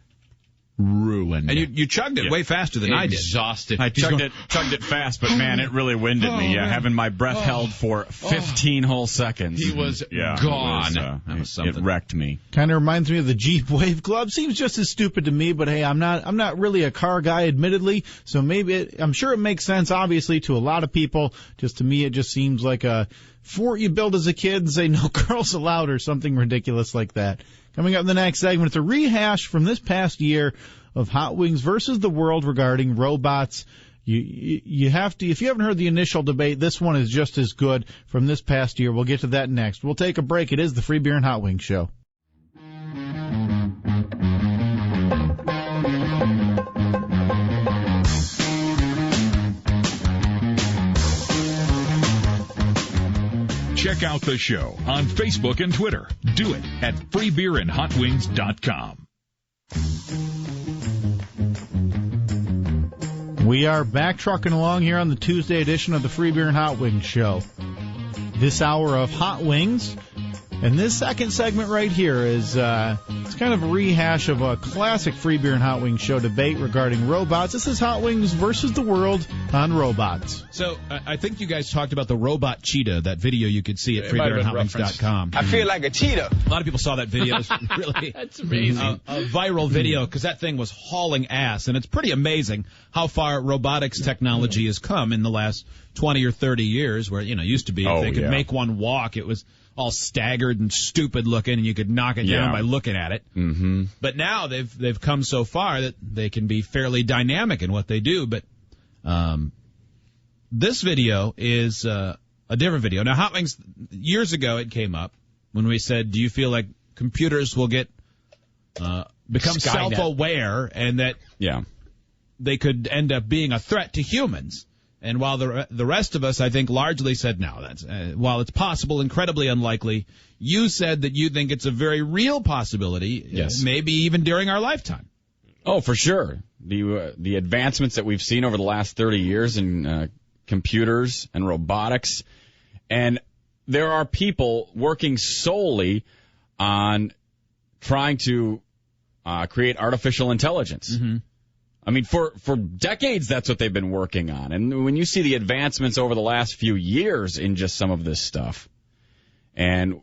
ruined. And you chugged it way faster than I did. Exhausted. I chugged it fast, but man, it really winded me. Yeah, having my breath held for 15 whole seconds. He was gone. It wrecked me. Kind of reminds me of the Jeep Wave Club. Seems just as stupid to me, but hey, I'm not really a car guy, admittedly. So maybe I'm sure it makes sense, obviously, to a lot of people. Just to me, it just seems like a fort you build as a kid and say no girls allowed or something ridiculous like that. Coming up in the next segment, it's a rehash from this past year of Hot Wings versus the world regarding robots. You have to, if you haven't heard the initial debate, this one is just as good from this past year. We'll get to that next. We'll take a break. It is the Free Beer and Hot Wings Show. Check out the show on Facebook and Twitter. Do it at freebeerandhotwings.com. We are back trucking along here on the Tuesday edition of the Free Beer and Hot Wings Show. This hour of Hot Wings. And this second segment right here is it's kind of a rehash of a classic Free Beer and Hot Wings Show debate regarding robots. This is Hot Wings versus the world on robots. So I think you guys talked about the robot cheetah, that video you could see at freebeerandhotwings.com. I feel like a cheetah. A lot of people saw that video. It's really That's amazing. A viral video because that thing was hauling ass. And it's pretty amazing how far robotics technology has come in the last 20 or 30 years where, it used to be if they could make one walk, it was all staggered and stupid looking, and you could knock it down by looking at it. Mm-hmm. But now they've come so far that they can be fairly dynamic in what they do. But this video is a different video. Now, Hot Wings, years ago it came up when we said, do you feel like computers will get become Skynet. self-aware and that they could end up being a threat to humans. And while the rest of us, I think, largely said no, that's while it's possible, incredibly unlikely, you said that you think it's a very real possibility, maybe even during our lifetime. Oh, for sure. The advancements that we've seen over the last 30 years in computers and robotics, and there are people working solely on trying to create artificial intelligence. Mm-hmm. I mean, for decades, that's what they've been working on. And when you see the advancements over the last few years in just some of this stuff, and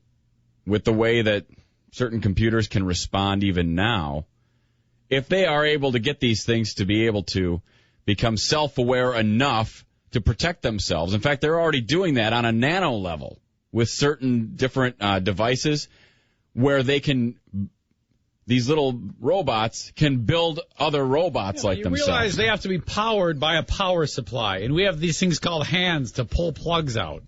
with the way that certain computers can respond even now, if they are able to get these things to be able to become self-aware enough to protect themselves, in fact, they're already doing that on a nano level with certain different devices where they can... These little robots can build other robots like themselves. You realize they have to be powered by a power supply, and we have these things called hands to pull plugs out.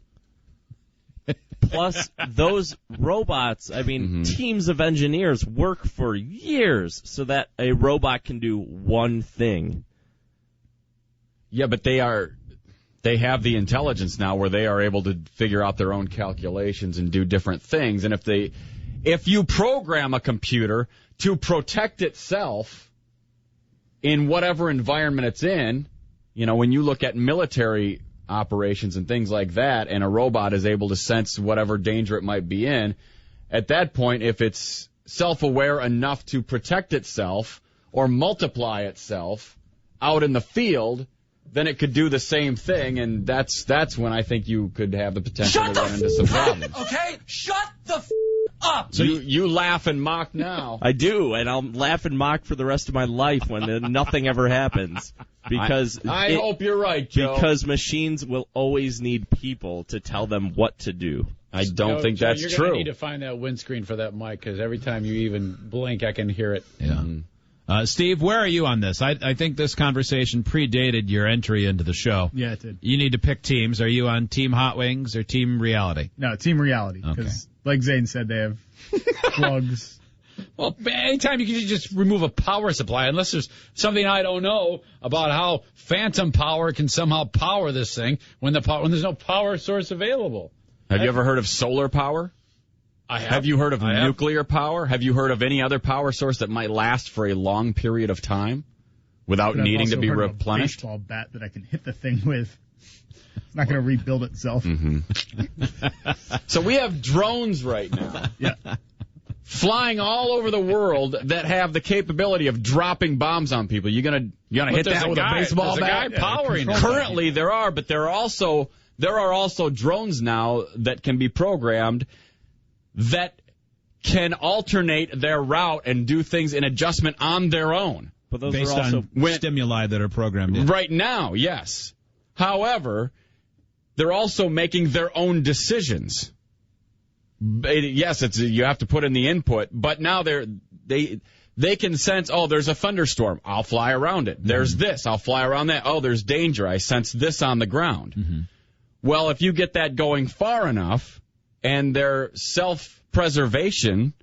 Plus, those robots, I mean, teams of engineers work for years so that a robot can do one thing. Yeah, but they have the intelligence now where they are able to figure out their own calculations and do different things. And if you program a computer to protect itself in whatever environment it's in, you know, when you look at military operations and things like that, and a robot is able to sense whatever danger it might be in, at that point, if it's self-aware enough to protect itself or multiply itself out in the field, then it could do the same thing, and that's when I think you could have the potential to run into some problems. Okay? Shut the up! So you laugh and mock now. I do, and I'll laugh and mock for the rest of my life when nothing ever happens. Because I hope you're right, Joe. Because machines will always need people to tell them what to do. I don't think Joe, that's you're true. You're going to need to find that windscreen for that mic, because every time you even blink, I can hear it. Yeah. Steve, where are you on this? I think this conversation predated your entry into the show. Yeah, it did. You need to pick teams. Are you on Team Hot Wings or Team Reality? No, Team Reality. Because, like Zane said, they have plugs. Well, anytime you can just remove a power supply, unless there's something I don't know about how phantom power can somehow power this thing when there's no power source available. Have you ever heard of solar power? I have. Have you heard of nuclear power? Have you heard of any other power source that might last for a long period of time without needing to be replenished? I've also heard of a baseball bat that I can hit the thing with. It's not going to rebuild itself. So we have drones right now. Yeah. Flying all over the world that have the capability of dropping bombs on people. You gonna hit that with a baseball bat? There's a guy powering it. Currently, there are, but there are also drones now that can be programmed that can alternate their route and do things in adjustment on their own. But those based are also on stimuli that are programmed in. Right now, yes. However, they're also making their own decisions. Yes, you have to put in the input, but now they can sense, oh, there's a thunderstorm. I'll fly around it. There's this. I'll fly around that. Oh, there's danger. I sense this on the ground. Well, if you get that going far enough and their self-preservation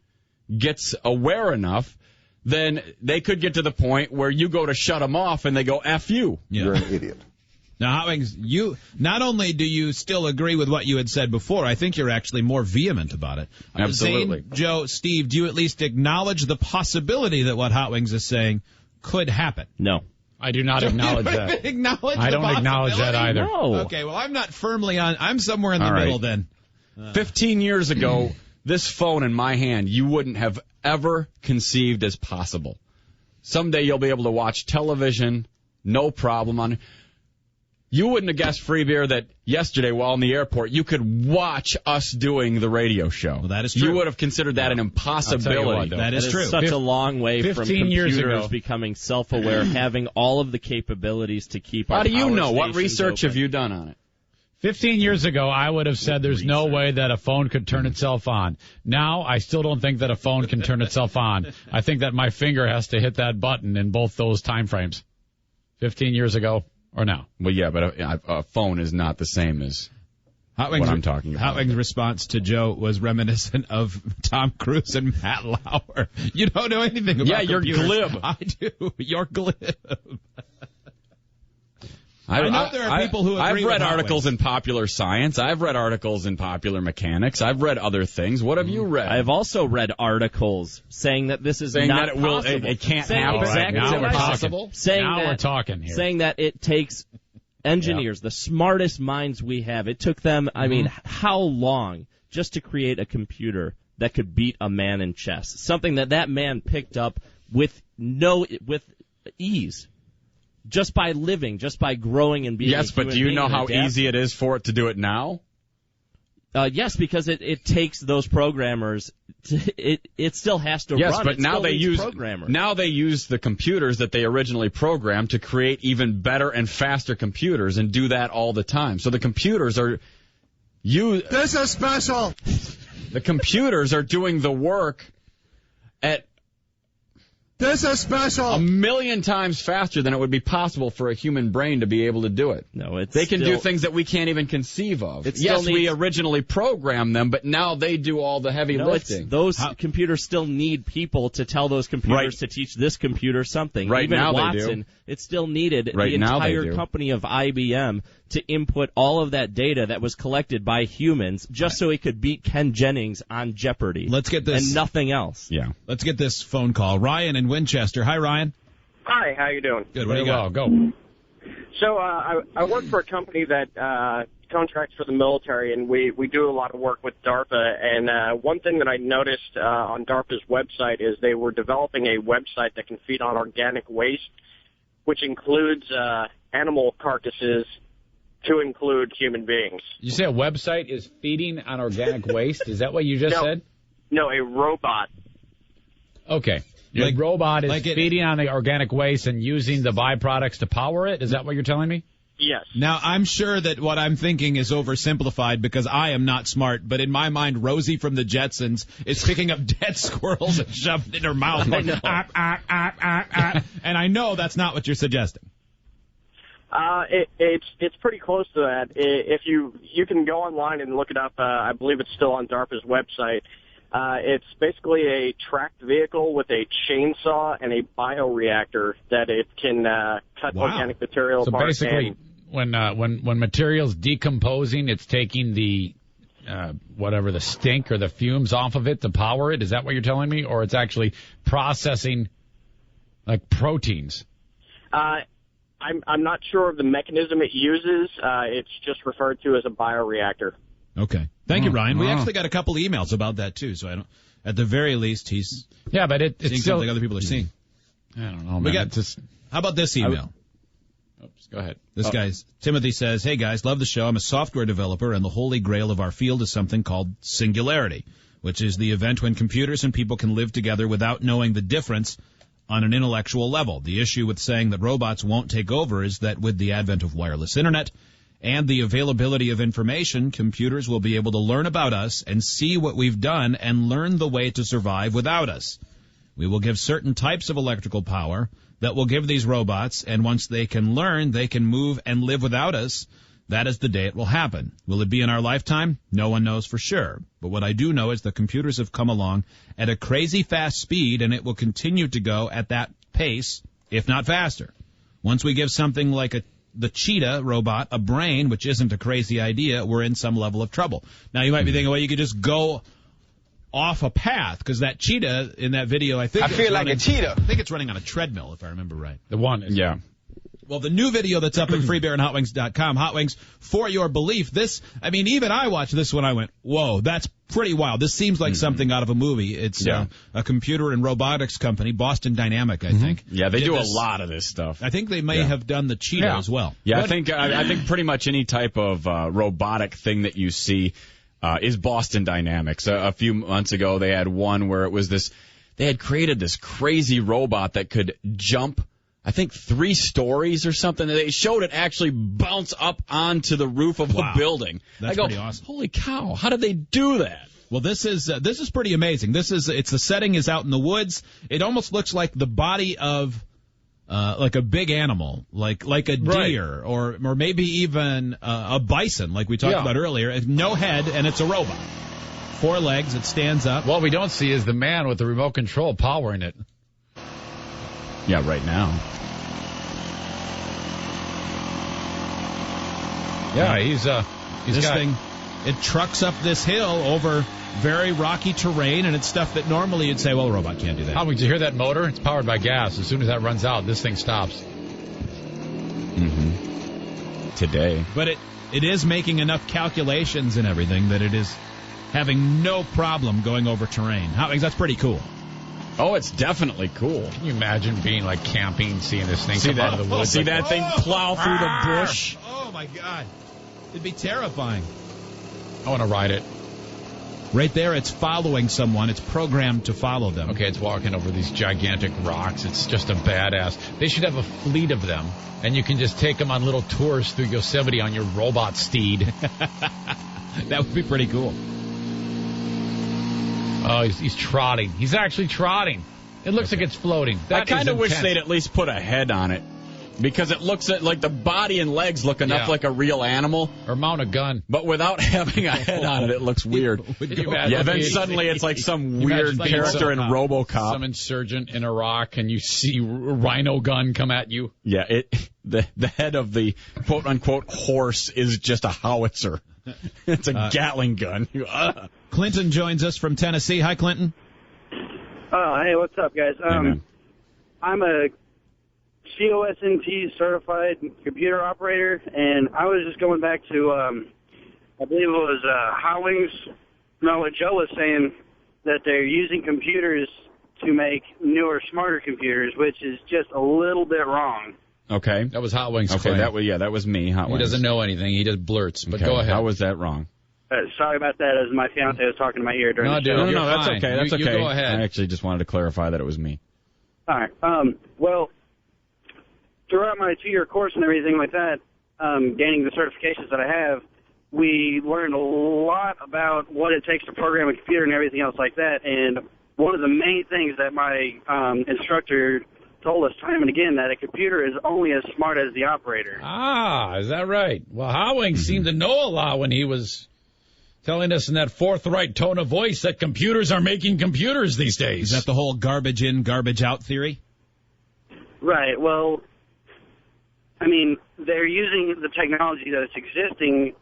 gets aware enough, then they could get to the point where you go to shut them off and they go, F you. Yeah. You're an idiot. Now, Howings, you not only do you still agree with what you had said before, I think you're actually more vehement about it. Absolutely. Zane, Joe, Steve, do you at least acknowledge the possibility that what Hot Wings is saying could happen? No. I do not acknowledge that. I don't acknowledge that either. No. Okay, well, I'm not firmly on. I'm somewhere in the middle then. 15 years ago, this phone in my hand, you wouldn't have ever conceived as possible. Someday you'll be able to watch television, no problem on it. You wouldn't have guessed, Free Beer, that yesterday while in the airport, you could watch us doing the radio show. Well, that is true. You would have considered that an impossibility. That is true. Such a long way from 15 years computers ago. becoming self-aware, having all of the capabilities to keep our How do you power know? What stations research open. have you done on it? 15 years ago, I would have said there's no way that a phone could turn itself on. Now, I still don't think that a phone can turn itself on. I think that my finger has to hit that button in both those time frames. 15 years ago or now. Well, yeah, but a phone is not the same as What I'm talking about. Hot Wings' response to Joe was reminiscent of Tom Cruise and Matt Lauer. You don't know anything about you're computers. glib. I do. You're glib. I know there are people who agree I've read with Hot articles Wings. in Popular Science. I've read articles in Popular Mechanics. I've read other things. What have you read? I've also read articles saying that this is saying not that it will, possible. it can't saying happen. Exactly now we're possible. talking. Saying now that, we're talking here. Saying that it takes engineers, the smartest minds we have. It took them, I mean, how long just to create a computer that could beat a man in chess? Something that man picked up with ease. Just by living, just by growing and being. Yes, but do you know how easy it is for it to do it now? Yes, because it takes those programmers. It still has to run. Yes, but now they use programmers. Now they use the computers that they originally programmed to create even better and faster computers, and do that all the time. So the computers are This is special. The computers are doing the work at. This is special. 1,000,000 times faster than it would be possible for a human brain to be able to do it. No, they can do things that we can't even conceive of. Yes, we originally programmed them, but now they do all the heavy lifting. Those computers still need people to tell those computers to teach this computer something. Right Even now Watson, they do. It still needed Right the now they entire do. company of IBM to input all of that data that was collected by humans just so it could beat Ken Jennings on Jeopardy. Let's get this. And nothing else. Yeah. Let's get this phone call. Ryan in Winchester. Hi, Ryan. Hi, how you doing? Good. What do you got? Go. So I work for a company that contracts for the military, and we do a lot of work with DARPA. And one thing that I noticed on DARPA's website is they were developing a website that can feed on organic waste, which includes animal carcasses to include human beings. You say a website is feeding on organic waste? Is that what you just said? No, a robot. Okay. Your robot is feeding on the organic waste and using the byproducts to power it? Is that what you're telling me? Yes. Now, I'm sure that what I'm thinking is oversimplified because I am not smart, but in my mind, Rosie from the Jetsons is picking up dead squirrels and shoving it in her mouth. Like, and I know that's not what you're suggesting. It's pretty close to that. If you can go online and look it up, I believe it's still on DARPA's website. It's basically a tracked vehicle with a chainsaw and a bioreactor that it can cut organic material apart. So basically, when material's decomposing, it's taking the whatever the stink or the fumes off of it to power it. Is that what you're telling me, or it's actually processing like proteins? I'm not sure of the mechanism it uses. It's just referred to as a bioreactor. Okay. Thank you, Ryan. We actually got a couple of emails about that, too, so I don't. At the very least, he's but it's seeing still something other people are seeing. I don't know, man. How about this email? Oops, go ahead. This guy's Timothy says, "Hey guys, love the show. I'm a software developer, and the holy grail of our field is something called singularity, which is the event when computers and people can live together without knowing the difference on an intellectual level. The issue with saying that robots won't take over is that with the advent of wireless internet and the availability of information, computers will be able to learn about us and see what we've done and learn the way to survive without us. We will give certain types of electrical power that will give these robots, and once they can learn, they can move and live without us. That is the day it will happen. Will it be in our lifetime? No one knows for sure. But what I do know is the computers have come along at a crazy fast speed, and it will continue to go at that pace, if not faster. Once we give something like the cheetah robot a brain, which isn't a crazy idea, we're in some level of trouble. Now, you might be thinking, well, you could just go off a path, because that cheetah in that video, I feel like a cheetah. I think it's running on a treadmill, if I remember right. The one is. Yeah. Well, the new video that's up at freebeerandhotwings.com, Hot Wings, for your belief, even I watched this when I went, whoa, that's pretty wild. This seems like something out of a movie. It's a computer and robotics company, Boston Dynamic, I think. Yeah, they do a lot of this stuff. I think they may have done the cheetah as well. Yeah, I think pretty much any type of robotic thing that you see is Boston Dynamics. A few months ago, they had one where it was they had created this crazy robot that could jump, I think 3 stories or something. They showed it actually bounce up onto the roof of a building. That's pretty awesome. Holy cow! How did they do that? Well, this is pretty amazing. The setting is out in the woods. It almost looks like the body of like a big animal, like a deer, or maybe even a bison, like we talked about earlier. No head, and it's a robot. 4 legs, it stands up. What we don't see is the man with the remote control powering it. Yeah, right now. Yeah, he's this got, thing. It trucks up this hill over very rocky terrain, and it's stuff that normally you'd say, well, a robot can't do that. How would you hear that motor? It's powered by gas. As soon as that runs out, this thing stops. Mm-hmm. Today. But it is making enough calculations and everything that it is having no problem going over terrain. That's pretty cool. Oh, it's definitely cool. Can you imagine being like camping, seeing this thing come out of the woods? See that thing plow through the bush? Oh, my God. It'd be terrifying. I want to ride it. Right there, it's following someone. It's programmed to follow them. Okay, it's walking over these gigantic rocks. It's just a badass. They should have a fleet of them, and you can just take them on little tours through Yosemite on your robot steed. That would be pretty cool. Oh, he's trotting. He's actually trotting. It looks like it's floating. I kind of wish they'd at least put a head on it. Because it looks like the body and legs look enough like a real animal. Or mount a gun. But without having a head on it, it looks weird. Yeah, then suddenly it's like some weird character in RoboCop. Some insurgent in Iraq, and you see a rhino gun come at you. Yeah, the head of the quote-unquote horse is just a howitzer. It's a Gatling gun. Clinton joins us from Tennessee. Hi, Clinton. Hey, what's up, guys? I'm a COSNT certified computer operator, and I was just going back to, I believe it was Hot Wings. No, what Joe was saying, that they're using computers to make newer, smarter computers, which is just a little bit wrong. Okay. That was Hot Wings. Okay, that was me, Hot Wings. He doesn't know anything. He just blurts. But go ahead. How was that wrong? Sorry about that, as my fiance was talking to my ear during the show. No, that's okay. That's okay. You go ahead. I actually just wanted to clarify that it was me. All right. Well, throughout my 2-year course and everything like that, gaining the certifications that I have, we learned a lot about what it takes to program a computer and everything else like that. And one of the main things that my instructor told us time and again, that a computer is only as smart as the operator. Ah, is that right? Well, Howing seemed to know a lot when he was telling us in that forthright tone of voice that computers are making computers these days. Is that the whole garbage in, garbage out theory? Right. Well, I mean, they're using the technology that's existing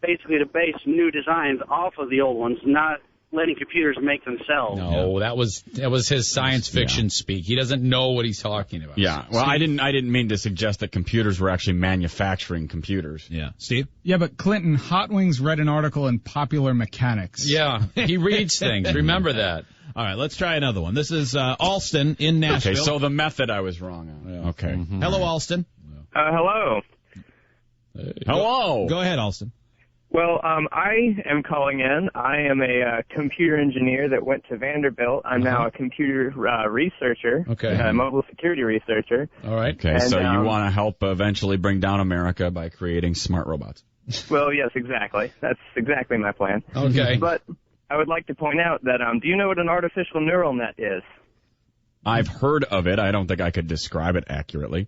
basically to base new designs off of the old ones, not letting computers make themselves. No, that was his science fiction speak. He doesn't know what he's talking about. Yeah. Well, I didn't mean to suggest that computers were actually manufacturing computers. Yeah. Steve? Yeah, but Clinton, Hot Wings read an article in Popular Mechanics. Yeah, he reads things. Remember that. All right, let's try another one. This is Alston in Nashville. Okay, so the method I was wrong on. Yeah. Okay. Mm-hmm. Hello, Alston. Hello. Hello. Go ahead, Alston. Well, I am calling in. I am a computer engineer that went to Vanderbilt. I'm now a computer researcher, mobile security researcher. All right. Okay, and, so you want to help eventually bring down America by creating smart robots. Well, yes, exactly. That's exactly my plan. Okay. But I would like to point out that, do you know what an artificial neural net is? I've heard of it. I don't think I could describe it accurately.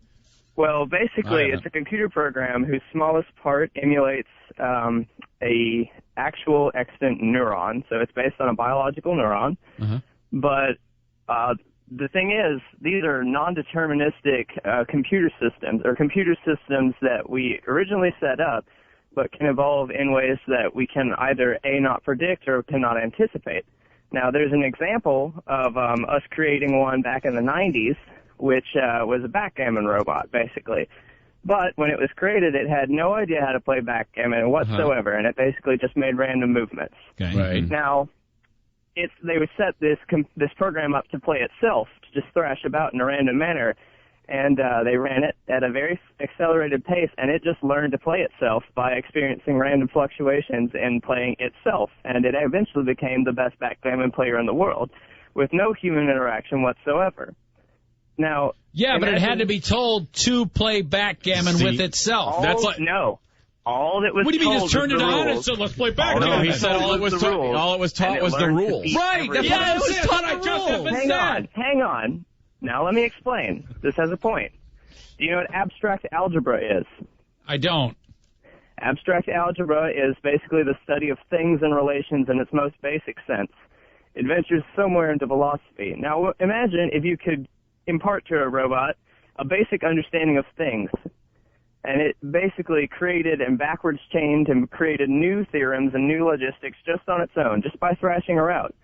Well, basically, it's a computer program whose smallest part emulates a actual extant neuron. So it's based on a biological neuron. But the thing is, these are non-deterministic computer systems, or computer systems that we originally set up, but can evolve in ways that we can either A, not predict, or cannot anticipate. Now, there's an example of us creating one back in the 90s, which was a backgammon robot, basically. But when it was created, it had no idea how to play backgammon whatsoever, and it basically just made random movements. Okay. Right. Now, they would set this program up to play itself, to just thrash about in a random manner, and they ran it at a very accelerated pace, and it just learned to play itself by experiencing random fluctuations in playing itself, and it eventually became the best backgammon player in the world, with no human interaction whatsoever. Now, yeah, but it had to be told to play backgammon with itself. That's like no. All that was. What do you mean? Just turned it on and said, "Let's play backgammon." No, he said all it was taught was the rules. Right. That's what I was taught. I just hang on. Now let me explain. This has a point. Do you know what abstract algebra is? I don't. Abstract algebra is basically the study of things and relations in its most basic sense. It ventures somewhere into philosophy. Now imagine if you could impart to a robot a basic understanding of things, and it basically created and backwards chained and created new theorems and new logistics just on its own, just by thrashing her out.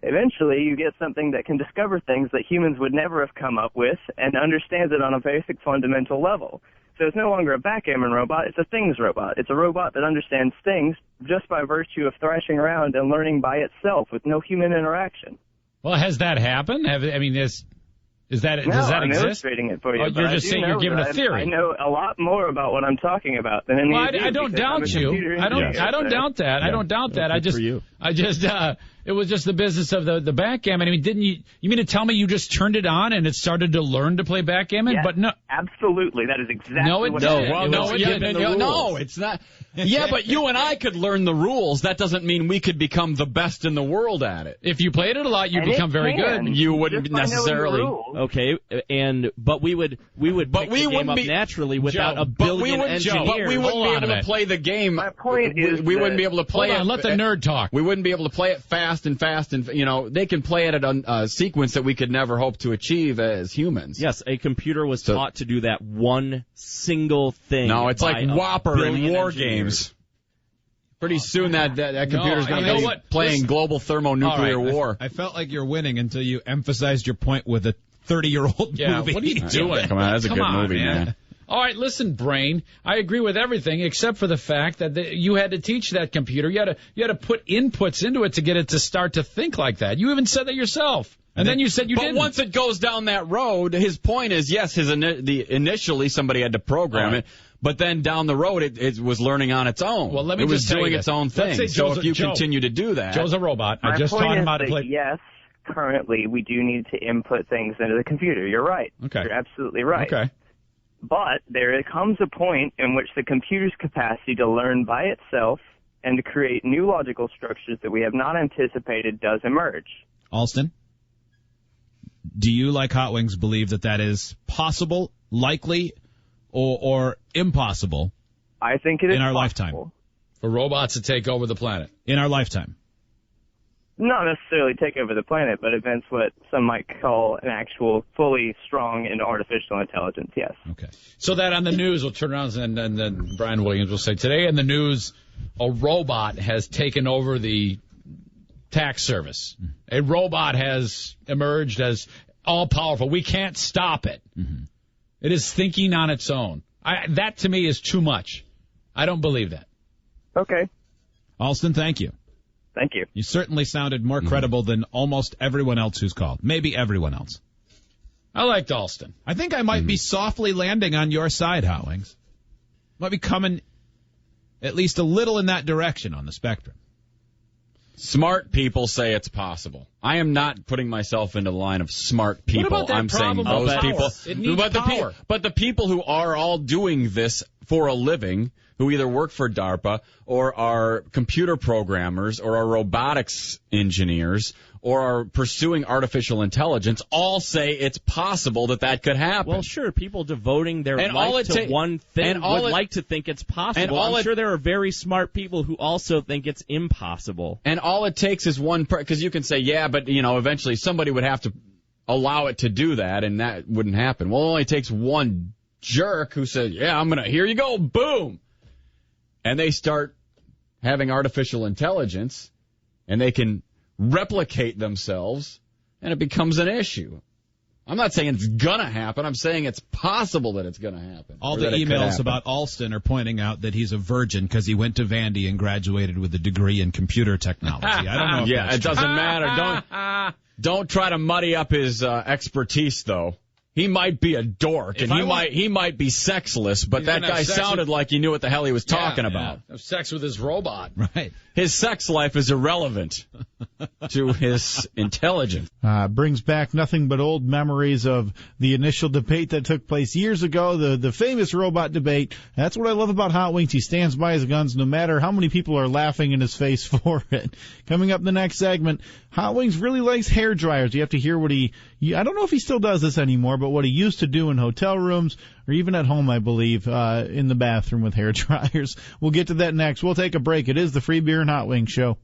Eventually, you get something that can discover things that humans would never have come up with and understands it on a basic fundamental level. So it's no longer a backgammon robot, it's a things robot. It's a robot that understands things just by virtue of thrashing around and learning by itself with no human interaction. Well, has that happened? Does that I'm exist? illustrating it for you. Oh, you're just saying you're giving a theory. I know a lot more about what I'm talking about than any of you. I don't doubt you. I don't doubt that. Yeah. I don't doubt that. It was just the business of the backgammon. I mean, didn't you mean to tell me you just turned it on and it started to learn to play backgammon? Yes, but no. Absolutely. That is exactly what it is. No, it's not. Yeah, but you and I could learn the rules. That doesn't mean we could become the best in the world at it. If you played it a lot, you'd become very good. You wouldn't necessarily. Okay, but we would pick the game up naturally without a billion engineers. But we wouldn't be able to play the game. My point is we wouldn't be able to play it. Let the nerd talk. We wouldn't be able to play it fast, and they can play it at a sequence that we could never hope to achieve as humans. Yes, a computer was taught to do that one single thing. No, it's like Whopper in war games. Pretty soon that computer's going to be playing global thermonuclear war. I felt like you're winning until you emphasized your point with a 30-year-old movie. What are you doing? Come on, that's a good movie, man. All right, listen, Brain. I agree with everything except for the fact that you had to teach that computer. You had to put inputs into it to get it to start to think like that. You even said that yourself. And then you said you didn't. But once it goes down that road, his point is, yes, initially somebody had to program it, but then down the road it was learning on its own. Well, let me it was just tell doing you its own thing. So if you continue to do that. Joe's a robot. I just taught him how to play. Yes, currently we do need to input things into the computer. You're right. Okay. You're absolutely right. Okay. But there comes a point in which the computer's capacity to learn by itself and to create new logical structures that we have not anticipated does emerge. Alston, do you, like Hot Wings, believe that is possible, likely, or impossible? I think it is in our possible. lifetime. For robots to take over the planet. In our lifetime. Not necessarily take over the planet, but advance what some might call an actual fully strong and artificial intelligence, yes. Okay. So that on the news, we'll turn around and then Brian Williams will say, today in the news, a robot has taken over the tax service. A robot has emerged as all-powerful. We can't stop it. Mm-hmm. It is thinking on its own. That, to me, is too much. I don't believe that. Okay. Alston, thank you. Thank you. You certainly sounded more credible than almost everyone else who's called. Maybe everyone else. I liked Alston. I think I might be softly landing on your side, Hot Wings. Might be coming at least a little in that direction on the spectrum. Smart people say it's possible. I am not putting myself into the line of smart people. What about that I'm saying problem those of people. power? It needs power. But the people who are all doing this for a living, who either work for DARPA or are computer programmers or are robotics engineers or are pursuing artificial intelligence, all say it's possible that could happen. Well, sure, people devoting their life to one thing would like to think it's possible. I'm sure there are very smart people who also think it's impossible. And all it takes is one, because you can say, yeah, but eventually somebody would have to allow it to do that, and that wouldn't happen. Well, it only takes one jerk who says, yeah, here you go, boom. And they start having artificial intelligence, and they can replicate themselves, and it becomes an issue. I'm not saying it's going to happen. I'm saying it's possible that it's going to happen. All the emails about Alston are pointing out that he's a virgin because he went to Vandy and graduated with a degree in computer technology. I don't know if it doesn't matter. Don't try to muddy up his expertise, though. He might be a dork, and he might be sexless, but that guy sounded like he knew what the hell he was talking about. Have sex with his robot. Right. His sex life is irrelevant to his intelligence. Brings back nothing but old memories of the initial debate that took place years ago, the famous robot debate. That's what I love about Hot Wings. He stands by his guns no matter how many people are laughing in his face for it. Coming up in the next segment, Hot Wings really likes hair dryers. You have to hear what I don't know if he still does this anymore, but what he used to do in hotel rooms or even at home, I believe, in the bathroom with hair dryers. We'll get to that next. We'll take a break. It is the Free Beer and Hot Wings Show.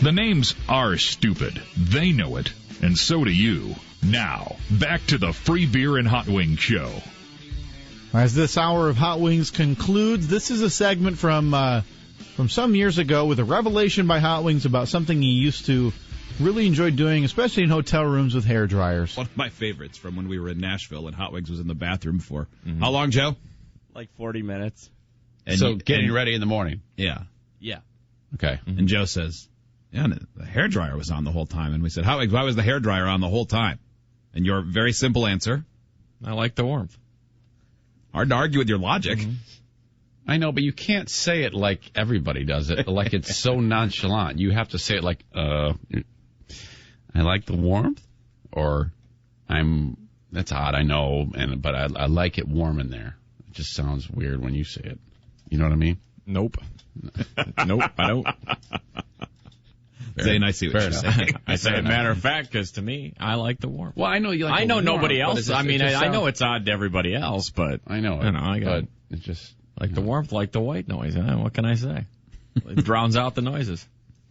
The names are stupid. They know it, and so do you. Now, back to the Free Beer and Hot Wings Show. As this hour of Hot Wings concludes, this is a segment from some years ago with a revelation by Hot Wings about something he used to really enjoy doing, especially in hotel rooms with hair dryers. One of my favorites from when we were in Nashville and Hot Wings was in the bathroom for how long, Joe? Like 40 minutes. And getting ready in the morning. Yeah. Yeah. Okay. And Joe says, yeah, the hair dryer was on the whole time. And we said, Hot Wings, why was the hair dryer on the whole time? And your very simple answer, I like the warmth. Hard to argue with your logic. I know, but you can't say it like everybody does it, like it's so nonchalant. You have to say it like, I like the warmth, or that's odd, I know, but I like it warm in there. It just sounds weird when you say it. You know what I mean? Nope. Nope, I don't. Zane, I see what you're saying. I say a matter of fact, because to me, I like the warmth. Well, I know you like. I know warm, nobody else. I mean, I know it. it's odd to everybody else, but I know. But it just like the warmth, like the white noise. What can I say? It drowns out the noises.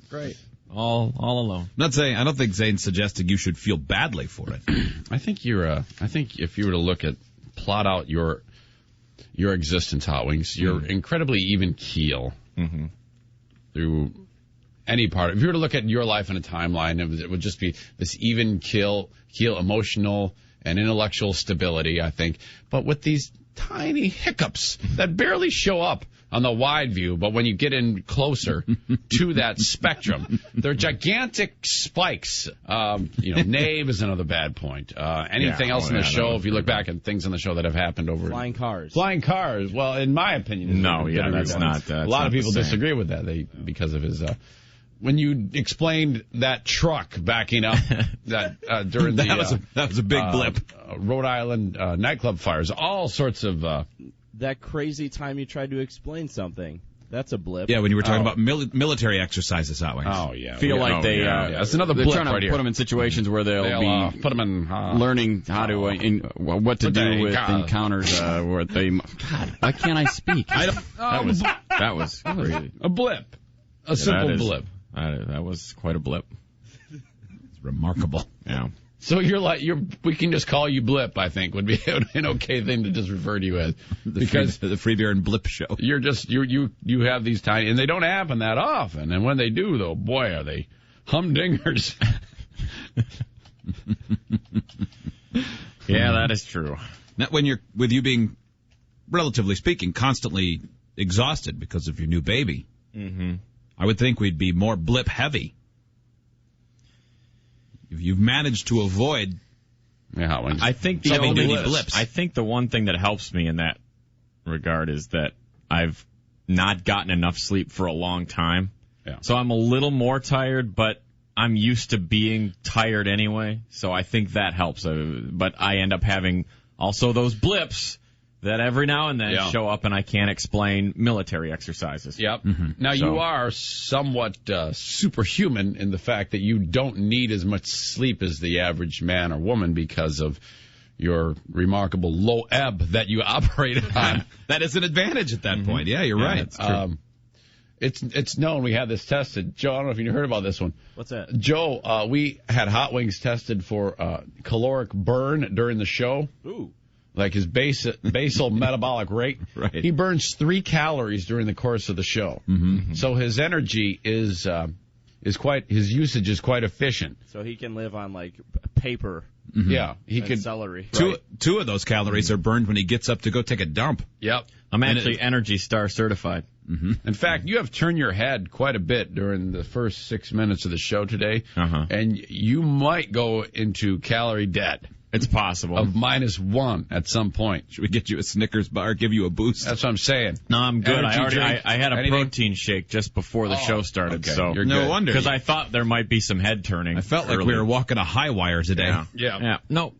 Great. All alone. Not saying. I don't think Zane's suggesting you should feel badly for it. I think I think if you were to plot out your existence, Hot Wings, you're incredibly even keel through any part. If you were to look at your life in a timeline, it would just be this even keel, emotional and intellectual stability, I think. But with these tiny hiccups that barely show up on the wide view, but when you get in closer to that spectrum, they're gigantic spikes. Nave is another bad point. Anything else in the show, if you look back at things in the show that have happened over... Flying cars. Well, in my opinion... that's not... a lot of people disagree with that because of his... when you explained that truck backing up during that was a big blip. Rhode Island nightclub fires, all sorts of... that crazy time you tried to explain something. That's a blip. Yeah, when you were talking about military exercises, Hot Wings. Oh, yeah. Feel like that's another blip trying to right here. put them in situations where they'll be put them in learning how to what to do with encounters where they. God, why can't I speak? That was crazy. A blip, a simple blip. That was quite a blip. It's remarkable. Yeah. So we can just call you Blip, I think, would be an okay thing to just refer to you as. Because the Free Beer and Blip Show. You're just, you have these tiny, and they don't happen that often. And when they do, though, boy, are they humdingers. Yeah, that is true. Now, with you being, relatively speaking, constantly exhausted because of your new baby, I would think we'd be more blip heavy. You've managed to avoid. I think blips. I think the one thing that helps me in that regard is that I've not gotten enough sleep for a long time. Yeah. So I'm a little more tired, but I'm used to being tired anyway. So I think that helps. But I end up having also those blips that every now and then show up, and I can't explain military exercises. Yep. Now, you are somewhat superhuman in the fact that you don't need as much sleep as the average man or woman because of your remarkable low ebb that you operate on. That is an advantage at that point. Yeah, you're right. It's true. It's known. We had this tested. Joe, I don't know if you heard about this one. What's that? Joe, we had Hot Wings tested for caloric burn during the show. Ooh. Like his basal metabolic rate. Right. He burns 3 calories during the course of the show. So his energy his usage is quite efficient. So he can live on like paper. Yeah, he could celery. Two of those calories are burned when he gets up to go take a dump. Yep. I'm actually Energy Star certified. In fact, you have turned your head quite a bit during the first 6 minutes of the show today, and you might go into calorie debt. It's possible. Of -1 at some point. Should we get you a Snickers bar, give you a boost? That's what I'm saying. No, I'm good. Energy I had a anything? protein shake just before the show started. Okay. So You're no good. wonder. Because I thought there might be some head turning. I felt like we were walking a high wire today. Yeah. No,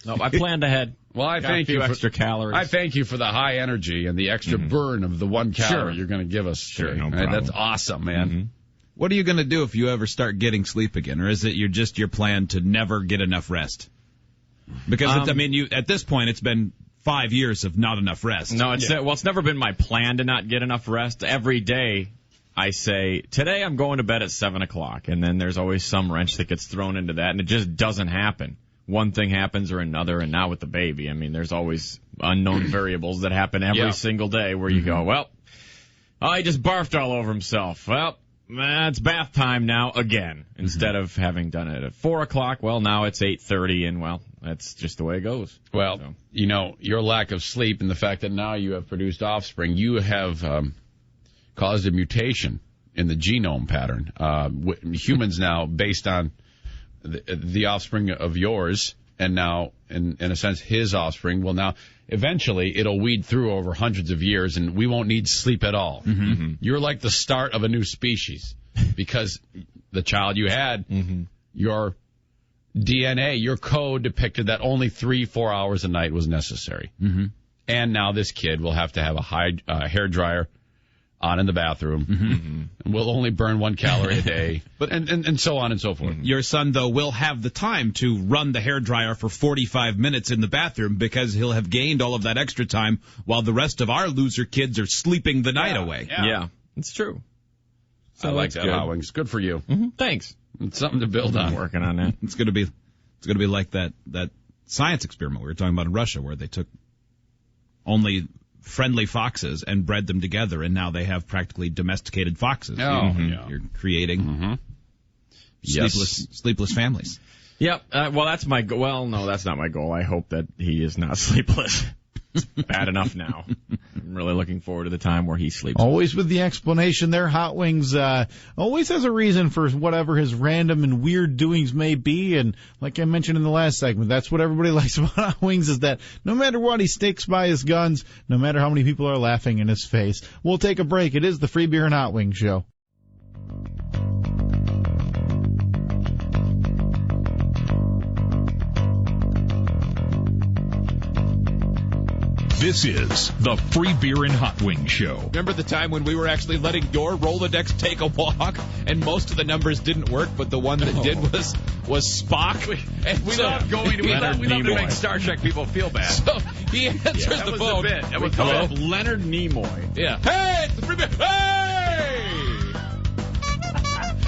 I planned ahead. Well, I Got thank a few you for extra calories. I thank you for the high energy and the extra burn of the 1 calorie you're going to give us. Sure, today. no Right, problem. that's awesome, man. What are you going to do if you ever start getting sleep again, or is it your plan to never get enough rest? Because at this point, it's been 5 years of not enough rest. No, it's never been my plan to not get enough rest. Every day, I say today I'm going to bed at 7:00, and then there's always some wrench that gets thrown into that, and it just doesn't happen. One thing happens or another, and now with the baby, I mean, there's always unknown variables that happen every single day where you go, well, he just barfed all over himself. Well, it's bath time now again. Instead of having done it at 4:00, well, now it's 8:30, and well, that's just the way it goes. Well, your lack of sleep and the fact that now you have produced offspring, you have caused a mutation in the genome pattern. Humans now, based on the offspring of yours, and now, in a sense, his offspring, will now, eventually, it'll weed through over hundreds of years, and we won't need sleep at all. You're like the start of a new species, because the child you had, your DNA, your code depicted that only 3-4 hours a night was necessary. And now this kid will have to have a hair dryer on in the bathroom, and will only burn 1 calorie a day, and so on and so forth. Your son, though, will have the time to run the hairdryer for 45 minutes in the bathroom because he'll have gained all of that extra time while the rest of our loser kids are sleeping the night away. Yeah, it's true. So I like that, Hot Wings. Good for you. Thanks. It's something to build on. I'm working on that. It's going to be like that science experiment we were talking about in Russia, where they took only friendly foxes and bred them together, and now they have practically domesticated foxes. You're creating sleepless families. Yep. Well, that's my goal. Well, no, that's not my goal. I hope that he is not sleepless. It's bad enough now. I'm really looking forward to the time where he sleeps. Always with the explanation there. Hot Wings always has a reason for whatever his random and weird doings may be. And like I mentioned in the last segment, that's what everybody likes about Hot Wings, is that no matter what, he sticks by his guns, no matter how many people are laughing in his face. We'll take a break. It is the Free Beer and Hot Wings Show. This is the Free Beer and Hot Wings Show. Remember the time when we were actually letting your Rolodex take a walk, and most of the numbers didn't work, but the one that did was Spock? We love going. We love to make Star Trek people feel bad. So he answers the phone. That was Hello, Leonard Nimoy. Yeah. Hey, it's the Free Beer. Hey!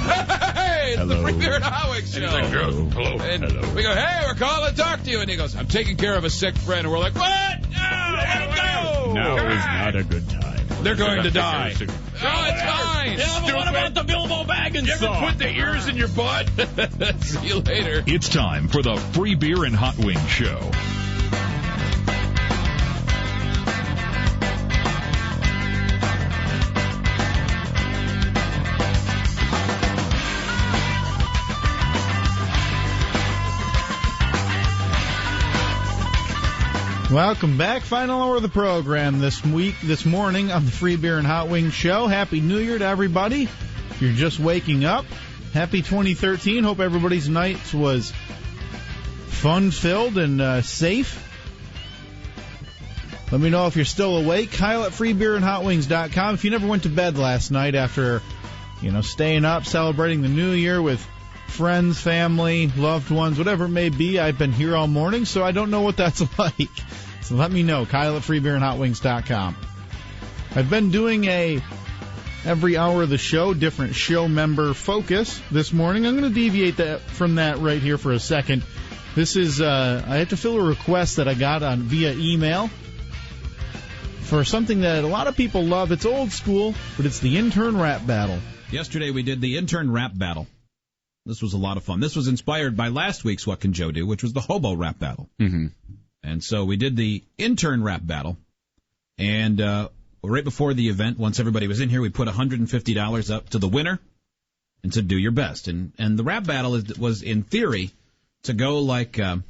Hey, it's the Free Beer and Hot Wings Show. And he's like, hello. And we go, hey, we're calling to talk to you. And he goes, I'm taking care of a sick friend. And we're like, what? No, let him go. Now is not a good time. They're going to die. No, it's fine. Yeah, but what about the Bilbo Baggins You ever song? put the ears in your butt? See you later. It's time for the Free Beer and Hot Wings Show. Welcome back. Final hour of the program this morning on the Free Beer and Hot Wings Show. Happy New Year to everybody. If you're just waking up, happy 2013. Hope everybody's night was fun-filled and safe. Let me know if you're still awake. Kyle at freebeerandhotwings.com. If you never went to bed last night after, staying up, celebrating the new year with friends, family, loved ones, whatever it may be, I've been here all morning, so I don't know what that's like. So let me know. Kyle at freebeerandhotwings.com. I've been doing every hour of the show, different show member focus this morning. I'm going to deviate from that right here for a second. This is, I had to fill a request that I got via email for something that a lot of people love. It's old school, but it's the intern rap battle. Yesterday we did the intern rap battle. This was a lot of fun. This was inspired by last week's What Can Joe Do, which was the hobo rap battle. Mm-hmm. And so we did the intern rap battle. And right before the event, once everybody was in here, we put $150 up to the winner and said, do your best. And the rap battle was, in theory, to go like the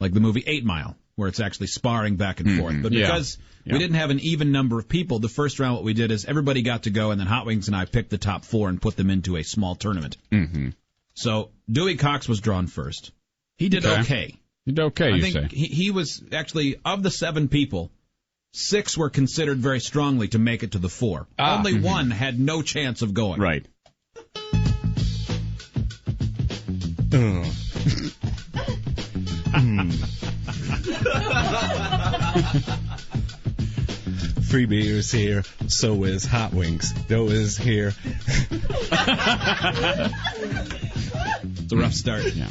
movie 8 Mile, where it's actually sparring back and forth. But because we didn't have an even number of people, the first round what we did is everybody got to go, and then Hot Wings and I picked the top 4 and put them into a small tournament. Mm-hmm. So Dewey Cox was drawn first. He did okay. He did okay, I think he was actually, of the 7 people, 6 were considered very strongly to make it to the 4. Only 1 had no chance of going. Right. Free beer is here, so is Hot Wings. Dough is here. It's a rough start. Yeah.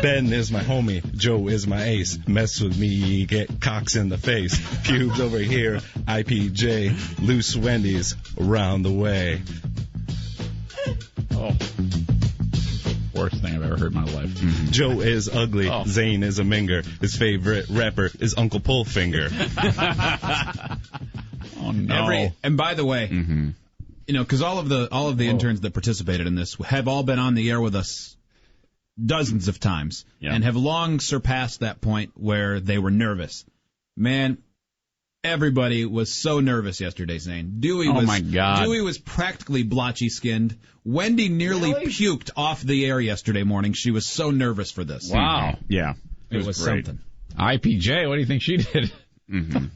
Ben is my homie. Joe is my ace. Mess with me, get cocks in the face. Pubes over here. IPJ. Loose Wendy's around the way. Oh. Worst thing I've ever heard in my life. Mm-hmm. Joe is ugly. Oh. Zane is a minger. His favorite rapper is Uncle Pullfinger. Oh no! And by the way, because all of the interns that participated in this have all been on the air with us dozens of times and have long surpassed that point where they were nervous. Man, everybody was so nervous yesterday, Zane. My God. Dewey was practically blotchy-skinned. Wendy nearly puked off the air yesterday morning. She was so nervous for this. Wow. Yeah. It was something. IPJ, what do you think she did? Mm-hmm.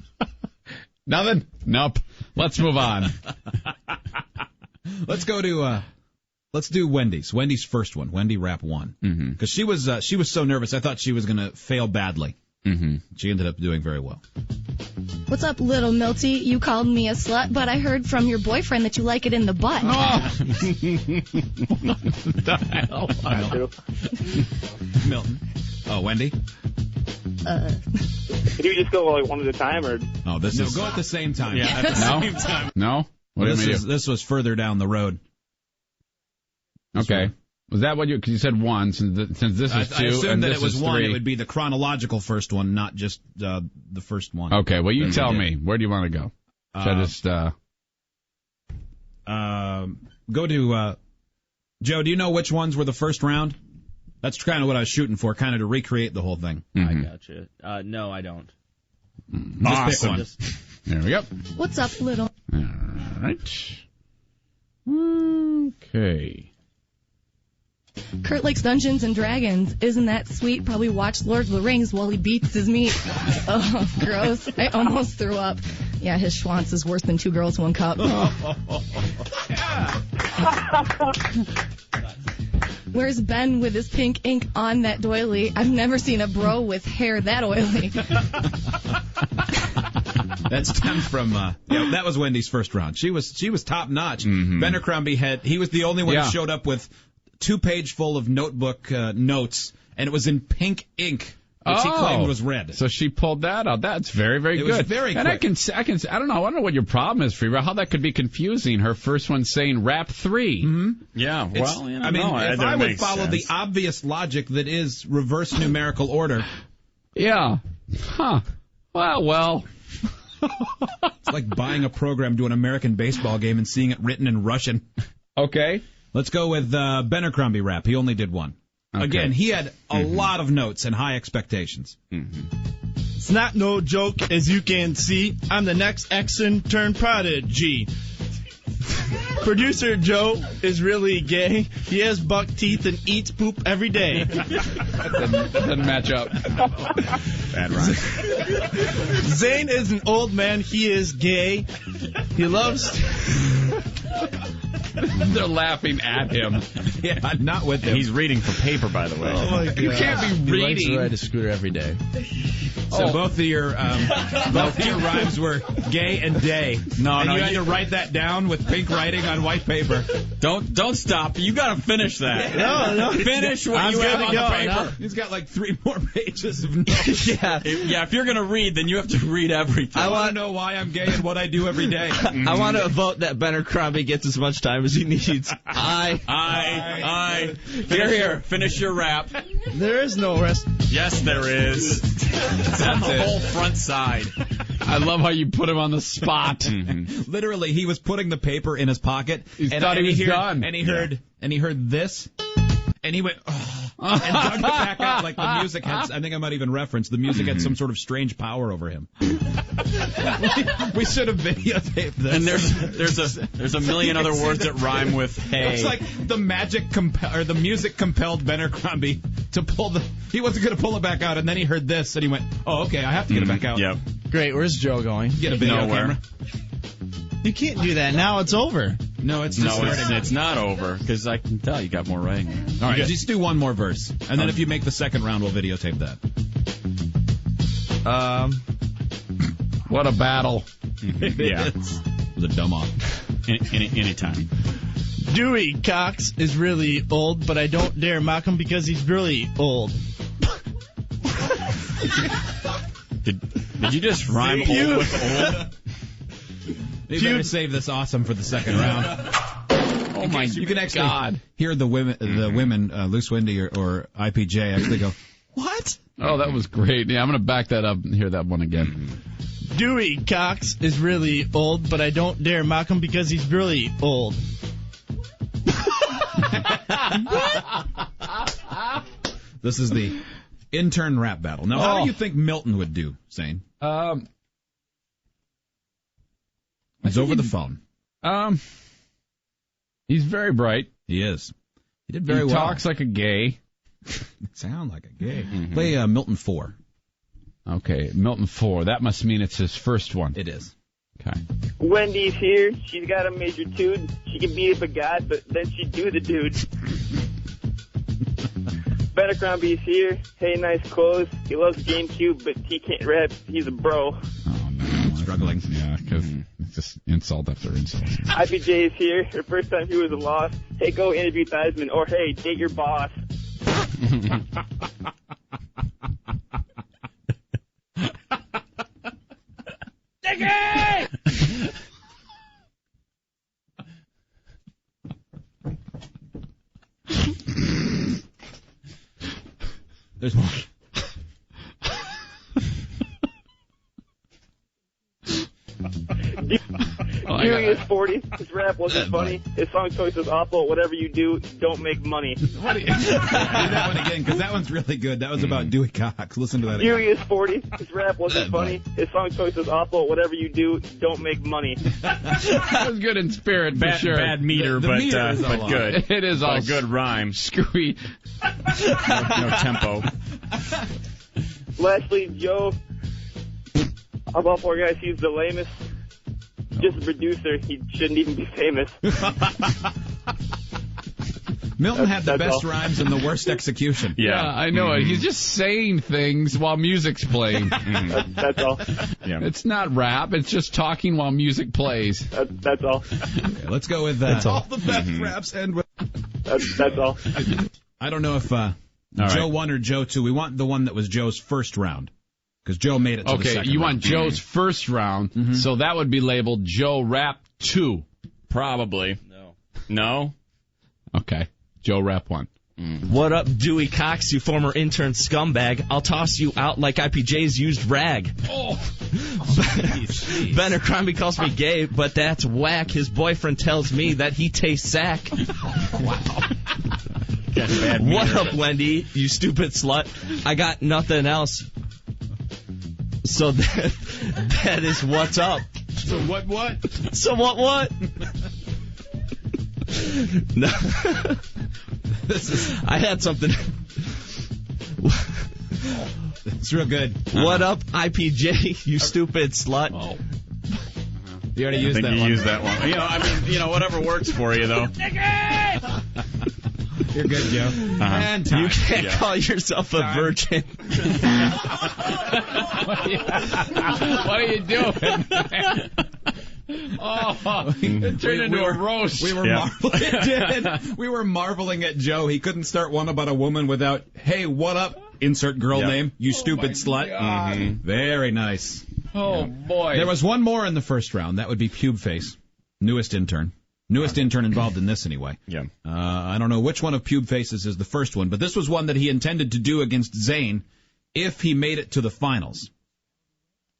Nothing? Nope. Let's move on. Let's go to... let's do Wendy's. Wendy's first one. Wendy Rap 1. Because she was so nervous, I thought she was going to fail badly. She ended up doing very well. What's up, little Milty? You called me a slut, but I heard from your boyfriend that you like it in the butt. Oh. What the hell? Milton. Oh, Wendy? Can you just go like one at a time, or? Oh, go at the same time. Yeah, at the same time. No? What this was further down the road. Okay. Was that what because you said 1, since this is 2, I assumed and that this it was is 1. 3. It would be the chronological first one, not just the first one. Okay, well, you tell me. Where do you want to go? Should I just... go to... Joe, do you know which ones were the first round? That's kind of what I was shooting for, kind of to recreate the whole thing. I gotcha. No, I don't. Just pick one. There we go. What's up, little? All right. Okay. Kurt likes Dungeons and Dragons. Isn't that sweet? Probably watched Lord of the Rings while he beats his meat. Oh, gross. I almost threw up. Yeah, his schwanz is worse than 2 girls, 1 cup. Where's Ben with his pink ink on that doily? I've never seen a bro with hair that oily. That stemmed from that was Wendy's first round. She was top notch. Ben Abercrombie he was the only one who showed up with 2-page full of notebook notes, and it was in pink ink, which he claimed was red. So she pulled that out. That's very, very good. It was very and quick. I don't know what your problem is, Freeber. How that could be confusing. Her first one saying Rap 3. Yeah, well, I mean, if I would follow the obvious logic that is reverse numerical order. Yeah. Huh. Well. It's like buying a program to an American baseball game and seeing it written in Russian. Okay. Let's go with Ben Abercrombie Rap. He only did 1. Okay. Again, he had a lot of notes and high expectations. It's not no joke, as you can see. I'm the next ex-intern prodigy. Producer Joe is really gay. He has buck teeth and eats poop every day. That doesn't match up. Bad rhyme. Zane is an old man. He is gay. He loves... They're laughing at him. Yeah, not with him. He's reading for paper, by the way. Oh my God. You can't be reading. He likes to ride a scooter every day. So both of your rhymes were gay and day. No, you had to write that down with pink writing on white paper. Don't stop. You got to finish that. No. Finish what you have on the paper. No. He's got like 3 more pages of notes. Yeah. If you're going to read, then you have to read everything. I want to know why I'm gay and what I do every day. I want to vote that Ben Abercrombie gets as much time as he needs. Here. Finish your rap. There is no rest. Yes, there is. It's on the whole front side. I love how you put him on the spot. Mm-hmm. Literally, he was putting the paper in his pocket. He thought he was done. And he heard this. And he went, and dug it back out like the music had, I think I might even reference, the music had some sort of strange power over him. We should have videotaped this. And there's a million other words that rhyme with hey. It's like the the music compelled Abercrombie to pull he wasn't going to pull it back out, and then he heard this, and he went, oh, okay, I have to get it back out. Yep. Great, where's Joe going? Get a video camera. You can't do that now. It's over. No, it's just it's not over, because I can tell you got more writing. All right, just do one more verse, and then if you make the second round, we'll videotape that. What a battle. Yeah. It was a dumb off. Anytime. Dewey Cox is really old, but I don't dare mock him because he's really old. Did you just rhyme old with old? You better save this awesome for the second round. Oh my! You can actually hear the women, Loose Wendy or IPJ actually go, "What?" Oh, that was great. Yeah, I'm going to back that up and hear that one again. Dewey Cox is really old, but I don't dare mock him because he's really old. This is the intern rap battle. Now, how do you think Milton would do, Zane? He's over the phone. He's very bright. He is. He did very well. He talks like a gay. Sound like a gay. Mm-hmm. Play Milton 4. Okay, Milton 4. That must mean it's his first one. It is. Okay. Wendy's here. She's got a major tude. She can beat up a guy, but then she'd do the dude. Abercrombie's here. Hey, nice clothes. He loves GameCube, but he can't rap. He's a bro. Oh, no. Struggling. Yeah, because it's just insult after insult. IPJ is here. Her first time he was lost. Hey, go interview Theismann, or hey, date your boss. There's more. Dewey is 40. His rap wasn't funny. His song choice was awful. Whatever you do, don't make money. Do that one again, because that one's really good. That was about Dewey Cox. Listen to that again. Dewey is 40. His rap wasn't funny. His song choice was awful. Whatever you do, don't make money. That was good in spirit, for sure. Bad meter, the but meter is but good. It is all a good rhyme. Screwy. No tempo. Lastly, Joe, of all four guys, he's the lamest. Just a producer, he shouldn't even be famous. Milton had the best rhymes and the worst execution. Yeah, I know it. He's just saying things while music's playing. That's all. Yeah. It's not rap. It's just talking while music plays. That's all. Okay, let's go with all the best raps end with. That's all. I don't know if Joe 1 or Joe 2. We want the one that was Joe's first round. Because Joe made it to the second round. You want Joe's first round, so that would be labeled Joe Rap 2. Probably. No? Okay. Joe Rap 1. What up, Dewey Cox, you former intern scumbag? I'll toss you out like IPJ's used rag. Oh. Ben Abercrombie calls me gay, but that's whack. His boyfriend tells me that he tastes sack. Wow. What up, Wendy, you stupid slut? I got nothing else. So that is what's up. So what? So what? No. I had something. It's real good. What up, IPJ, you stupid slut? Oh. You already used that one. I think you used that one. Whatever works for you, though. You're good, Joe. And time. You can't call yourself a virgin. What are you doing? Oh, it turned into a roast. We were marveling at Joe. He couldn't start one about a woman without, hey, what up? Insert girl name. You stupid slut. Mm-hmm. Very nice. Oh, boy. There was one more in the first round. That would be Pube Face, newest intern. Newest intern involved in this, anyway. Yeah. I don't know which one of Pube Faces is the first one, but this was one that he intended to do against Zane if he made it to the finals.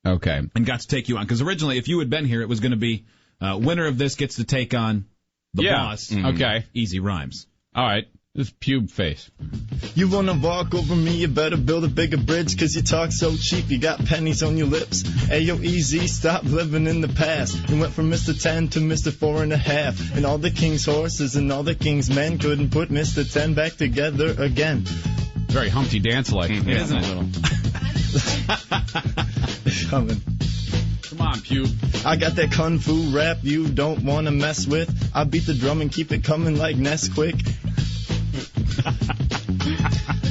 Okay. And got to take you on. Because originally, if you had been here, it was going to be winner of this gets to take on the boss. Mm-hmm. Okay. Easy rhymes. All right. This is Pube Face. You wanna walk over me, you better build a bigger bridge, 'cause you talk so cheap, you got pennies on your lips. Ayo, easy, stop living in the past. You went from Mr. 10 to Mr. 4.5, and all the king's horses and all the king's men couldn't put Mr. 10 back together again. Very Humpty Dance-like, isn't it? Coming. Come on, Pube. I got that kung fu rap you don't wanna mess with. I beat the drum and keep it coming like Nesquik.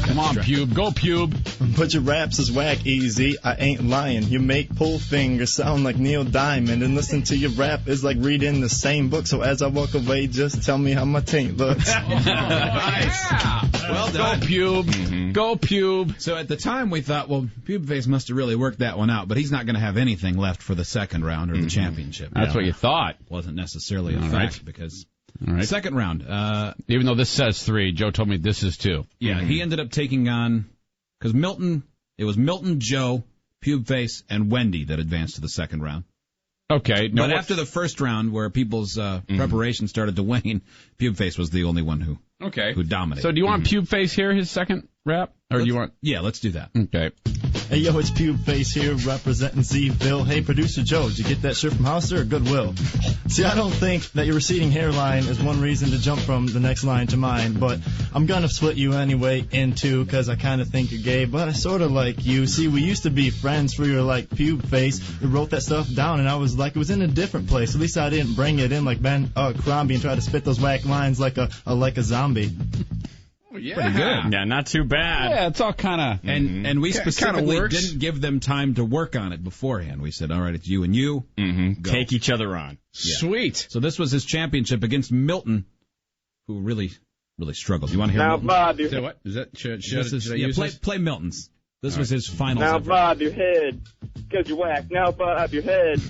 Come on, Pube. Go, Pube. But your raps is whack, easy. I ain't lying. You make pull fingers sound like Neil Diamond. And listen to your rap is like reading the same book. So as I walk away, just tell me how my taint looks. Nice. Yeah. Well done. Go, Pube. Mm-hmm. Go, Pube. So at the time, we thought, well, Pube Face must have really worked that one out. But he's not going to have anything left for the second round or the championship. That's what you thought. Wasn't necessarily a fact because... All right. Second round. Even though this says 3, Joe told me this is 2. Yeah, he ended up taking on, because it was Milton, Joe, Pube Face, and Wendy that advanced to the second round. Okay. But after the first round, where people's preparation started to wane, Pube Face was the only one who dominated. So do you want Pube Face here, his second rap? Or do you want... Yeah, let's do that. Okay. Hey, yo, it's Pube Face here, representing Zville. Hey, producer Joe, did you get that shirt from Hauser or Goodwill? See, I don't think that your receding hairline is one reason to jump from the next line to mine, but I'm gonna split you anyway in two, cause I kinda think you're gay, but I sorta like you. See, we used to be friends for your, like, Pube Face. You wrote that stuff down, and I was like, it was in a different place. At least I didn't bring it in like Ben Crombie and try to spit those whack lines like a zombie. Yeah. Pretty good. Yeah, not too bad. Yeah, it's all kind of... And we specifically didn't give them time to work on it beforehand. We said, all right, it's you and you. Go. Take each other on. Yeah. Sweet. So this was his championship against Milton, who really struggled. You want to hear Now, Milton? Bob, Is that what? Is that... Should I use this? Play Milton's. This was his final. Now, effort. bob your head, 'cause you're whack. Now, bob your head,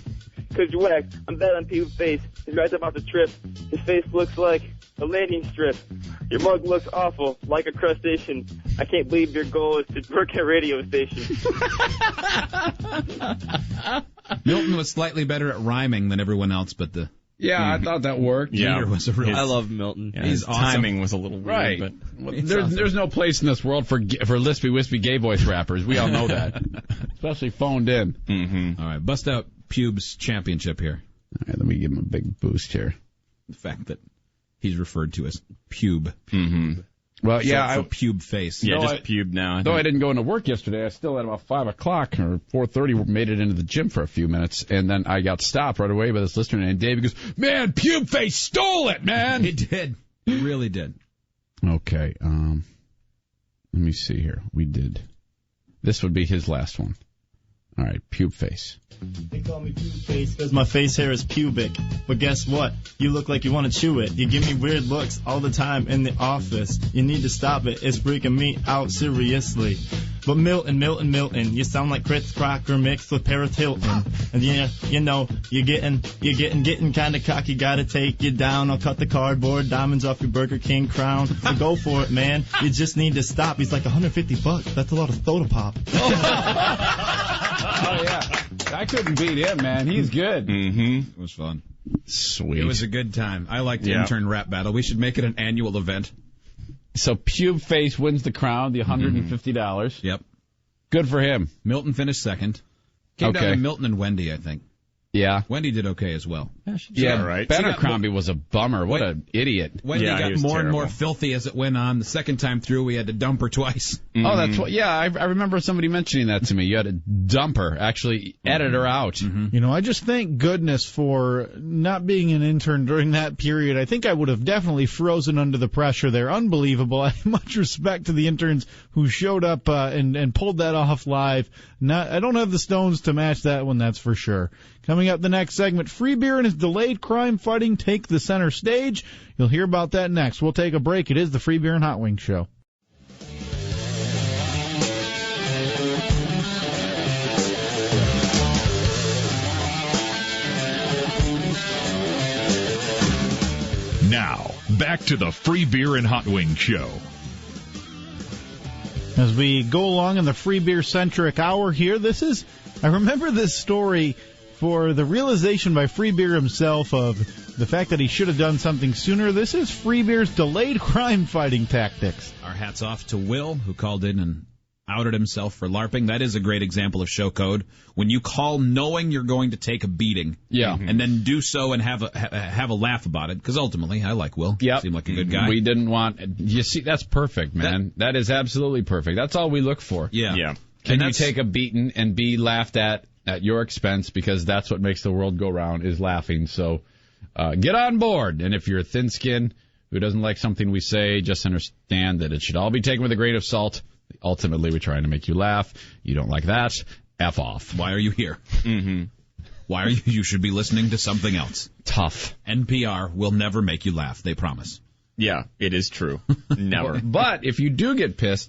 'cause you're whack. I'm betting Pube Face. He's right about the trip. His face looks like a landing strip. Your mug looks awful, like a crustacean. I can't believe your goal is to work at a radio station. Milton was slightly better at rhyming than everyone else, but the... Yeah, I thought that worked. Peter was a real... I love Milton. Yeah, He's his awesome. timing was a little weird, Right. but There's no place in this world for lispy, wispy gay voice rappers. We all know that. Especially phoned in. Mm-hmm. All right, bust out Pube's championship here. All right, let me give him a big boost here. The fact that he's referred to as Pube. Mm-hmm. Well, yeah, So Pube Face. Yeah, just Pube now. Though I didn't go into work yesterday, I still at about 5 o'clock or 4:30 made it into the gym for a few minutes, and then I got stopped right away by this listener named Dave. He goes, "Man, Pube Face stole it, man!" He did. He really did. Okay, let me see here. We did. This would be his last one. All right, Pube Face. They call me Pube Face because my face hair is pubic. But guess what? You look like you want to chew it. You give me weird looks all the time in the office. You need to stop it. It's freaking me out seriously. But Milton, you sound like Chris Crocker mixed with Paris Hilton. And yeah, you know, you're getting kind of cocky. Gotta take you down. I'll cut the cardboard diamonds off your Burger King crown. So go for it, man. You just need to stop. He's like $150. That's a lot of soda pop. Oh, yeah. I couldn't beat him, man. He's good. Mm-hmm. It was fun. Sweet. It was a good time. I liked the intern rap battle. We should make it an annual event. So Pube Face wins the crown, the $150. Yep. Good for him. Milton finished second. Came down to Milton and Wendy, I think. Yeah. Wendy did okay as well. Yeah, right. Ben Crombie was a bummer. What an idiot. Wendy got more and more filthy as it went on. The second time through, we had to dump her twice. Mm-hmm. Oh, that's what. Yeah, I remember somebody mentioning that to me. You had to dump her, actually edit her out. Mm-hmm. You know, I just thank goodness for not being an intern during that period. I think I would have definitely frozen under the pressure there. Unbelievable. I have much respect to the interns who showed up and pulled that off live. I don't have the stones to match that one, that's for sure. Coming up the next segment, free beer and his delayed crime fighting take the center stage. You'll hear about that next. We'll take a break. It is the Free Beer and Hot Wings Show. back to the Free Beer and Hot Wings Show. As we go along in the free beer centric hour here, I remember this story for the realization by Free Beer himself of the fact that he should have done something sooner. This is Free Beer's delayed crime fighting tactics. Our hats off to Will, who called in and outed himself for LARPing. That is a great example of show code. When you call knowing you're going to take a beating, and then do so and have a laugh about it, because ultimately I like Will. Yep. Seemed like a good guy. We didn't want. You see, that's perfect, man. That is absolutely perfect. That's all we look for. Yeah. Can you take a beating and be laughed at your expense? Because that's what makes the world go round, is laughing. So get on board. And if you're a thin skin who doesn't like something we say, just understand that it should all be taken with a grain of salt. Ultimately, we're trying to make you laugh. You don't like that? F off. Why are you here? Why are you? You should be listening to something else. Tough. NPR will never make you laugh. They promise. Yeah, it is true. Never. But if you do get pissed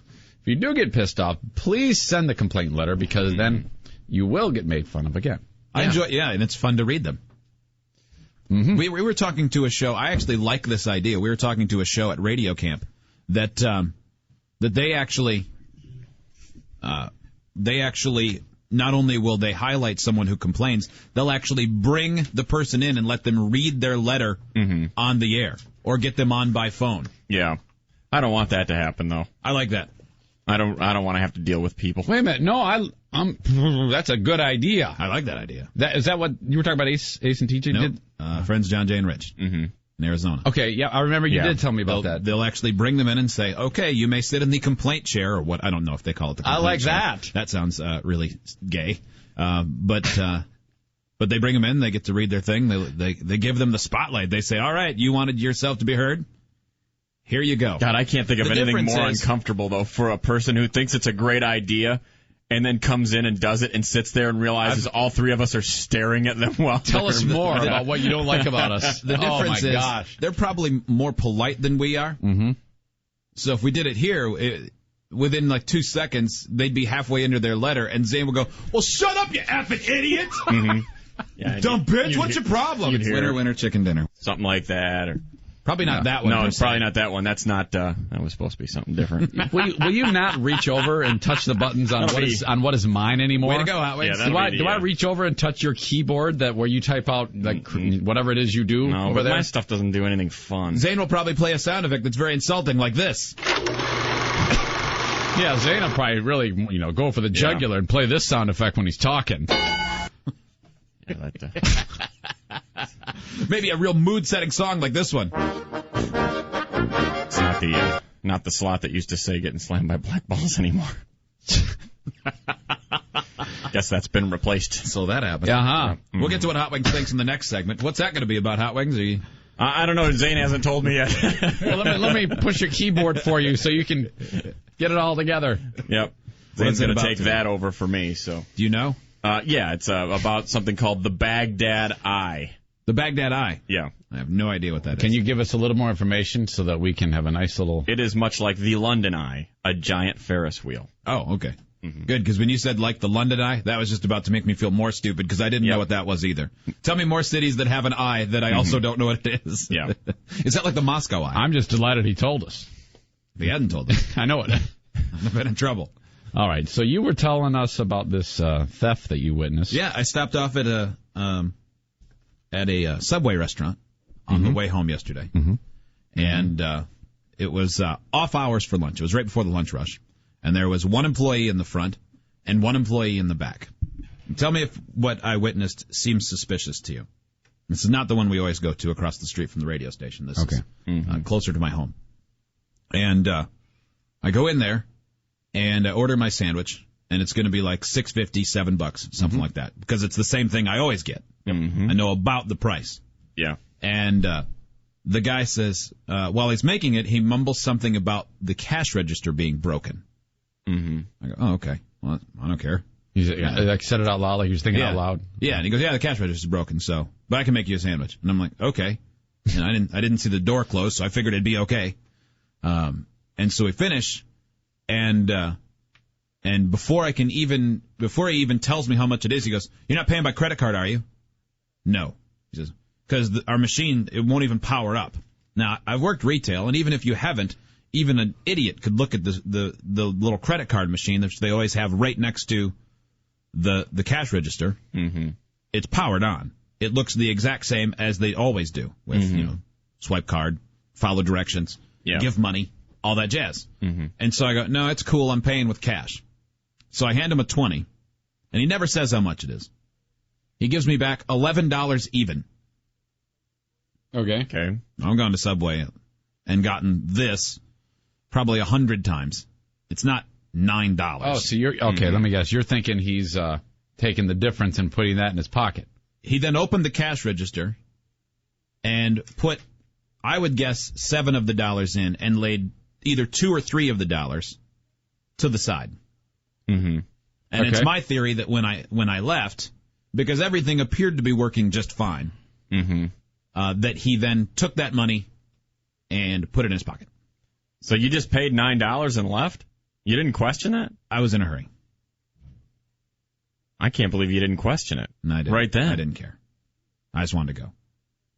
off, please send the complaint letter, because then you will get made fun of again. I enjoy, and it's fun to read them. We were talking to a show. I actually like this idea. We were talking to a show at Radio Camp that they actually not only will they highlight someone who complains, they'll actually bring the person in and let them read their letter on the air or get them on by phone. Yeah. I don't want that to happen, though. I like that. I don't want to have to deal with people. Wait a minute. No, that's a good idea. I like that idea. Is that what you were talking about? Ace and TJ did? Friends John, Jay, and Rich in Arizona. Okay, yeah, I remember you did tell me about that. They'll actually bring them in and say, okay, you may sit in the complaint chair, or what, I don't know if they call it the complaint chair. I like that. That sounds really gay. But they bring them in, they get to read their thing, they give them the spotlight. They say, all right, you wanted yourself to be heard? Here you go. God, I can't think of anything more uncomfortable, though, for a person who thinks it's a great idea and then comes in and does it and sits there and realizes all three of us are staring at them while tell us more about what you don't like about us. The difference is they're probably more polite than we are. So if we did it here, within like 2 seconds, they'd be halfway into their letter, and Zane would go, well, shut up, you effing idiot! Yeah, dumb bitch, what's your problem? It's winner, chicken dinner. Something like that, or... Probably not that one. No, it's probably not that one. That's not. That was supposed to be something different. Will you not reach over and touch the buttons on what is mine anymore? Way to go, Hot Wings. Yeah, do I reach over and touch your keyboard where you type out like whatever it is you do? No, over but there? my stuff doesn't do anything fun. Zane will probably play a sound effect that's very insulting, like this. Yeah, Zane will probably really go for the jugular and play this sound effect when he's talking. Maybe a real mood-setting song like this one. It's not the slot that used to say getting slammed by black balls anymore. Guess that's been replaced. So that happened. We'll get to what Hot Wings thinks in the next segment. What's that going to be about, Hot Wings? I don't know. Zane hasn't told me yet. let me push your keyboard for you so you can get it all together. Yep. Zane's going to take that over for me. So. Do you know? Yeah, it's about something called the Baghdad Eye. The Baghdad Eye? Yeah. I have no idea what that is. Can you give us a little more information so that we can have a nice little... It is much like the London Eye, a giant Ferris wheel. Oh, okay. Good, because when you said like the London Eye, that was just about to make me feel more stupid, because I didn't know what that was either. Tell me more cities that have an eye that I also don't know what it is. Yeah. Is that like the Moscow Eye? I'm just delighted he told us. If he hadn't told us. I know it. I've been in trouble. All right, so you were telling us about this theft that you witnessed. Yeah, I stopped off at a Subway restaurant on the way home yesterday, and it was off hours for lunch. It was right before the lunch rush, and there was one employee in the front and one employee in the back. Tell me if what I witnessed seems suspicious to you. This is not the one we always go to across the street from the radio station. This is closer to my home. And I go in there, and I order my sandwich, and it's going to be like $6.50, $7, something like that, because it's the same thing I always get. I know about the price. Yeah. And the guy says, while he's making it, he mumbles something about the cash register being broken. I go, oh, okay. Well, I don't care. He's like said it out loud, like he was thinking out loud. Yeah, and he goes, yeah, the cash register's broken, but I can make you a sandwich. And I'm like, okay. And I didn't see the door close, so I figured it'd be okay. And so we finish, and before he even tells me how much it is, he goes, "You're not paying by credit card, are you?" No. He says, because our machine, it won't even power up. Now, I've worked retail, and even if you haven't, even an idiot could look at the little credit card machine that they always have right next to the cash register. Mm-hmm. It's powered on. It looks the exact same as they always do with, swipe card, follow directions, give money, all that jazz. Mm-hmm. And so I go, no, it's cool. I'm paying with cash. So I hand him a 20, and he never says how much it is. He gives me back $11 even. Okay. I've gone to Subway and gotten this probably 100 times. It's not $9. Oh, so you're okay. Let me guess. You're thinking he's taking the difference and putting that in his pocket. He then opened the cash register and put, I would guess, $7 of the dollars in and laid either $2 or $3 of the dollars to the side. Mm-hmm. And it's my theory that when I left, because everything appeared to be working just fine, that he then took that money and put it in his pocket. So you just paid $9 and left? You didn't question that? I was in a hurry. I can't believe you didn't question it. No, I didn't. Right then. I didn't care. I just wanted to go.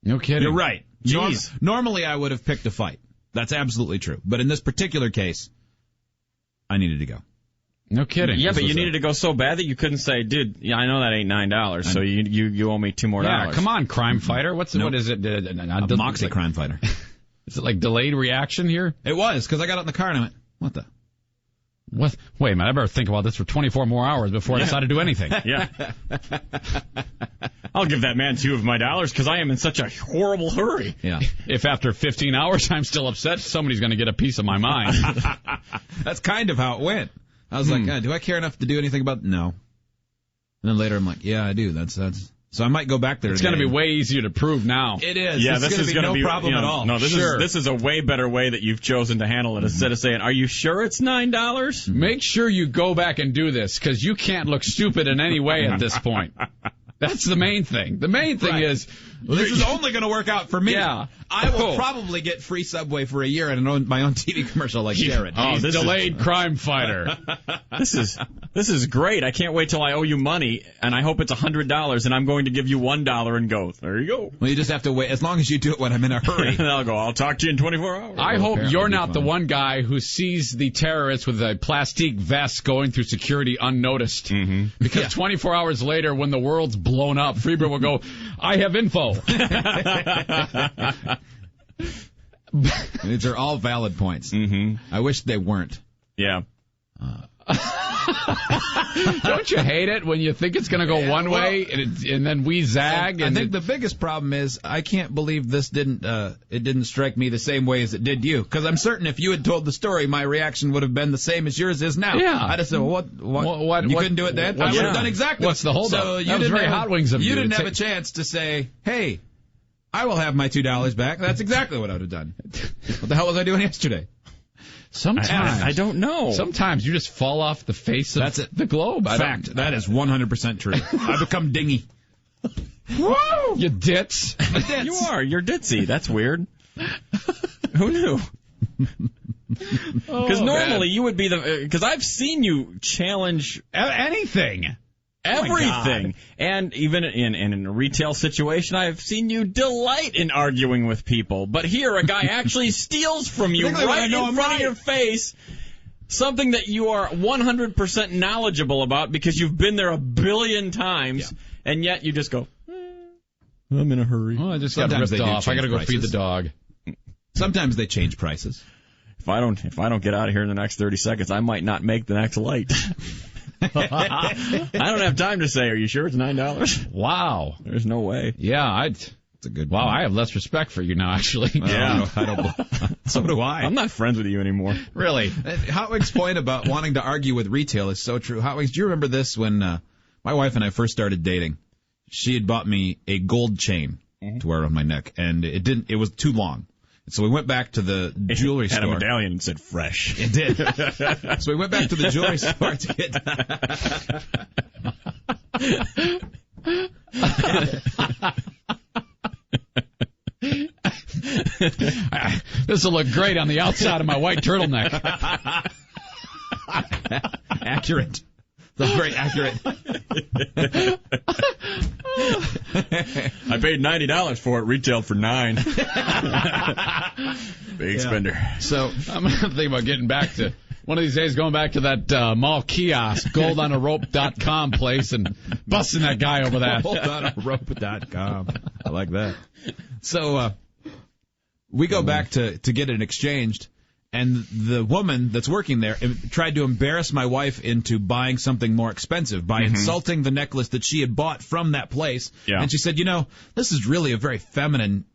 No kidding. You're right. Jeez. Normally I would have picked a fight. That's absolutely true. But in this particular case, I needed to go. No kidding. Yeah, but you needed to go so bad that you couldn't say, dude, I know that ain't $9, so you owe me $2 more. Yeah, come on, crime fighter. What is it? A Moxie crime fighter. Is it like delayed reaction here? It was, because I got out in the car and I went, what the? What? Wait a minute, I better think about this for 24 more hours before I decide to do anything. Yeah. I'll give that man $2 of my dollars because I am in such a horrible hurry. Yeah. If after 15 hours I'm still upset, somebody's going to get a piece of my mind. That's kind of how it went. I was like, do I care enough to do anything about it? No. And then later I'm like, yeah, I do. That's. So I might go back there. It's going to be way easier to prove now. It is. Yeah, this is going to be no problem at all. No, this is a way better way that you've chosen to handle it. Instead of saying, are you sure it's $9? Make sure you go back and do this, because you can't look stupid in any way at this point. That's the main thing. The main thing is... Well, this is only going to work out for me. Yeah. I will probably get free Subway for a year and my own TV commercial like Jared. He's delayed crime fighter. This is great. I can't wait till I owe you money, and I hope it's $100, and I'm going to give you $1 and go, there you go. Well, you just have to wait. As long as you do it when I'm in a hurry. And I'll go, I'll talk to you in 24 hours. I hope you're not the one guy who sees the terrorists with a plastic vest going through security unnoticed. Mm-hmm. Because 24 hours later, when the world's blown up, Fbhw will go, I have info. These are all valid points. Mm-hmm. I wish they weren't. Yeah. Don't you hate it when you think it's going to go one way and then we zag? I think the biggest problem is I can't believe this didn't strike me the same way as it did you. Because I'm certain if you had told the story, my reaction would have been the same as yours is now. Yeah. I'd have said, well, what? You couldn't do it then? I would have done exactly. What's the holdup? So that was very Hot Wings of you. You didn't have a chance to say, hey, I will have my $2 back. That's exactly what I would have done. What the hell was I doing yesterday? Sometimes. I don't know. Sometimes you just fall off the face of the globe. Fact. That is 100% true. I become dingy. Woo! You ditz. You are. You're ditzy. That's weird. Who knew? Because normally you would be because I've seen you challenge anything. Everything. And even in a retail situation, I've seen you delight in arguing with people. But here, a guy actually steals from you right in front of your face something that you are 100% knowledgeable about because you've been there a billion times, and yet you just go, I'm in a hurry. Oh, I just got ripped off. I got to go feed the dog. Sometimes they change prices. If I don't get out of here in the next 30 seconds, I might not make the next light. I don't have time to say, are you sure it's $9? Wow. There's no way. Yeah, it's a good Wow, point. I have less respect for you now, actually. Yeah. I don't so do I. I'm not friends with you anymore. Really? Hot Wings' point about wanting to argue with retail is so true. Hot Wings, do you remember this when my wife and I first started dating? She had bought me a gold chain to wear on my neck, and it was too long. So we went back to the jewelry store. Had a medallion and said fresh. It did. So we went back to the jewelry store to get... This will look great on the outside of my white turtleneck. Accurate. That's very accurate. I paid $90 for it, retailed for $9. big spender. So I'm going to think about getting back to one of these days, going back to that mall kiosk, goldonarope.com place, and busting that guy over that. Goldonarope.com. I like that. So we go back to get it exchanged, and the woman that's working there tried to embarrass my wife into buying something more expensive by insulting the necklace that she had bought from that place. Yeah. And she said, this is really a very feminine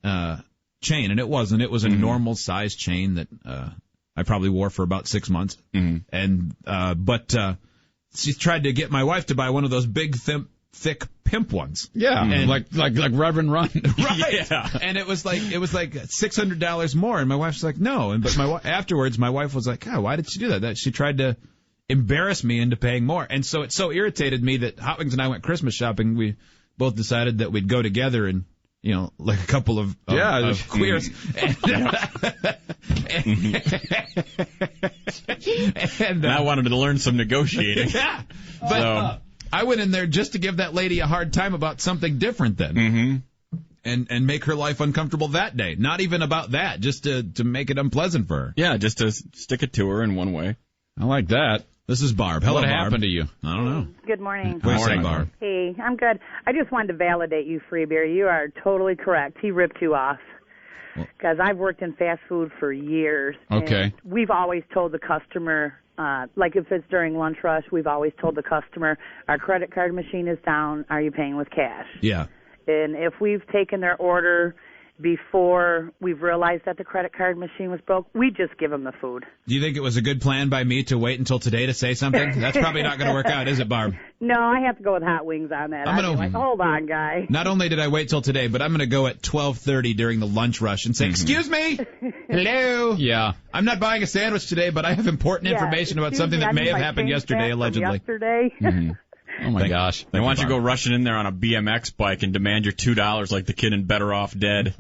chain, and it wasn't. It was a normal size chain that I probably wore for about 6 months. And but she tried to get my wife to buy one of those big, thick pimp ones. Yeah, and like Reverend Run. Right. Yeah. And it was like $600 more, and my wife's like, no. But afterwards, my wife was like, why did she do that? That she tried to embarrass me into paying more, and so it so irritated me that Hot Wings and I went Christmas shopping. We both decided that we'd go together and. Like a couple of queers. And I wanted to learn some negotiating. Yeah. But I went in there just to give that lady a hard time about something different then. And make her life uncomfortable that day. Not even about that, just to make it unpleasant for her. Yeah, just to stick it to her in one way. I like that. This is Barb. Hello, What Barb. happened to you? I don't know. Good morning. Good morning, Barb. Hey, I'm good. I just wanted to validate you, Free Beer. You are totally correct. He ripped you off. Because I've worked in fast food for years. Okay. And we've always told the customer, like if it's during lunch rush, we've always told the customer, our credit card machine is down. Are you paying with cash? Yeah. And if we've taken their order before we've realized that the credit card machine was broke, we just give them the food. Do you think it was a good plan by me to wait until today to say something? That's probably not going to work out, is it, Barb? No, I have to go with Hot Wings on that. I'd be like, hold on, guy. Not only did I wait till today, but I'm going to go at 12:30 during the lunch rush and say, excuse me? Hello? Yeah. I'm not buying a sandwich today, but I have important information about something that may have happened yesterday, allegedly. Oh, my gosh. Why don't you go rushing in there on a BMX bike and demand your $2 like the kid in Better Off Dead?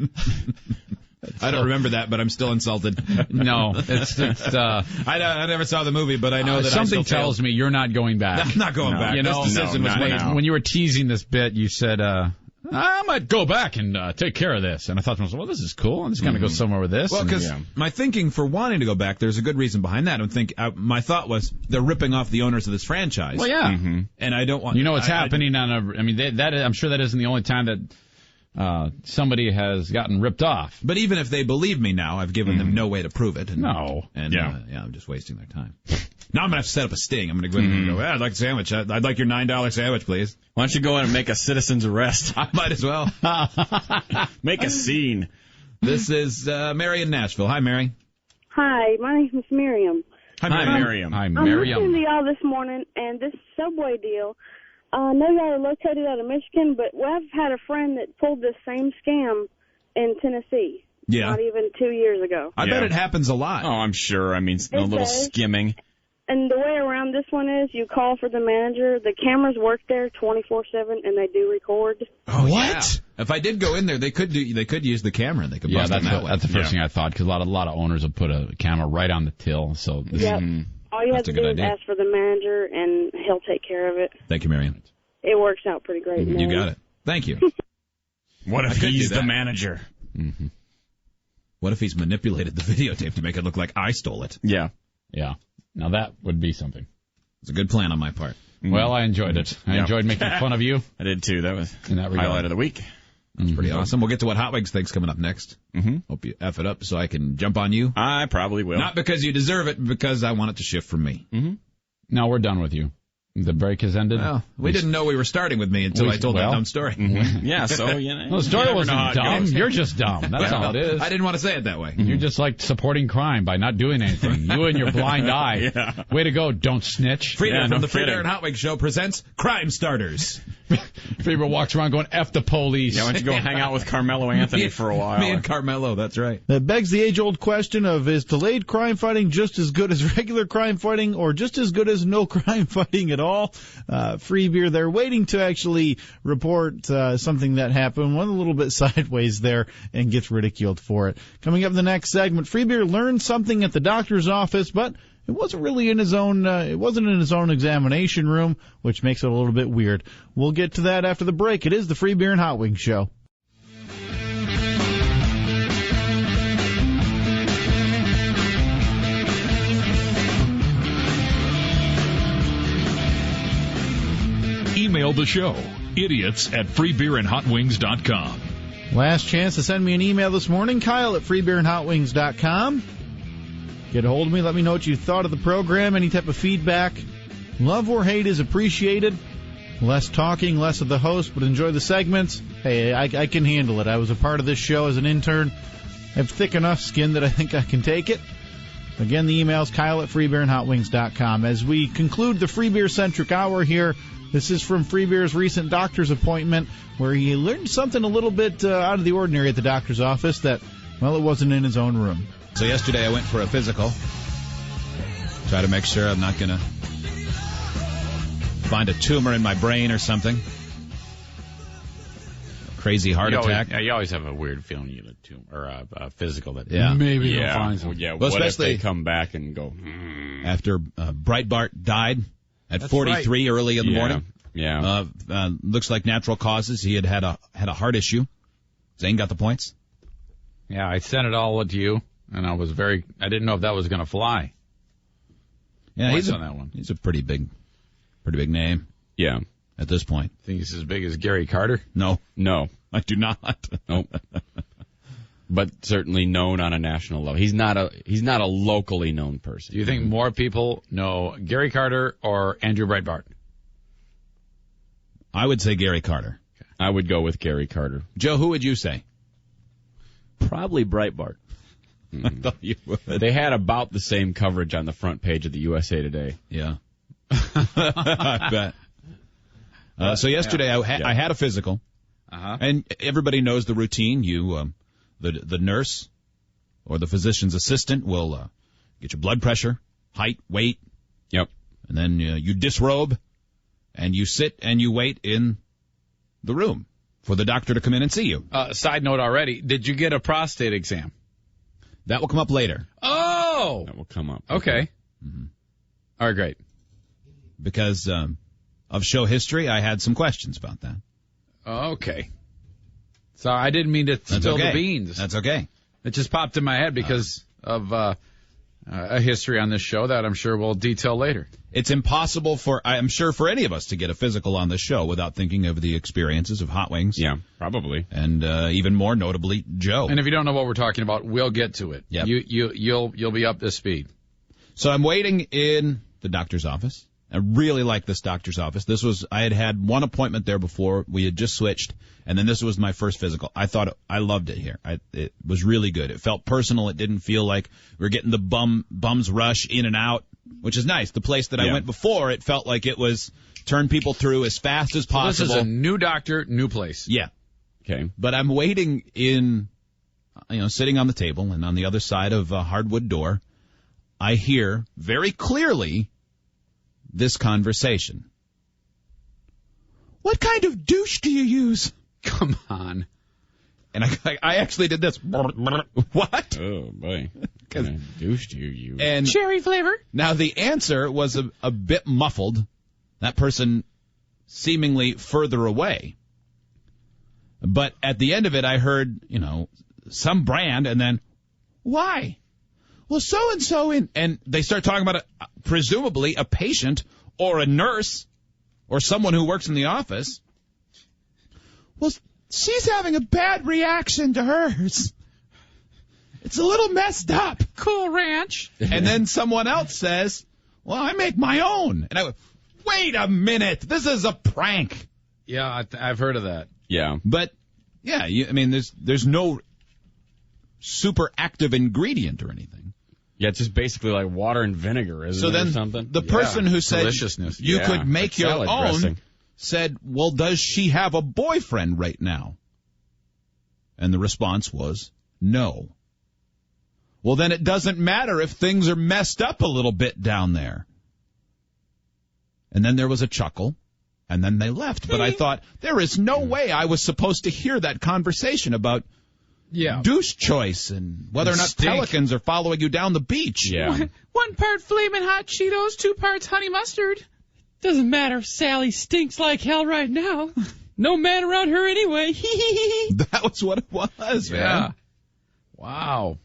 I don't remember that, but I'm still insulted. No, it's I never saw the movie, but I know that something I still tells me you're not going back. I'm not going back. This decision was made. When you were teasing this bit, you said, I might go back and take care of this. And I thought to myself, well, this is cool. I'm just going to go somewhere with this. Well, because my thinking for wanting to go back, there's a good reason behind that. My thought was they're ripping off the owners of this franchise. Well, yeah. And I don't want... it's happening I'm sure that isn't the only time that somebody has gotten ripped off. But even if they believe me now, I've given them no way to prove it. No. I'm just wasting their time. Now I'm going to have to set up a sting. I'm going to go in and go, I'd like a sandwich. I'd like your $9 sandwich, please. Why don't you go in and make a citizen's arrest? I might as well. Make a scene. This is Mary in Nashville. Hi, Mary. Hi, my name is Miriam. Hi, Miriam. Hi, I'm Miriam. listening to y'all this morning, and this Subway deal, I know y'all are located out of Michigan, but I've had a friend that pulled this same scam in Tennessee. Yeah. Not even 2 years ago. I bet it happens a lot. Oh, I'm sure. I mean, a little does. skimming. And the way around this one is you call for the manager. The cameras work there 24/7, and they do record. Oh, what? Yeah. If I did go in there, they could use the camera. They could bust them that way. That's the first thing I thought, because a lot of owners will put a camera right on the till. So yep. All you have to do is ask for the manager, and he'll take care of it. Thank you, Miriam. It works out pretty great. You got it. Thank you. What if he's the manager? Mm-hmm. What if he's manipulated the videotape to make it look like I stole it? Yeah. Yeah. Now that would be something. It's a good plan on my part. Well, I enjoyed it. I enjoyed making fun of you. I did too. That was in that highlight of the week. That's pretty awesome. We'll get to what Hot Wings think's coming up next. Hope you F it up so I can jump on you. I probably will. Not because you deserve it, but because I want it to shift from me. No, we're done with you. The break has ended. Well, we didn't know we were starting with me until I told that dumb story. Yeah, so, the story wasn't dumb. You're just dumb. That's all it is. I didn't want to say it that way. You're just like supporting crime by not doing anything. You and your blind eye. Yeah. Way to go. Don't snitch. Frida from the Frida and Hot Wings Show presents Crime Starters. Frida walks around going, F the police. Yeah, why don't you go hang out with Carmelo Anthony for a while? Me and Carmelo, that's right. That begs the age-old question of, is delayed crime fighting just as good as regular crime fighting, or just as good as no crime fighting at all? Free Beer, they're waiting to actually report something that happened, went a little bit sideways there, and gets ridiculed for it. Coming up in the next segment, Free Beer learned something at the doctor's office, but it wasn't really in his own. It wasn't in his own examination room, which makes it a little bit weird. We'll get to that after the break. It is the Free Beer and Hot Wings Show. Email the show, idiots@freebeerandhotwings.com. Last chance to send me an email this morning, Kyle at freebeerandhotwings.com. Get a hold of me. Let me know what you thought of the program, any type of feedback. Love or hate is appreciated. Less talking, less of the host, but enjoy the segments. Hey, I can handle it. I was a part of this show as an intern. I have thick enough skin that I think I can take it. Again, the email's Kyle at freebeerandhotwings.com. As we conclude the Free Beer-centric hour here, this is from Free Beer's recent doctor's appointment, where he learned something a little bit out of the ordinary at the doctor's office that, well, it wasn't in his own room. So yesterday I went for a physical. Try to make sure I'm not going to find a tumor in my brain or something. Crazy heart attack. You always have a weird feeling you get a tumor or a physical that maybe you'll find something. Yeah, well, what especially if they come back and go after Breitbart died at 43 early in the morning. Yeah, looks like natural causes. He had a heart issue. Zane got the points. Yeah, I sent it all to you, and I didn't know if that was going to fly. Yeah, he's on that one. He's a pretty big name. Yeah. At this point. Think he's as big as Gary Carter? No, I do not. Nope. But certainly known on a national level. He's not a locally known person. Do you think more people know Gary Carter or Andrew Breitbart? I would say Gary Carter. I would go with Gary Carter. Joe, who would you say? Probably Breitbart. I thought you would. They had about the same coverage on the front page of the USA Today. Yeah. I bet. So yesterday I had a physical, and everybody knows the routine. You, the nurse or the physician's assistant will get your blood pressure, height, weight. Yep. And then you disrobe, and you sit and you wait in the room for the doctor to come in and see you. Side note already, did you get a prostate exam? That will come up later. Oh! That will come up. Okay. Mm-hmm. All right, great. Because of show history, I had some questions about that. Okay. So I didn't mean to spill the beans. That's okay. It just popped in my head because of a history on this show that I'm sure we'll detail later. It's impossible for any of us to get a physical on this show without thinking of the experiences of Hot Wings. Yeah, probably. And even more notably, Joe. And if you don't know what we're talking about, we'll get to it. Yep. You'll be up to speed. So I'm waiting in the doctor's office. I really like this doctor's office. I had one appointment there before. We had just switched, and then this was my first physical. I loved it here. It was really good. It felt personal. It didn't feel like we were getting the bums rush in and out, which is nice. The place that I went before, it felt like it was turn people through as fast as possible. So this is a new doctor, new place. Yeah. Okay. But I'm waiting sitting on the table, and on the other side of a hardwood door, I hear very clearly this conversation. What kind of douche do you use? Come on. And I actually did this. What? Oh, boy. What kind of douche do you use? And cherry flavor. Now, the answer was a bit muffled. That person seemingly further away. But at the end of it, I heard, some brand, and then, why? Well, so-and-so and they start talking about presumably a patient or a nurse or someone who works in the office. Well, she's having a bad reaction to hers. It's a little messed up. Cool Ranch. And then someone else says, well, I make my own. And I went, wait a minute. This is a prank. Yeah, I've heard of that. Yeah. But, yeah, there's no super active ingredient or anything. Yeah, it's just basically like water and vinegar, isn't it, or something? The person who said you could make your own dressing said, well, does she have a boyfriend right now? And the response was, no. Well, then it doesn't matter if things are messed up a little bit down there. And then there was a chuckle, and then they left. But I thought, there is no way I was supposed to hear that conversation about douche choice and whether or not pelicans are following you down the beach. Yeah. One part Flamin' Hot Cheetos, 2 parts honey mustard. Doesn't matter if Sally stinks like hell right now. No man around her anyway. That was what it was, man. Yeah. Wow.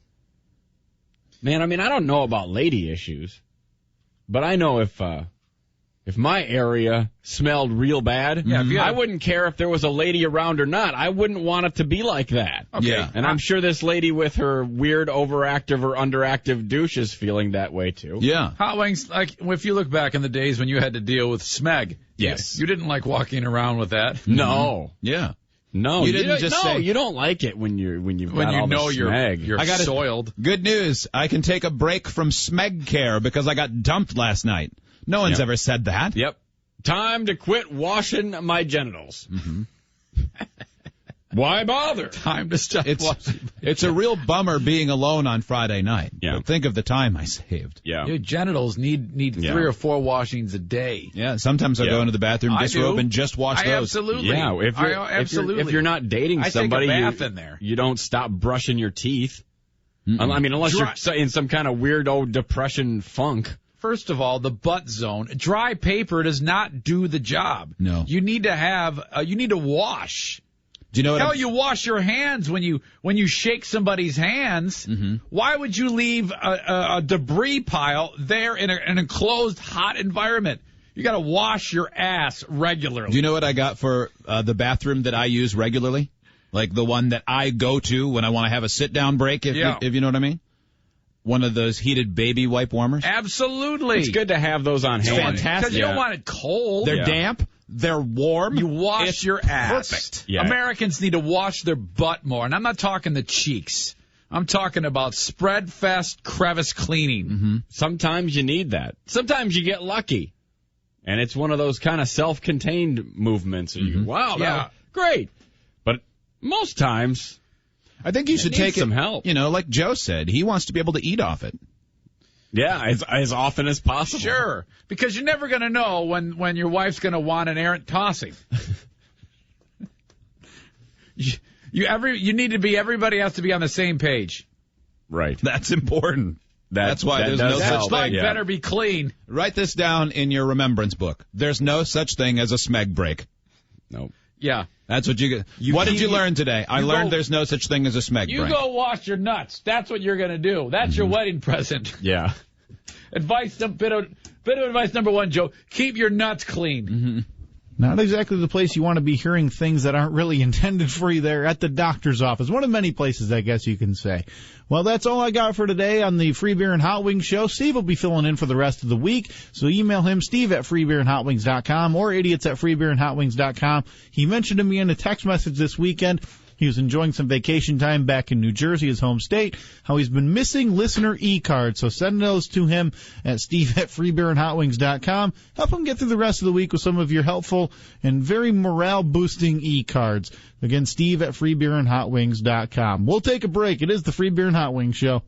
Man, I mean, I don't know about lady issues, but I know if If my area smelled real bad, I wouldn't care if there was a lady around or not. I wouldn't want it to be like that. Okay. Yeah. And I'm sure this lady with her weird overactive or underactive douche is feeling that way too. Yeah. Hot wings, like if you look back in the days when you had to deal with smeg. Yes. You didn't like walking around with that. No. Yeah. No, you didn't just say. You don't like it when you've got all the smeg. You're soiled. Good news. I can take a break from smeg care because I got dumped last night. No one's ever said that. Yep. Time to quit washing my genitals. Mm-hmm. Why bother? Time to stop washing. It's a real bummer being alone on Friday night. Yeah. But think of the time I saved. Yeah. Your genitals need 3 or 4 washings a day. Yeah. Sometimes I go into the bathroom, disrobe, and just wash those. Absolutely. Yeah. If you're not dating somebody, I take a bath in there. You don't stop brushing your teeth. Mm-mm. I mean, unless you're in some kind of weirdo depression funk. First of all, the butt zone. Dry paper does not do the job. No. You need to have. You need to wash. Do you know what? Hell, you wash your hands when you shake somebody's hands. Mm-hmm. Why would you leave a debris pile there in an enclosed, hot environment? You got to wash your ass regularly. Do you know what I got for the bathroom that I use regularly? Like the one that I go to when I want to have a sit-down break, if you know what I mean? One of those heated baby wipe warmers? Absolutely. It's good to have those on hand. Fantastic. Because you don't want it cold. They're damp. They're warm. You wash your ass. Perfect. Yeah. Americans need to wash their butt more. And I'm not talking the cheeks. I'm talking about spread fest crevice cleaning. Mm-hmm. Sometimes you need that. Sometimes you get lucky. And it's one of those kind of self-contained movements. And you go, wow, great. But most times, I think you should take some help. You know, like Joe said, he wants to be able to eat off it. Yeah, as often as possible. Sure, because you're never going to know when your wife's going to want an errant tossing. You need to be. Everybody has to be on the same page. Right. That's important. That's why there's no such thing. Better be clean. Write this down in your remembrance book. There's no such thing as a smeg break. No. Yeah. That's what you get. What did you learn today? I learned there's no such thing as a smeg break. You go wash your nuts. That's what you're going to do. That's your wedding present. Yeah. Bit of advice number 1, Joe. Keep your nuts clean. Mm-hmm. Not exactly the place you want to be hearing things that aren't really intended for you there at the doctor's office. One of many places, I guess you can say. Well, that's all I got for today on the Free Beer and Hot Wings show. Steve will be filling in for the rest of the week, so email him, steve@freebeerandhotwings.com or idiots@freebeerandhotwings.com. He mentioned to me in a text message this weekend he was enjoying some vacation time back in New Jersey, his home state, how he's been missing listener e-cards. So send those to him at steve@freebeerandhotwings.com. Help him get through the rest of the week with some of your helpful and very morale-boosting e-cards. Again, steve@freebeerandhotwings.com. We'll take a break. It is the Free Beer and Hot Wings show.